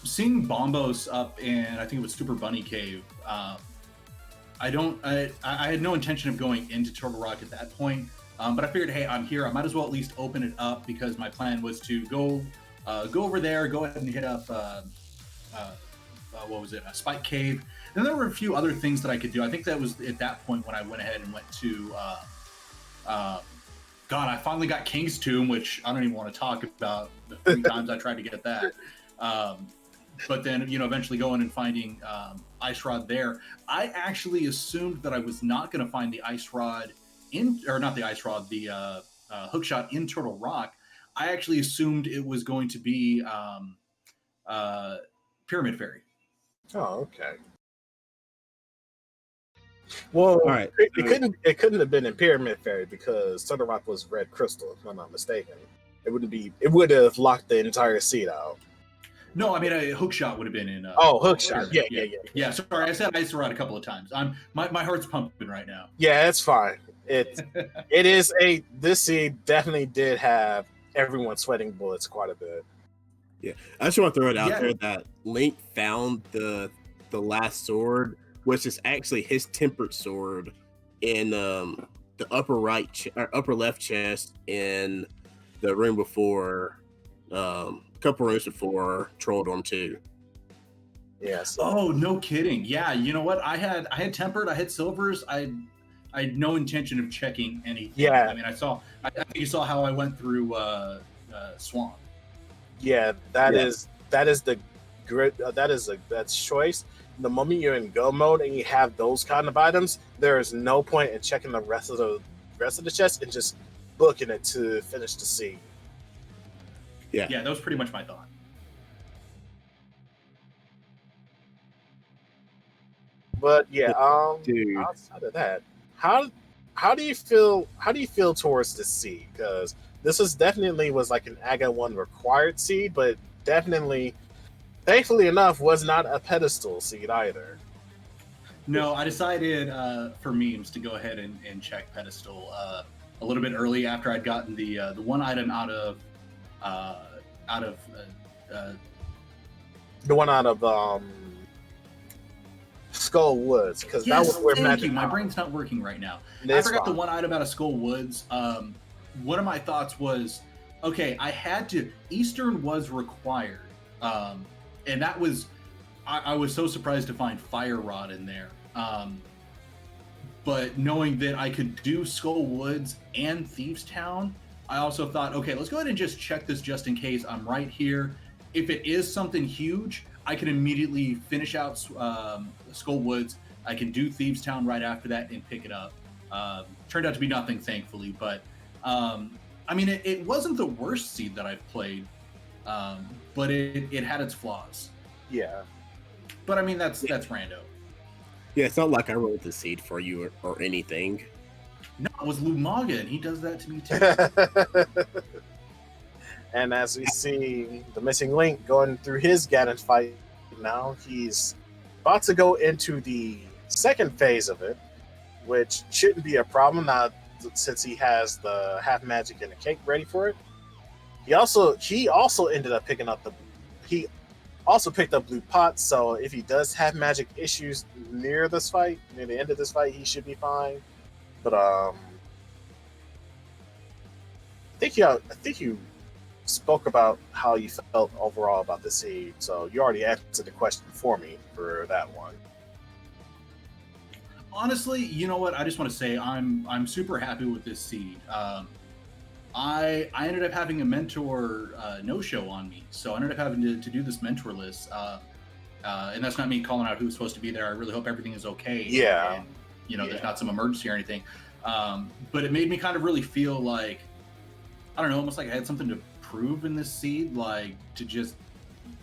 Seeing Bombos up in, I think it was Super Bunny Cave, I had no intention of going into Turtle Rock at that point, but I figured, hey, I'm here, I might as well at least open it up, because my plan was to go over there, go ahead and hit up what was it, a Spike Cave. And there were a few other things that I could do. I think that was at that point when I went ahead and went to God, I finally got King's Tomb, which I don't even want to talk about the 3 times I tried to get that. But then, you know, eventually going and finding Ice Rod there. I actually assumed that I was not going to find the Ice Rod the hookshot in Turtle Rock. I actually assumed it was going to be Pyramid Fairy. Oh, okay. Well, all right. It couldn't have been in Pyramid Fairy because Turtle Rock was red crystal, if I'm not mistaken. It would have locked the entire seed out. No, I mean a hookshot would have been in. Hookshot. Yeah. Sorry, I said Ice Rod a couple of times. My heart's pumping right now. Yeah, it's fine. This seed definitely did have everyone sweating bullets quite a bit. Yeah, I just want to throw it out Yeah. there that Link found the last sword, which is actually his tempered sword, in the upper right or upper left chest in the room before, a couple rooms before Trolldom 2. Yeah. So, Oh, no kidding. Yeah, you know what? I had tempered, I had silvers. I had no intention of checking anything. Yeah. I mean, I think you saw how I went through Swamp. yeah, that is the grid. That's choice. The moment you're in go mode and you have those kind of items, there is no point in checking the rest of the chest and just booking it to finish the seed. Yeah, Yeah, that was pretty much my thought. But yeah, dude. outside of that, how do you feel? How do you feel towards this seed? Because this was like an Aga 1 required seed, but definitely, thankfully enough, was not a pedestal seed either. No, I decided for memes to go ahead and check pedestal a little bit early after I'd gotten the one item out of The one out of Skull Woods, because that was where thank Magic. you. My brain's not working right now. It's I forgot fine. the one item out of Skull Woods. One of my thoughts was, okay, I had to. Eastern was required, and that was. I was so surprised to find Fire Rod in there. But knowing that I could do Skull Woods and Thieves Town, I also thought, okay, let's go ahead and just check this just in case. I'm right here. If it is something huge, I can immediately finish out Skull Woods. I can do Thieves Town right after that and pick it up. Turned out to be nothing, thankfully. But I mean, it wasn't the worst seed that I've played, but it had its flaws. Yeah. But I mean, that's Rando. Yeah, it's not like I rolled the seed for you or anything. No, it was Lumaga, and he does that to me too. And as we see the missing link going through his Ganon fight now, he's about to go into the second phase of it, which shouldn't be a problem now since he has the half magic and the cake ready for it. He also ended up picking up he also picked up blue pot, so if he does have magic issues near the end of this fight, he should be fine. But I think you spoke about how you felt overall about the seed, so you already answered the question for me for that one. Honestly, you know what? I just want to say I'm super happy with this seed. I ended up having a mentor no-show on me, so I ended up having to do this Mentorless, and that's not me calling out who's supposed to be there. I really hope everything is okay. Yeah. And, there's not some emergency or anything. But it made me kind of really feel like, I don't know, almost like I had something to prove in this seed, like to just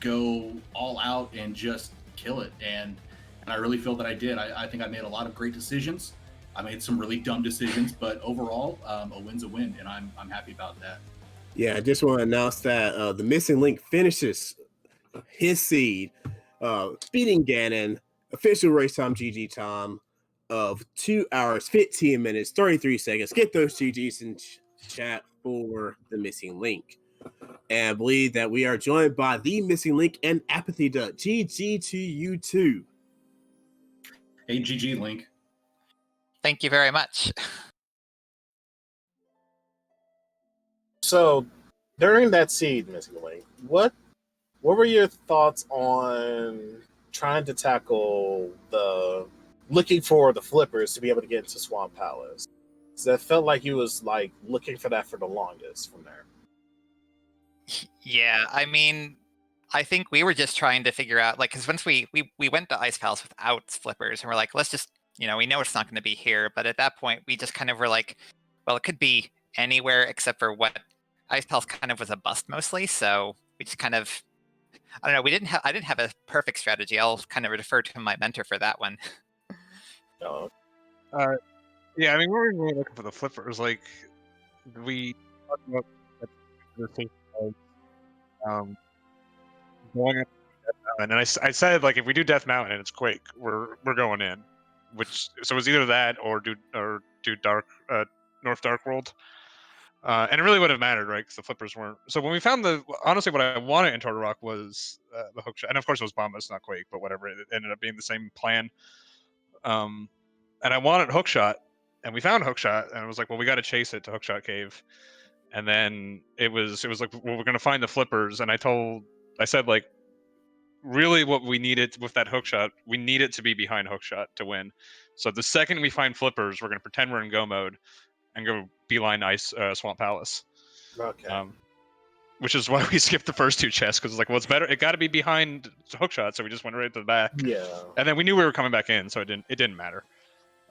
go all out and just kill it. And I really feel that I did. I think I made a lot of great decisions. I made some really dumb decisions, but overall, a win's a win, and I'm happy about that. Yeah, I just want to announce that the missing link finishes his seed, beating Ganon. Official race time GG time of 2 hours, 15 minutes, 33 seconds. Get those GGs in chat for the missing link. And I believe that we are joined by the missing link and ApathyDuck. GG to you too. Hey, GG Link. Thank you very much. So, during that seed, missing link, what were your thoughts on trying to tackle looking for the flippers to be able to get into Swamp Palace? So that felt like you was like looking for that for the longest from there. Yeah, I mean, I think we were just trying to figure out, like, because once we went to Ice Palace without flippers, and we're like, let's just, we know it's not going to be here. But at that point, we just kind of were like, well, it could be anywhere except for what Ice Palace kind of was a bust mostly. So we just kind of, I don't know, I didn't have a perfect strategy. I'll kind of defer to my mentor for that one. Oh. Yeah, I mean, we were really looking for the flippers. Like, we talked about the thing going up Death Mountain, and I said, like, if we do Death Mountain and it's Quake, we're going in. So it was either that or do Dark North Dark World. And it really would have mattered, right? Because the flippers weren't. So when we found honestly, what I wanted in Turtle Rock was the hook shot, and of course it was Bombus, not Quake, but whatever. It ended up being the same plan. And I wanted hookshot, and we found hookshot, and I was like, well, we got to chase it to Hookshot Cave. And then it was like, well, we're gonna find the flippers, and I said like, really, what we needed with that hookshot, we need it to be behind hookshot to win. So the second we find flippers, we're gonna pretend we're in go mode and go beeline ice Swamp Palace. Okay. Which is why we skipped the first two chests, because it's like, well, it's better. It got to be behind hookshot, so we just went right to the back. Yeah. And then we knew we were coming back in, so it didn't matter.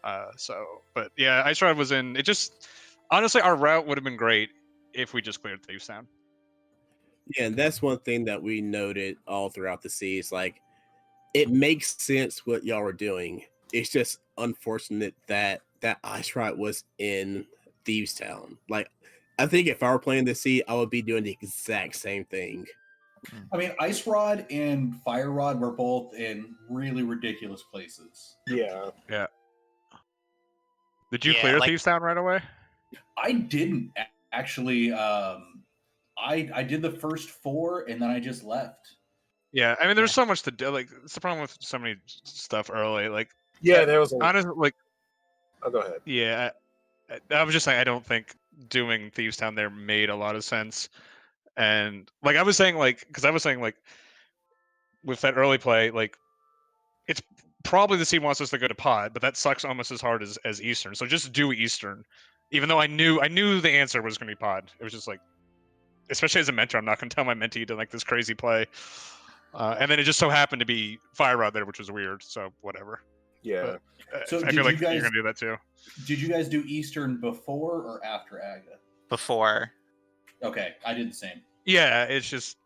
But yeah, Ice Rod was in. It just honestly, our route would have been great if we just cleared Thieves Town. Yeah, and that's one thing that we noted all throughout the seas. Like, it makes sense what y'all were doing. It's just unfortunate that that Ice Rod was in Thieves Town. Like, I think if I were playing the sea, I would be doing the exact same thing. I mean, Ice Rod and Fire Rod were both in really ridiculous places. Yeah. Yeah. Did you Yeah, clear like- Thieves Town right away? I didn't actually. I did the first 4 and then I just left. Yeah, I mean, there's so much to do. Like, it's the problem with so many stuff early. Like, Yeah, there was honestly, like, oh, go ahead. yeah, I was just saying, I don't think doing Thieves Town there made a lot of sense. And like I was saying, like, because I was saying, like, with that early play, like, it's probably the seed wants us to go to pod, but that sucks almost as hard as Eastern. So just do Eastern, even though I knew the answer was going to be pod. It was just like, especially as a mentor, I'm not going to tell my mentee to like this crazy play. And then it just so happened to be Fire Rod there, which was weird. So whatever. Yeah. But, So I did feel like you guys- you're going to do that too. Did you guys do Eastern before or after Aga? Before. Okay, I did the same. Yeah, it's just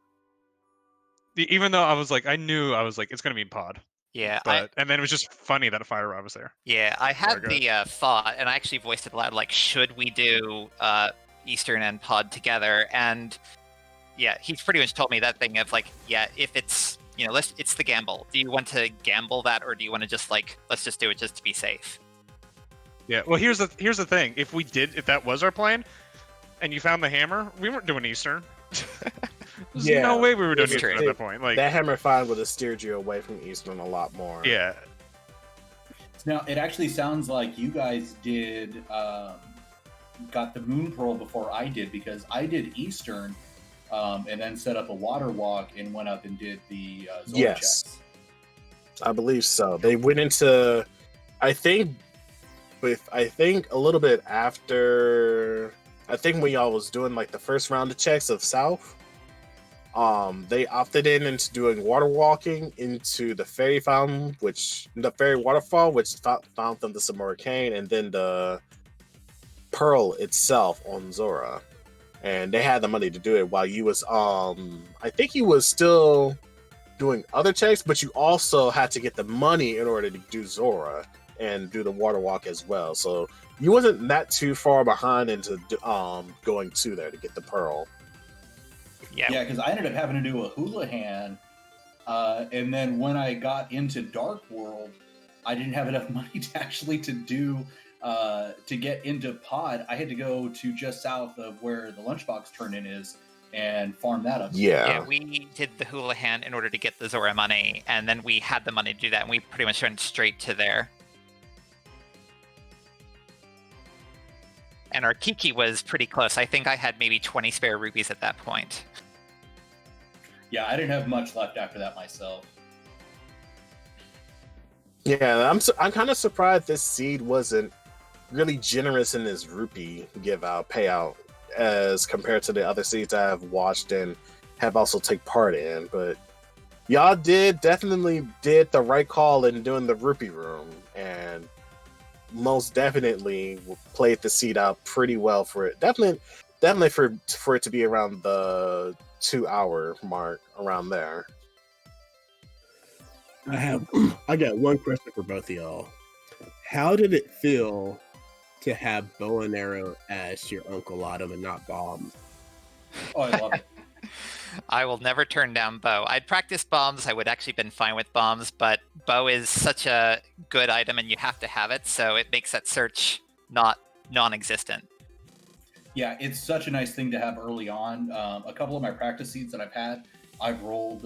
even though I was like, it's going to be pod. Yeah, And then it was just funny that a Fire Rod was there. I had Very the thought, and I actually voiced it aloud, like, should we do Eastern and Pod together? And yeah, he's pretty much told me that thing of like, yeah, if it's, it's the gamble. Do you want to gamble that, or do you want to just like, let's just do it just to be safe? Yeah. Well, here's the thing. If that was our plan, and you found the hammer, we weren't doing Eastern. There's no way we were doing Eastern at that point. Like, that hammer find would have steered you away from Eastern a lot more. Yeah. Now, it actually sounds like you guys did got the Moon Pearl before I did, because I did Eastern and then set up a water walk and went up and did the Zora checks. I believe so. They went into, I think a little bit after, I think when y'all was doing like the first round of checks of South, they opted into doing water walking into the fairy fountain, the fairy waterfall, which found them the Submurricane, and then the Pearl itself on Zora. And they had the money to do it while you was, I think you was still doing other checks, but you also had to get the money in order to do Zora and do the water walk as well. So you wasn't that too far behind into going to there to get the Pearl. Yeah, because I ended up having to do a Houlihan, and then when I got into Dark World, I didn't have enough money to actually to get into Pod. I had to go to just south of where the Lunchbox turn-in is and farm that up. Yeah, we did the Houlihan in order to get the Zora money, and then we had the money to do that, and we pretty much went straight to there. And our Kiki was pretty close. I think I had maybe 20 spare rupees at that point. Yeah, I didn't have much left after that myself. Yeah, I'm kind of surprised this seed wasn't really generous in his rupee payout as compared to the other seeds I have watched and have also take part in. But y'all definitely did the right call in doing the rupee room, and most definitely played the seed out pretty well for it. Definitely for it to be around the 2-hour mark, around there. I got one question for both of y'all. How did it feel to have bow and arrow as your uncle item and not bombs? Oh, I love it. I will never turn down bow. I'd practiced bombs. I would actually been fine with bombs, but bow is such a good item and you have to have it, so it makes that search not non-existent. Yeah, it's such a nice thing to have early on. A couple of my practice seeds that I've had, I've rolled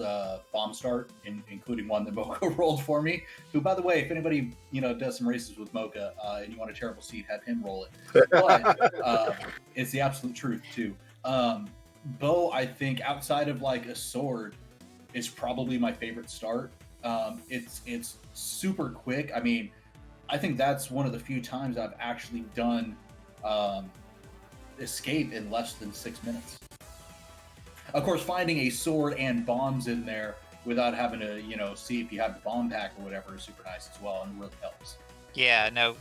bomb start, including one that Mocha rolled for me. Who, by the way, if anybody does some races with Mocha and you want a terrible seed, have him roll it. But it's the absolute truth too. Bow, I think, outside of like a sword, is probably my favorite start. It's super quick. I mean, I think that's one of the few times I've actually done escape in less than 6 minutes. Of course, finding a sword and bombs in there without having to, see if you have the bomb pack or whatever is super nice as well, and really helps. Yeah, no,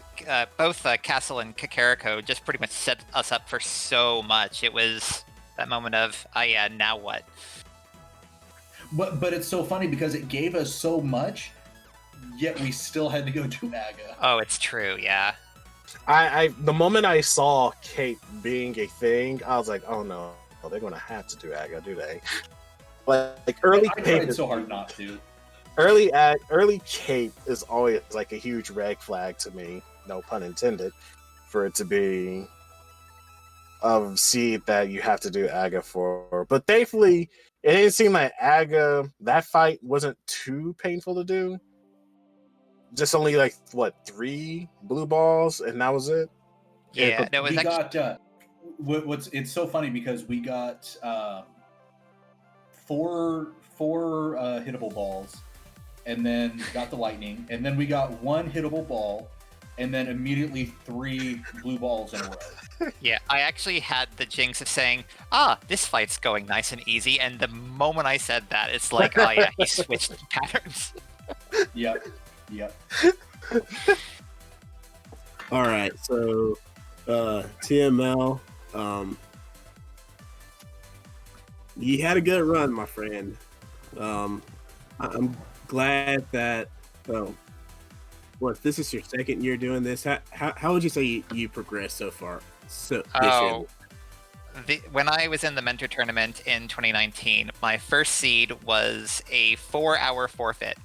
both Castle and Kakariko just pretty much set us up for so much. It was that moment of, yeah, now what? But it's so funny because it gave us so much, yet we still had to go do Aga. Oh, it's true, yeah. I the moment I saw Cape being a thing, I was like, oh no, they're gonna have to do Aga, do they? Like early I Cape tried so hard not to. Early Cape is always like a huge red flag to me, no pun intended, for it to be of seed that you have to do Aga for. But thankfully, it didn't seem like Aga, that fight wasn't too painful to do. Just only like 3 blue balls, and that was it. Yeah, no, it was We actually... got it's so funny because we got four hittable balls, and then got the lightning, and then we got 1 hittable ball, and then immediately 3 blue balls in a row. Yeah, I actually had the jinx of saying, this fight's going nice and easy, and the moment I said that, it's like, oh yeah, he switched patterns. Yep. All right, so TML, you had a good run, my friend. I'm glad that this is your second year doing this. How would you say you progressed so far? When I was in the mentor tournament in 2019, my first seed was a 4-hour forfeit.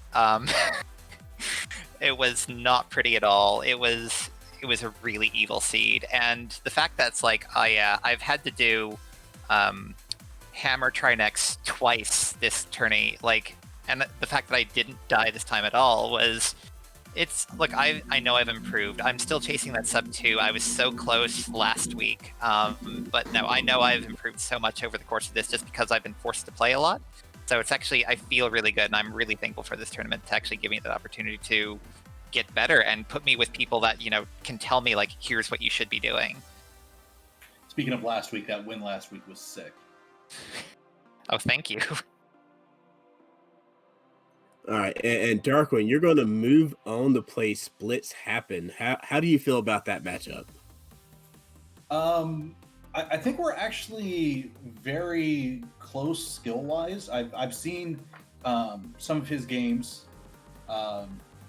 It was not pretty at all. It was a really evil seed, and the fact that it's like, oh yeah, I've had to do Hammer Trinex twice this tourney, and the fact that I didn't die this time at all was, look, I know I've improved. I'm still chasing that sub 2. I was so close last week, but no, I know I've improved so much over the course of this just because I've been forced to play a lot. So it's actually, I feel really good, and I'm really thankful for this tournament to actually give me that opportunity to get better and put me with people that, can tell me, here's what you should be doing. Speaking of last week, that win last week was sick. Oh, thank you. All right, and Darkwing, you're going to move on to play Splits Happen. How do you feel about that matchup? I think we're actually very close skill-wise. I've seen some of his games.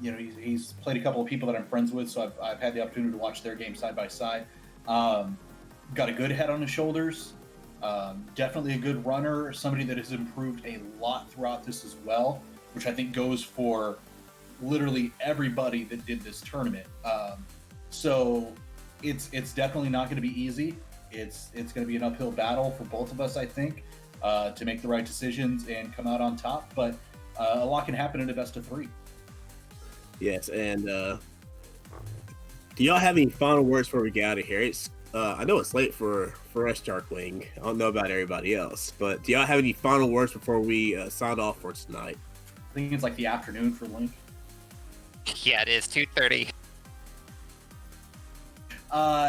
He's played a couple of people that I'm friends with, so I've had the opportunity to watch their games side by side. Got a good head on his shoulders. Definitely a good runner. Somebody that has improved a lot throughout this as well, which I think goes for literally everybody that did this tournament. So it's definitely not going to be easy. It's going to be an uphill battle for both of us, I think, to make the right decisions and come out on top. But a lot can happen in a best of 3. Yes, and do y'all have any final words before we get out of here? I know it's late for us, Darkwing. I don't know about everybody else, but do y'all have any final words before we sign off for tonight? I think it's like the afternoon for Link. Yeah, it is 2:30.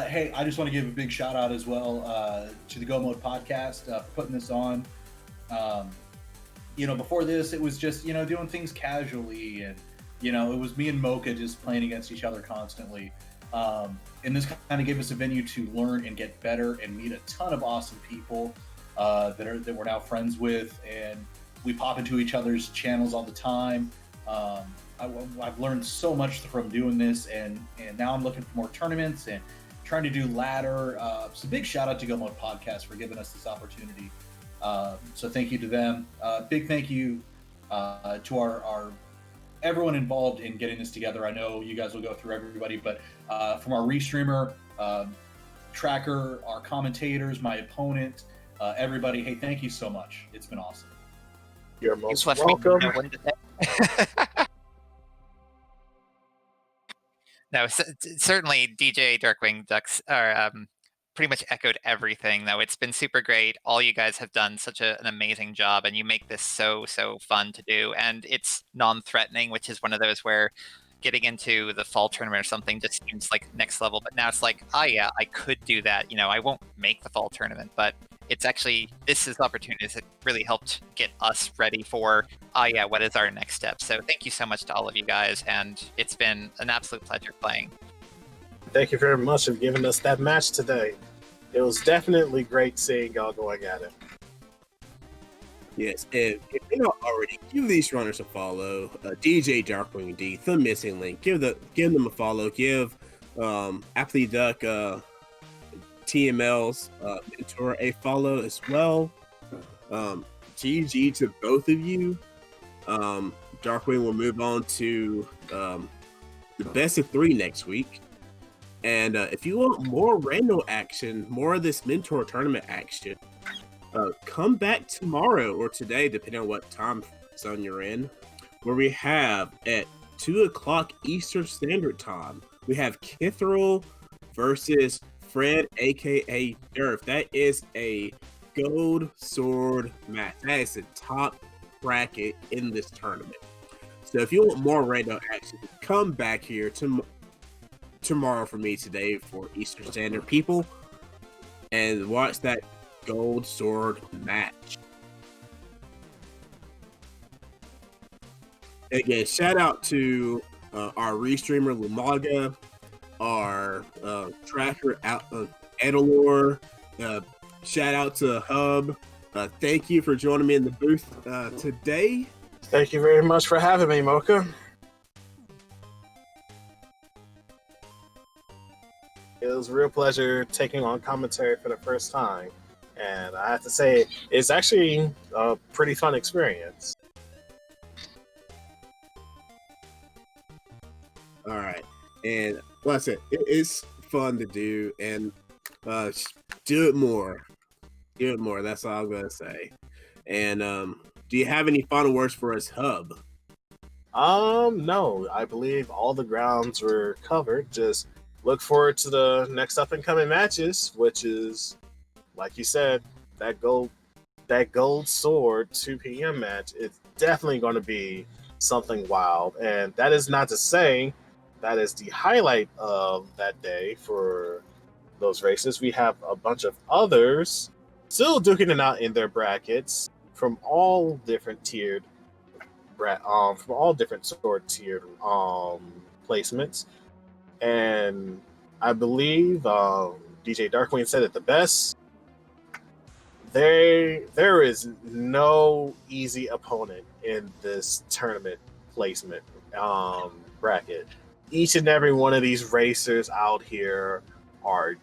Hey, I just want to give a big shout out as well to the Go Mode podcast for putting this on. Before this, it was just, doing things casually, and, it was me and Mocha just playing against each other constantly. And this kind of gave us a venue to learn and get better and meet a ton of awesome people that we're now friends with, and we pop into each other's channels all the time. I've learned so much from doing this, and now I'm looking for more tournaments and trying to do ladder. So big shout out to Go Mode Podcast for giving us this opportunity. So thank you to them. Big thank you to our everyone involved in getting this together. I know you guys will go through everybody, but from our Restreamer, Tracker, our commentators, my opponent, everybody. Hey, thank you so much. It's been awesome. You're most left me welcome. no one to thank. No, certainly DJ Darkwing are pretty much echoed everything, though. It's been super great. All you guys have done such an amazing job, and you make this so fun to do. And it's non-threatening, which is one of those where getting into the fall tournament or something just seems like next level. But now it's like, oh yeah, I could do that. You know, I won't make the fall tournament, but it's actually, this is opportunities that really helped get us ready for, oh yeah, what is our next step? So thank you so much to all of you guys, and it's been an absolute pleasure playing. Thank you very much for giving us that match today. It was definitely great seeing y'all going at it. Yes, and if you don't already, give these runners a follow. DJDarkwingD, TheMissingLink. Give them a follow. Give ApathyDuck TML's mentor a follow as well. GG to both of you. Darkwing will move on to the best of 3 next week. And if you want more Rando action, more of this mentor tournament action, come back tomorrow or today, depending on what time zone you're in, where we have at 2 o'clock Eastern Standard Time, we have Kithril versus Fred, aka Durf. That is a gold sword match. That is the top bracket in this tournament. So if you want more Rando action, come back here tomorrow for me today for Eastern Standard people and watch that gold sword match. Again, shout out to our restreamer Lumaga, our tracker Adilor. Shout out to Hub. Thank you for joining me in the booth today. Thank you very much for having me, Mocha. It was a real pleasure taking on commentary for the first time. And I have to say, it's actually a pretty fun experience. All right. And like I said, it's fun to do, and do it more. Do it more. That's all I'm going to say. And do you have any final words for us, Hub? No. I believe all the grounds were covered. Just look forward to the next up-and-coming matches, which is, like you said, that gold sword 2 p.m. match. It's definitely going to be something wild, and that is not to say that is the highlight of that day for those races. We have a bunch of others still duking it out in their brackets from all different tiered, sword tiered placements, and I believe DJ Darkwing said it the best. There is no easy opponent in this tournament placement bracket. Each and every one of these racers out here are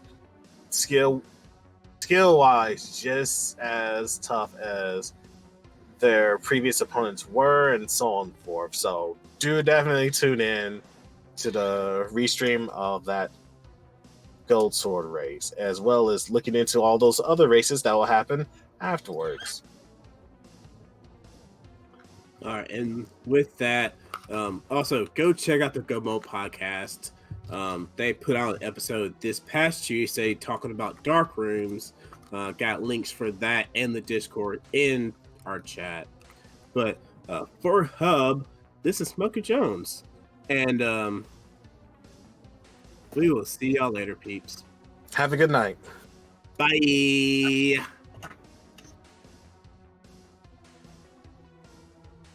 skill-wise just as tough as their previous opponents were, and so on and forth. So do definitely tune in to the restream of that gold sword race, as well as looking into all those other races that will happen afterwards. All right, and with that, also go check out the GoMo podcast. They put out an episode this past Tuesday talking about dark rooms. Got links for that and the Discord in our chat. But for Hub, this is mochajones, and we will see y'all later, peeps. Have a good night. Bye.